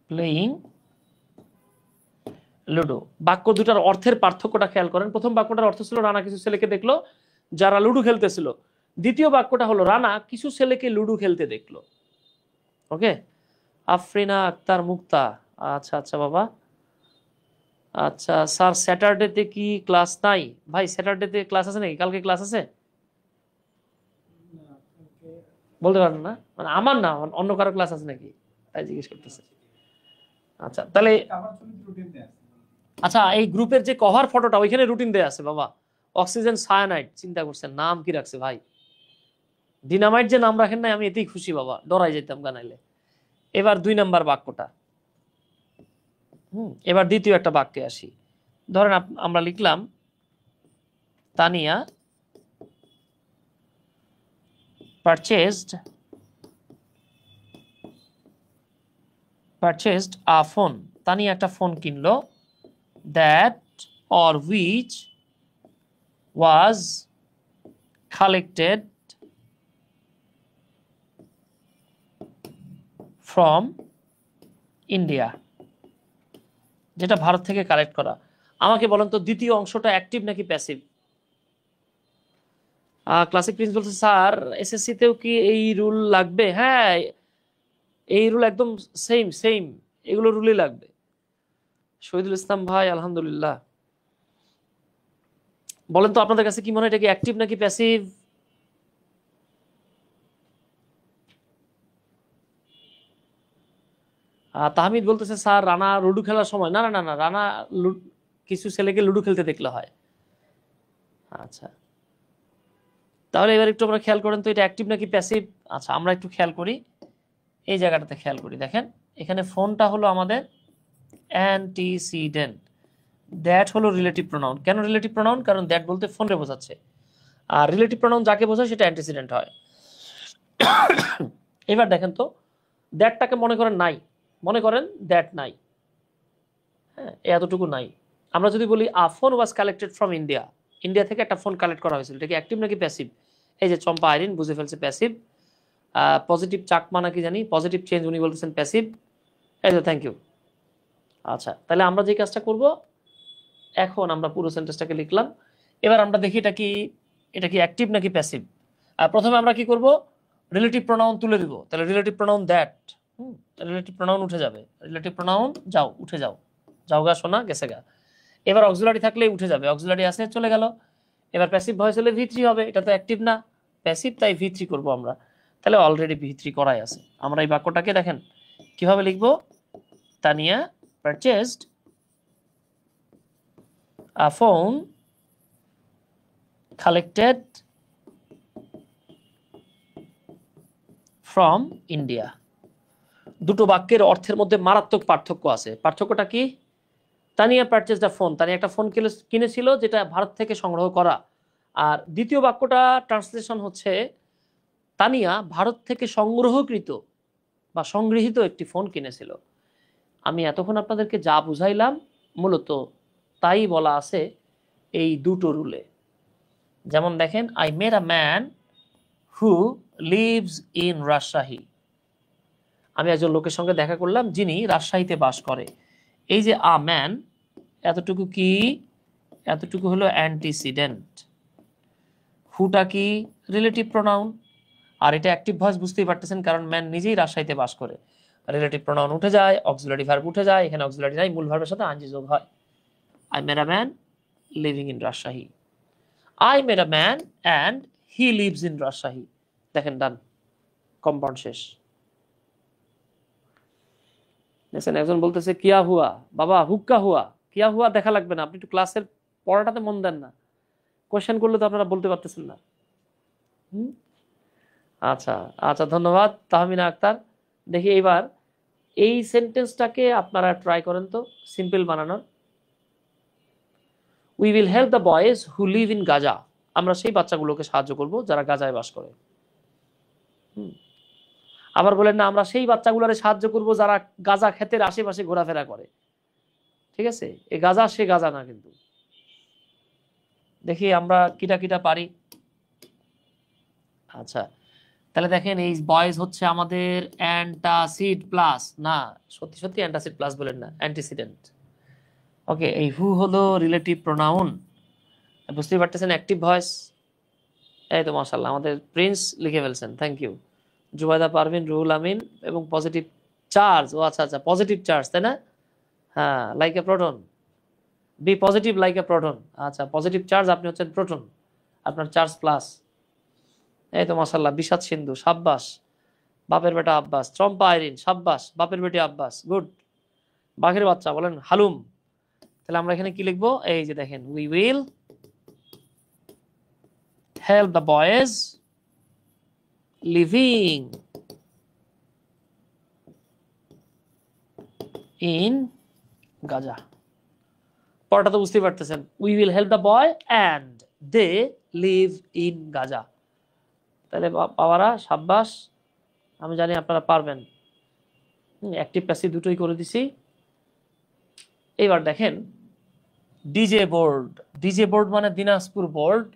প্লেয়িং লুডো। বাক্য দুটার অর্থের পার্থক্যটা খেয়াল করেন। প্রথম বাক্যটার অর্থ ছিল রানা কিছু ছেলেকে দেখলো যারা লুডো খেলতেছিল, দ্বিতীয় বাক্যটা হলো রানা কিছু ছেলেকে লুডো খেলতে দেখলো। ওকে, আফরিনা আক্তার মুক্তা, আচ্ছা আচ্ছা বাবা, আচ্ছা স্যার স্যাটারডেতে কি ক্লাস নাই? ভাই স্যাটারডেতে ক্লাস আছে নাকি, কালকে ক্লাস আছে? বলতে পারেন না, মানে আমার না, অন্য কারো ক্লাস আছে নাকি তাই জিজ্ঞেস করতেছে। আচ্ছা তাহলে, আচ্ছা এই গ্রুপের যে কভার ফটোটা ওইখানে রুটিন দেয়া আছে বাবা, অক্সিজেন সায়ানাইড, চিন্তা করছেন নাম কি রাখছে ভাই, ডিনামাইট যে নাম রাখেন নাই আমি এতেই খুশি বাবা, ডরাই যেতাম গানাইলে। এবার 2 নাম্বার বাক্যটা, এবার দ্বিতীয় একটা বাক্যে আসি। ধরেন আমরা লিখলাম তানিয়া পারচেজড আ ফোন, তানিয়া একটা ফোন কিনলো, that or which was collected from India, যেটা ভারত থেকে কালেক্ট করা। আমাকে বলেন তো দ্বিতীয় অংশটা অ্যাক্টিভ নাকি প্যাসিভ? ক্লাসিক প্রিন্স বলছে স্যার এসএসসি তেও কি এই রুল লাগবে? হ্যাঁ, এই রুল একদম সেম সেম, এগুলো রুলই লাগবে। শহীদুল ইসলাম ভাই আলহামদুলিল্লাহ, বলেন তো আপনাদের কাছে কি মনে হয় এটা কি অ্যাক্টিভ নাকি প্যাসিভ? তাহমিদ বলতেছে স্যার রানা লুডো খেলার সময়, না না না না, রানা কিছু ছেলেকে লুডো খেলতে দেখলে হয়। আচ্ছা, তাহলে এবার একটু আমরা খেয়াল করেন তো এটা অ্যাক্টিভ নাকি প্যাসিভ। আচ্ছা আমরা একটু খেয়াল করি, এই জায়গাটাতে খেয়াল করি, দেখেন এখানে ফোনটা হলো আমাদের অ্যান্টিসিডেন্ট, দ্যাট হলো রিলেটিভ প্রোনাউন। কেন রিলেটিভ প্রোনাউন? কারণ দ্যাট বলতে ফোনরে বোঝাচ্ছে, আর রিলেটিভ প্রোনাউন যাকে বোঝায় সেটা অ্যান্টিসিডেন্ট হয়। এবার দেখেন তো, দ্যাটটাকে মনে করেন নাই, মনে করেন দ্যাট নাই, হ্যাঁ এতটুকু নাই। আমরা যদি বলি a phone was collected from India, India থেকে একটা ফোন কালেক্ট করা হয়েছিল, এটা কি অ্যাক্টিভ নাকি প্যাসিভ? এই যে চম্পা আইরিন বুঝে ফেলছে প্যাসিভ। পজিটিভ চাকমা নাকি জানি, পজিটিভ চেঞ্জ উনি বলতেছেন প্যাসিভ। এই তো, থ্যাংক ইউ। আচ্ছা তাহলে আমরা যে কাজটা করব, এখন আমরা পুরো সেন্টেন্সটাকে লিখলাম, এবার আমরা দেখি এটা কি অ্যাক্টিভ নাকি প্যাসিভ। প্রথমে আমরা কি করব, রিলেটিভ প্রোনাউন তুলে দিব, তাহলে relative pronoun that, relative pronoun উঠে যাবে, রিলেটিভ প্রোনাউন যাও, উঠে যাও, যাও গা শোনা গেছে গা। এবার অক্সিলারি থাকলে উঠে যাবে, অক্সিলারি আছে চলে গেল। এবার প্যাসিভ ভয়েস হলে ভি থ্রি হবে, এটা তো অ্যাক্টিভ না, প্যাসিভ, তাই ভি থ্রি করবো আমরা। তাহলে অলরেডি ভি থ্রি করাই আছে। আমরা এই বাক্যটাকে দেখেন কিভাবে লিখবো, Tania purchased a phone collected from India. দুটো বাক্যের অর্থের মধ্যে মারাত্মক পার্থক্য আছে। পার্থক্যটা কি? তানিয়া পারচেজড আ ফোন, তানিয়া একটা ফোন কিনেছিল যেটা ভারত থেকে সংগ্রহ করা। আর দ্বিতীয় বাক্যটা ট্রান্সলেশন হচ্ছে তানিয়া ভারত থেকে সংগ্রহকৃত বা সংগৃহীত একটি ফোন কিনেছিল। আমি এতক্ষণ আপনাদেরকে যা বুঝাইলাম মূলত তাই বলা আছে এই দুটো রুলে। যেমন দেখেন, I met a man who lives in Rajshahi. আমি একজন লোকের সঙ্গে দেখা করলাম যিনি রাজশাহীতে বাস করে। এই যে আ ম্যান, এতটুকু কি? এতটুকু হলো অ্যান্টিসিডেন্ট। হুটা কি? Relative pronoun. আর এটা অ্যাক্টিভ ভয়েস, বুঝতেই পারতেছেন, কারণ ম্যান নিজেই রাজশাহীতে বাস করে। রিলেটিভ প্রোনাউন উঠে যায়, অক্সিলারি ভার্ব উঠে যায়, এখানে অক্সিলারি নাই, মূল ভার্বের সাথে আইএনজি যোগ হয়। I met a man living in Rajshahi. I met a man and he lives in Rajshahi. দেখেন, ডান, কম্পাউন্ড শেষ। দেখছেন, একজন বলতেছে কিয়া হুয়া, বাবা হুক্কা হুয়া। কিয়া হুয়া দেখা লাগবে না, আপনি একটু ক্লাসের পড়াটাতে মন দেন না। কোয়েশ্চেন করলে তো আপনারা বলতে পারতেছেন না। আচ্ছা আচ্ছা, ধন্যবাদ তাহমিনা আক্তার। দেখি এবার এই সেন্টেন্সটাকে আপনারা ট্রাই করেন তো সিম্পল বানানোর। We will help the boys who leave in Gaza. আমরা সেই বাচ্চাগুলোকে সাহায্য করব যারা গাজায় বাস করে। আবার বলেন না, আমরা সেই বাচ্চাগুলোরে সাহায্য করব যারা গাজা ক্ষেতের আশেপাশে ঘোরাফেরা করে। ঠিক আছে, এই গাজা সে গাজা না কিন্তু। দেখি আমরা কিটা কিটা পারি। আচ্ছা, তাহলে দেখেন, এই বয়েজ হচ্ছে আমাদের অ্যান্টাসিড প্লাস, না সত্যি সত্যি অ্যান্টাসিড প্লাস বলেন না, অ্যান্টিসিডেন্ট। ওকে, এই হু হলো রিলেটিভ প্রোনাউন, বুঝতেই পারতেছেন, অ্যাক্টিভ ভয়েস। এই তো মাশাআল্লাহ, আমাদের প্রিন্স লিখে ফেলছেন, থ্যাংক ইউ। জুবাইদা পারভিন, রুহুল আমিন এবং পজিটিভ চার্জ। ও আচ্ছা আচ্ছা, পজিটিভ চার্জ, তাই না? হ্যাঁ, like a proton, be positive like a proton. আচ্ছা, পজিটিভ চার্জ, আপনি হচ্ছেন প্রোটন, আপনার চার্জ প্লাস। এই তো মাশাআল্লাহ, বিষাদ সিন্ধু, সাব্বাস। বাপের বেটা আব্বাস। চম্পা আইরিন, সাব্বাস, বাপের বেটি আব্বাস, গুড। বাঘের বাচ্চা বলেন হালুম। তাহলে আমরা এখানে কি লিখবো? এই যে দেখেন, we will help the boys living in Gaza. পড়াটা তো বুঝতেই পারতেছেন, we will help the boy and they live in Gaza. তাহলে বাবারা সাব্বাস, আমি জানি আপনারা পারবেন। অ্যাক্টিভ প্যাসিভ দুটোই করে দিছি। এইবার দেখেন, ডিজে বোর্ড। ডিজে বোর্ড মানে দিনাজপুর বোর্ড।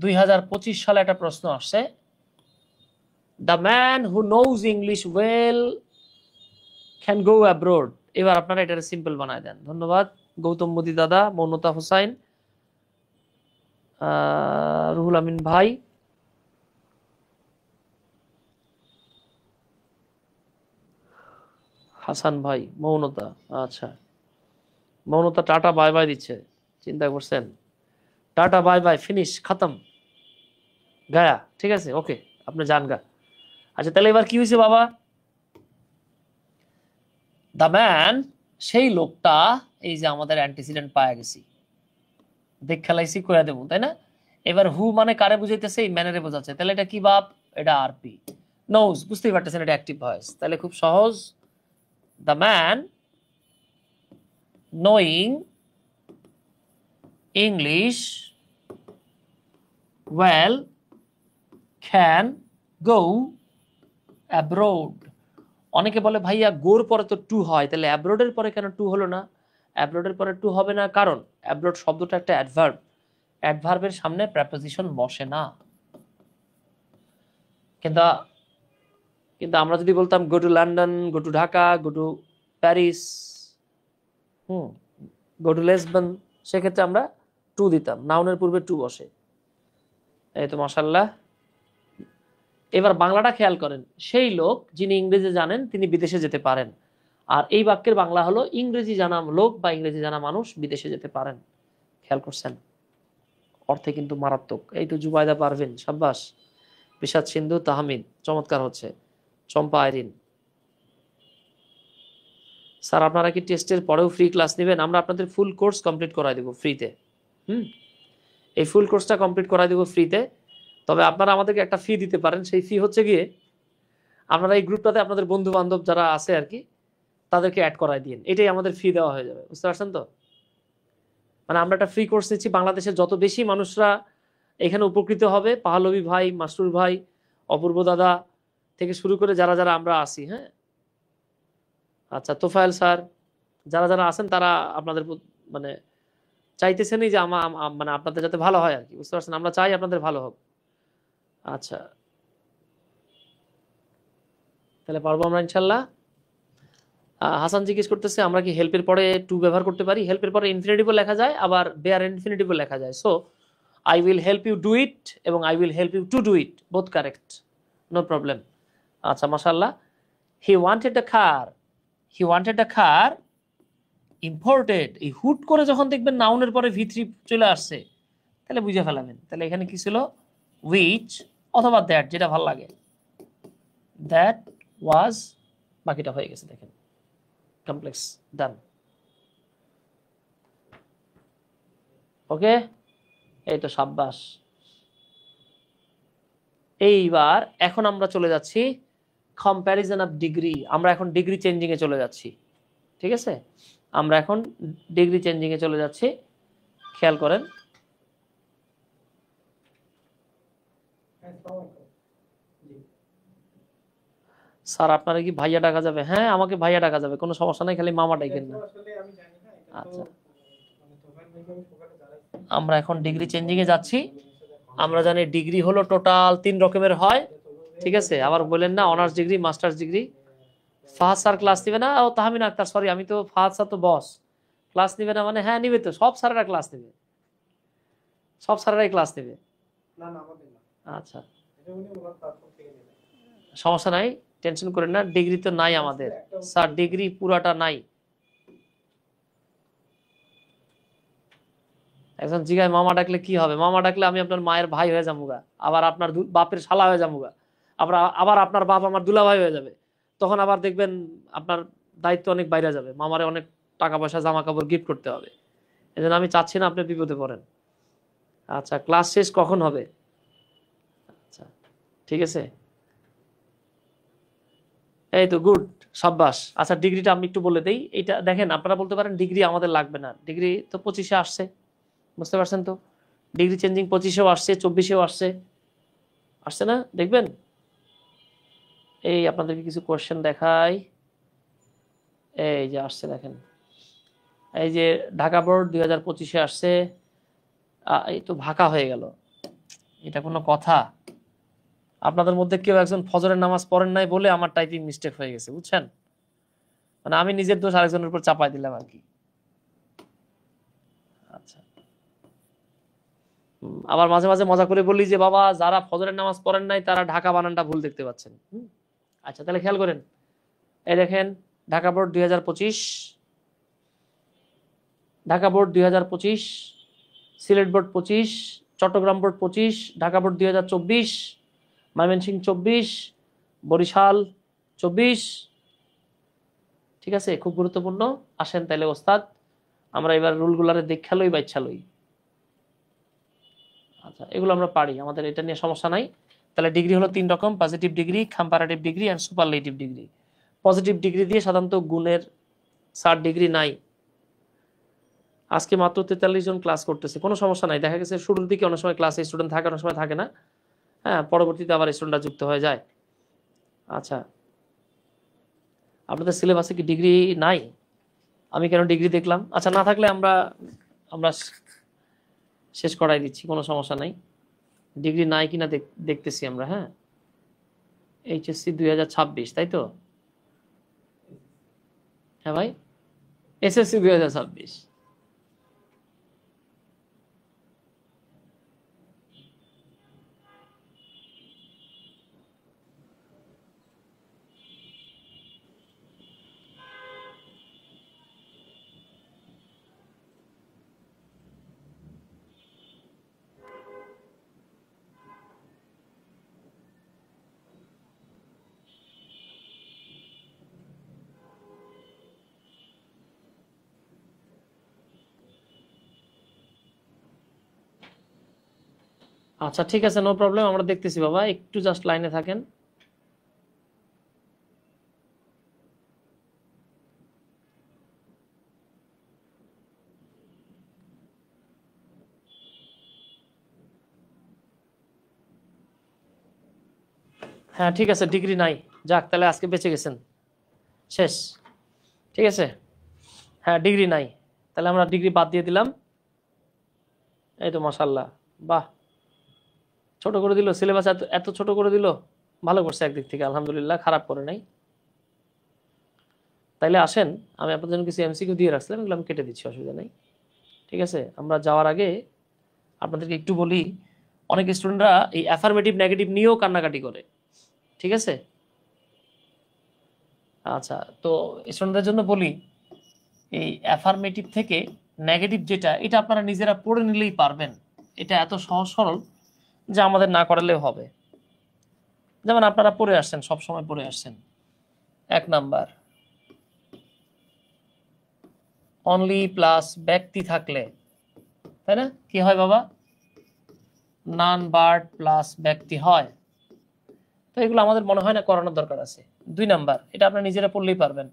2025 সালে একটা প্রশ্ন আসছে, the man who knows English well can go abroad. এবার আপনারা এটা সিম্পল বানায় দেন। ধন্যবাদ গৌতম মোদী দাদা, মৌনতা হুসাইন, রুহুল আমিন ভাই। হাসান ভাই, মৌনতা। আচ্ছা, মৌনতা টাটা বাই বাই দিচ্ছে, চিন্তা করছেন? টাটা বাই বাই, ফিনিশ, খতম, গায়া। ঠিক আছে, ওকে, আপনি যান গা। আচ্ছা, তাহলে এবার কি হয়েছে বাবা? দ্য ম্যান, সেই লোকটা, এই যে আমাদের অ্যান্টিসিডেন্ট পাওয়া গেছি, দেখ খেলাইছি করে দেবো, তাই না? এবার হু মানে কারে বুঝাইতেছে? এই ম্যানেরে বোঝাচ্ছে। তাহলে এটা কি বাপ? এটা আরপি। নোজ, বুঝতেই পারতেছেন, এটা অ্যাক্টিভ ভয়েস। তাহলে খুব সহজ, the man knowing English well can go abroad. অনেকে বলে ভাইয়া গোর পরে তো টু হয়, তাহলে অ্যাব্রোডের পরে কেন টু হলো না? অ্যাব্রোডের পরে টু হবে না, কারণ অ্যাব্রোড শব্দটা একটা অ্যাডভার্ব, অ্যাডভার্বের সামনে প্রেপোজিশন বসে না। কিন্তু কিন্তু আমরা যদি বলতাম go to London, go to Dhaka, go to Paris, go to Lisbon, সেক্ষেত্রে আমরা টু দিতাম, নাউনের পূর্বে টু বসে। এই তো মাশাআল্লাহ। এবার বাংলাটা খেয়াল করেন, সেই লোক যিনি ইংরেজি জানেন তিনি বিদেশে যেতে পারেন। আর এই বাক্যের বাংলা হলো, ইংরেজি জানা লোক বা ইংরেজি জানা মানুষ বিদেশে যেতে পারেন। খেয়াল করছেন? অর্থে কিন্তু মারাত্মক। এই তো জুবাইদা পারভিন, সাব্বাস। বিষাদ সিন্ধু, তাহমিদ, চমৎকার হচ্ছে। চম্পা আইরিন, স্যার আপনারা কি টেস্টের পরেও ফ্রি ক্লাস নেবেন? আমরা আপনাদের ফুল কোর্স কমপ্লিট করাই দেবো ফ্রিতে। এই ফুল কোর্সটা কমপ্লিট করাই দেবো ফ্রিতে। তবে আপনারা আমাদেরকে একটা ফি দিতে পারেন। সেই ফি হচ্ছে গিয়ে আপনারা এই গ্রুপটাতে আপনাদের বন্ধু বান্ধব যারা আছে আর কি তাদেরকে অ্যাড করাই দিন, এটাই আমাদের ফি দেওয়া হয়ে যাবে। বুঝতে পারছেন তো? মানে আমরা একটা ফ্রি কোর্স নিচ্ছি, বাংলাদেশের যত বেশি মানুষরা এখানে উপকৃত হবে, পাহলবী ভাই, মাসরুর ভাই, অপূর্ব দাদা থেকে শুরু করে যারা যারা আমরা আসি। হ্যাঁ, আচ্ছা, তোফায়েল স্যার, যারা যারা আছেন তারা আপনাদের মানে চাইতেছেনই যে মানে আপনাদের যাতে ভালো হয় আর কি। বুঝতে পারছেন? আমরা চাই আপনাদের ভালো হোক। আচ্ছা, তাহলে পারবো আমরা ইনশাল্লাহ। হাসান জিজ্ঞেস করতেছে আমরা কি হেল্পের পরে টু ব্যবহার করতে পারি? হেল্পের পরে ইনফিনিটিভও লেখা যায়, আবার বেয়ার ইনফিনিটিভও লেখা যায়। So I will help you do it এবং I will help you to do it, both correct, no problem. আচ্ছা, মাশাআল্লাহ। He wanted a car, he wanted a car imported. এই হুট করে যখন দেখবেন নাউনের পরে ভি3 চলে আসছে তাহলে বুঝে ফেলাবেন। তাহলে এখানে কি ছিল? উইচ অথবা দ্যাট, যেটা ভালো লাগে। দ্যাট ওয়াজ, বাকিটা হয়ে গেছে দেখেন, কমপ্লেক্স, ডান। ওকে, এই তো সাব্বাস। এইবার এখন আমরা চলে যাচ্ছি কম্প্যারিজন অফ ডিগ্রি। আমরা এখন ডিগ্রি চেঞ্জিং এ চলে যাচ্ছি। ঠিক আছে, আমরা এখন ডিগ্রি চেঞ্জিং এ চলে যাচ্ছি। খেয়াল করেন। স্যার আপনারা কি ভাইয়া ডাকা যাবে? হ্যাঁ, আমাকে ভাইয়া ডাকা যাবে, কোনো সমস্যা নাই, খালি মামা ডাকেন না। আচ্ছা, আমরা এখন ডিগ্রি চেঞ্জিং এ যাচ্ছি। আমরা জানি ডিগ্রি হলো টোটাল 3 রকমের হয়। ঠিক আছে, আবার বলেন না honours degree, masters degree. Fahad sir class নিবে না? ও তাহমিনা আক্তার, সরি, আমি তো ফাহাদ স্যার তো বস, ক্লাস নিবে না মানে? হ্যাঁ নিবে তো, সব স্যারেরা ক্লাস নেবে, সব স্যারেরাই ক্লাস নেবে। আচ্ছা, সমস্যা নাই, টেনশন করেন না। ডিগ্রি তো নাই আমাদের স্যার, ডিগ্রি পুরাটা নাই। একজন জিগায় মামা ডাকলে কি হবে? মামা ডাকলে আমি আপনার মায়ের ভাই হয়ে যাবুগা, আবার আপনার বাপের শালা হয়ে যাবুগা, আবার আবার আপনার বাপ আমার দুলা ভাই হয়ে যাবে। তখন আবার দেখবেন আপনার দায়িত্ব অনেক বাইরে যাবে, মামারে অনেক টাকা পয়সা জামা কাপড় গিফট করতে হবে। এই জন্য আমি চাচ্ছি না আপনি বিপদে পড়েন। আচ্ছা, ক্লাস শেষ কখন হবে? আচ্ছা, ঠিক আছে, এই তো গুড, সাব্বাস। আচ্ছা, ডিগ্রিটা আমি একটু বলে দেই। এটা দেখেন, আপনারা বলতে পারেন ডিগ্রি আমাদের লাগবে না, ডিগ্রি তো 25-এ আসছে। বুঝতে পারছেন তো? ডিগ্রি চেঞ্জিং 25-এও আসছে, 24-এও আসছে, আসছে না? দেখবেন, এই আপনাদেরকে কিছু কোশ্চেন দেখাই। এই যে আসছে দেখেন, এই যে ঢাকা বোর্ড 2025-এ আসছে। এই তো ভাকা হয়ে গেল, এটা কোনো কথা? আপনাদের মধ্যে কেউ একজন ফজরের নামাজ পড়েন নাই বলে আমার টাইপিং মিস্টেক হয়ে গেছে, বুঝছেন? মানে আমি নিজের দোষ আরেকজনের উপর চাপাই দিলাম আর কি। আচ্ছা, আবার মাঝে মাঝে মজা করে বলি যে বাবা, যারা ফজরের নামাজ পড়েন নাই তারা ঢাকা বানানটা ভুল দেখতে পাচ্ছেন। আচ্ছা, তাহলে খেয়াল করেন। এই দেখেন, Dhaka board 2025, Dhaka board 2025, Sylhet board 25, Chittagong board 25, Dhaka board 2024, Mymensingh 24, Barisal 24। ঠিক আছে, খুব গুরুত্বপূর্ণ। আসেন তাইলে ওস্তাদ, আমরা এবার রুলগুলারে দেখা লই, বাচ্চা লই। আচ্ছা, এগুলো আমরা পারি, আমাদের এটা নিয়ে সমস্যা নাই। তাহলে ডিগ্রি হলো 3 রকম: positive degree, comparative degree and superlative degree. Positive degree দিয়ে সাধারণত গুণের 60 ডিগ্রি নাই। আজকে মাত্র 43 জন ক্লাস করতেছে, কোনো সমস্যা নাই। দেখা গেছে শুরুর দিকে অনেক সময় ক্লাসে স্টুডেন্ট থাকে, অনেক সময় থাকে না। হ্যাঁ, পরবর্তীতে আবার স্টুডেন্টরা যুক্ত হয়ে যায়। আচ্ছা, আপনাদের সিলেবাসে কি ডিগ্রি নাই? আমি কেন ডিগ্রি দেখলাম? আচ্ছা, না থাকলে আমরা আমরা শেষ করাই দিচ্ছি, কোনো সমস্যা নাই। ডিগ্রি নাই কিনা দেখতেছি আমরা। হ্যাঁ, এইচএসসি 2026, তাই তো? হ্যাঁ ভাই, এসএসসি 2026। আচ্ছা ঠিক আছে, নো প্রবলেম, আমরা দেখতেছি বাবা, একটু জাস্ট লাইনে থাকেন। হ্যাঁ ঠিক আছে, ডিগ্রি নাই, যাক তাহলে আজকে বেঁচে গেছেন, শেষ। ঠিক আছে, হ্যাঁ ডিগ্রি নাই, তাহলে আমরা ডিগ্রি বাদ দিয়ে দিলাম। এই তো মাশাল্লাহ, বাহ, ছোট করে দিল সিলেবাস, এত এত ছোট করে দিল, ভালো করছে একদিক থেকে, আলহামদুলিল্লাহ, খারাপ করে নাই। তাইলে আসেন, আমি আপনাদের জন্য কিছু এমসিকিউ দিয়ে রাখছিলাম, এগুলো আমি কেটে দিচ্ছি, অসুবিধা নেই। ঠিক আছে, আমরা যাওয়ার আগে আপনাদেরকে একটু বলি, অনেক স্টুডেন্টরা এই অ্যাফার্মেটিভ নেগেটিভ নিয়েও কান্নাকাটি করে। ঠিক আছে, আচ্ছা, তো স্টুডেন্টদের জন্য বলি, এই অ্যাফার্মেটিভ থেকে নেগেটিভ যেটা, এটা আপনারা নিজেরা পড়ে নিলেই পারবেন। এটা এত সহজ সরল যে আমাদের না করালেও হবে। যেমন আপনারা পড়ে আসছেন, সব সময় পড়ে আসছেন, 1 নাম্বার, অনলি প্লাস ব্যক্তি থাকলে, তাই না, কি হয় বাবা, নান বার্ড প্লাস ব্যক্তি হয়। তো এগুলো আমাদের মনে হয় না করানোর দরকার আছে। 2 নাম্বার, এটা আপনারা নিজেরা পড়লেই পারবেন,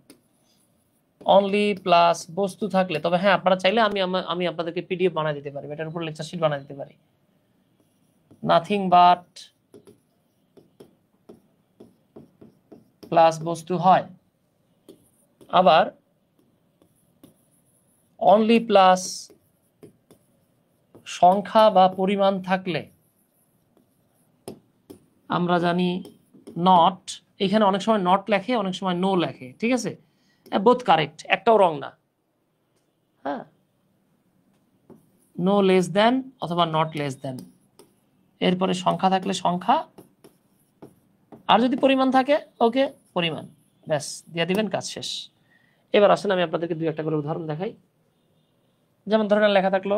অনলি প্লাস বস্তু থাকলে, তবে হ্যাঁ আপনারা চাইলে আমি আপনাদেরকে পিডিএফ বানিয়ে দিতে পারি, এটার উপর লেকচার শিট বানিয়ে দিতে পারি। নাথিং বাট প্লাস বস্তু হয়। আবার অনলি প্লাস সংখ্যা বা পরিমাণ থাকলে, আমরা জানি নট, এখানে অনেক সময় নট লেখে, অনেক সময় নো লেখে। ঠিক আছে, বোথ কারেক্ট, একটাও রং না। হ্যাঁ, নো লেস দেন অথবা নট লেস দেন, এরপরে সংখ্যা থাকলে সংখ্যা, আর যদি পরিমাণ থাকে ওকে পরিমাণ, ব্যাস দিয়ে দিবেন, কাজ শেষ। এবার আসেন আমি আপনাদেরকে 2-1টা করে উদাহরণ দেখাই। যেমন ধরেন লেখা থাকলো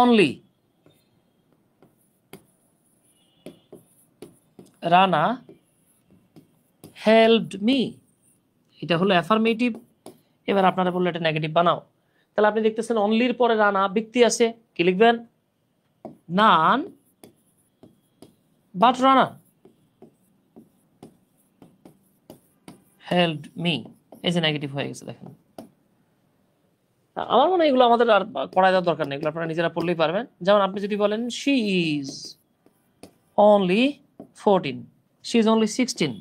অনলি রানা হেল্পড মি, এটা হলো অ্যাফার্মেটিভ। এবার আপনারা বললে এটা নেগেটিভ বানাও, তাহলে আপনি দেখতেছেন অনলির পরে রানা, ব্যক্তি আছে, কি লিখবেন, none but Rana helped me, এই যে নেগেটিভ হয়ে গেছে, দেখেন। আমার মনে হয় এগুলো আমাদের আর পড়ায় দেওয়ার দরকার নেই, এগুলো আপনারা নিজেরা পড়লেই পারবেন। যেমন আপনি যদি বলেন she is only 14, she is only 16,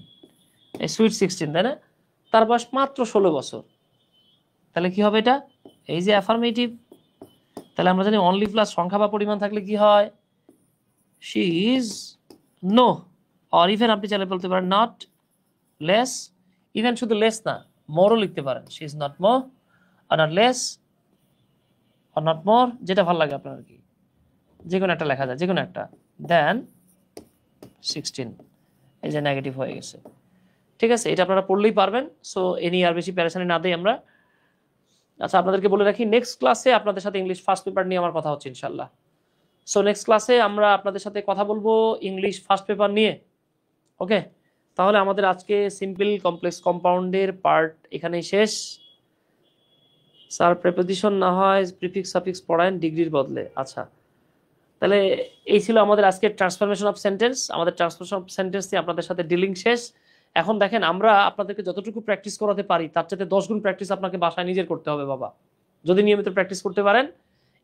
এই সুইট 16, তাই না, তার বয়স মাত্র 16 বছর, তাহলে কি হবে এটা, এই যে অ্যাফার্মেটিভ। তাহলে আমরা জানি অনলি প্লাস সংখ্যা বা পরিমাণ থাকলে কি হয়, she is no, or even আপনি চাইলে বলতে পারেন নট লেস, ইভেন শুধু লেস না, মোরও লিখতে পারেন, শি ইজ নট মোর আর নট লেস আর নট মোর, যেটা ভালো লাগে আপনার আর কি, যে কোনো একটা লেখা যায়, যে কোনো একটা, দেন 16, এই যে নেগেটিভ হয়ে গেছে। ঠিক আছে, এটা আপনারা পড়লেই পারবেন, সো এ নিয়ে আর বেশি প্যারেশানি না দেই আমরা। আচ্ছা, আপনাদেরকে বলে রাখি, নেক্সট ক্লাসে আপনাদের সাথে ইংলিশ ফার্স্ট পেপার নিয়ে আমার কথা হচ্ছে ইনশাল্লাহ। সো নেক্সট ক্লাসে আমরা আপনাদের সাথে কথা বলবো ইংলিশ ফার্স্ট পেপার নিয়ে। ওকে, তাহলে আমাদের আজকে সিম্পল কমপ্লেক্স কম্পাউন্ডের পার্ট এখানেই শেষ। স্যার প্রেপোজিশন না হয় প্রিফিক্স সাফিক্স পড়ায়েন ডিগ্রির বদলে, আচ্ছা তাহলে এই ছিল আমাদের আজকের ট্রান্সফরমেশন অফ সেন্টেন্স। আমাদের ট্রান্সফরমেশন অফ সেন্টেন্স নিয়ে আপনাদের সাথে ডিলিং শেষ। এখন দেখেন, আমরা আপনাদেরকে যতটুকু প্র্যাকটিস করাতে পারি তার চাইতে 10 গুণ প্র্যাকটিস আপনাকে বাসায় নিজের করতে হবে বাবা। যদি নিয়মিত প্র্যাকটিস করতে পারেন,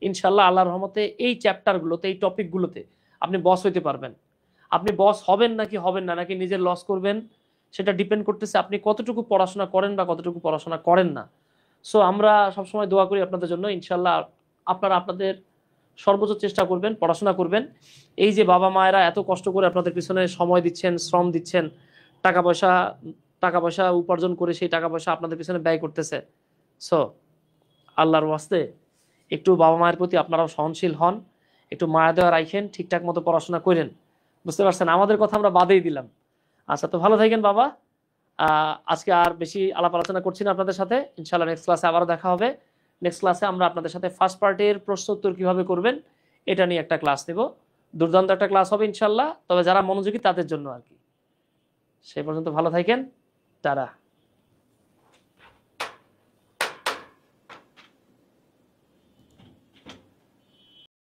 ইনশাল্লাহ আল্লাহর রহমতে এই চ্যাপ্টারগুলোতে, এই টপিকগুলোতে আপনি বস হইতে পারবেন। আপনি বস হবেন নাকি হবেন না, নাকি নিজের লস করবেন, সেটা ডিপেন্ড করতেছে আপনি কতটুকু পড়াশোনা করেন বা কতটুকু পড়াশোনা করেন না। সো আমরা সবসময় দোয়া করি আপনাদের জন্য, ইনশাল্লাহ আপনারা আপনাদের সর্বোচ্চ চেষ্টা করবেন, পড়াশোনা করবেন। এই যে বাবা মায়েরা এত কষ্ট করে আপনাদের পিছনে সময় দিচ্ছেন, শ্রম দিচ্ছেন, টাকা পয়সা উপার্জন করে সেই টাকা পয়সা আপনাদের পিছনে ব্যয় করতেছে, সো আল্লাহর ওয়াস্তে একটু বাবা মায়ের প্রতি আপনারাও সহনশীল হন, একটু মায়া দেওয়া রাখেন, ঠিকঠাক মতো পড়াশোনা করেন, বুঝতে পারছেন, আমাদের কথা আমরা বাদেই দিলাম। আচ্ছা, তো ভালো থাকেন বাবা। আজকে আর বেশি আলাপ আলোচনা করছি না আপনাদের সাথে, ইনশাল্লাহ নেক্সট ক্লাসে আবারও দেখা হবে। নেক্সট ক্লাসে আমরা আপনাদের সাথে ফার্স্ট পার্টের প্রশ্ন উত্তর কিভাবে করবেন এটা নিয়ে একটা ক্লাস নেব। দুর্দান্ত একটা ক্লাস হবে ইনশাল্লাহ, তবে যারা মনোযোগী তাদের জন্য আর কি। সেই পর্যন্ত ভালো থাকেন, তারা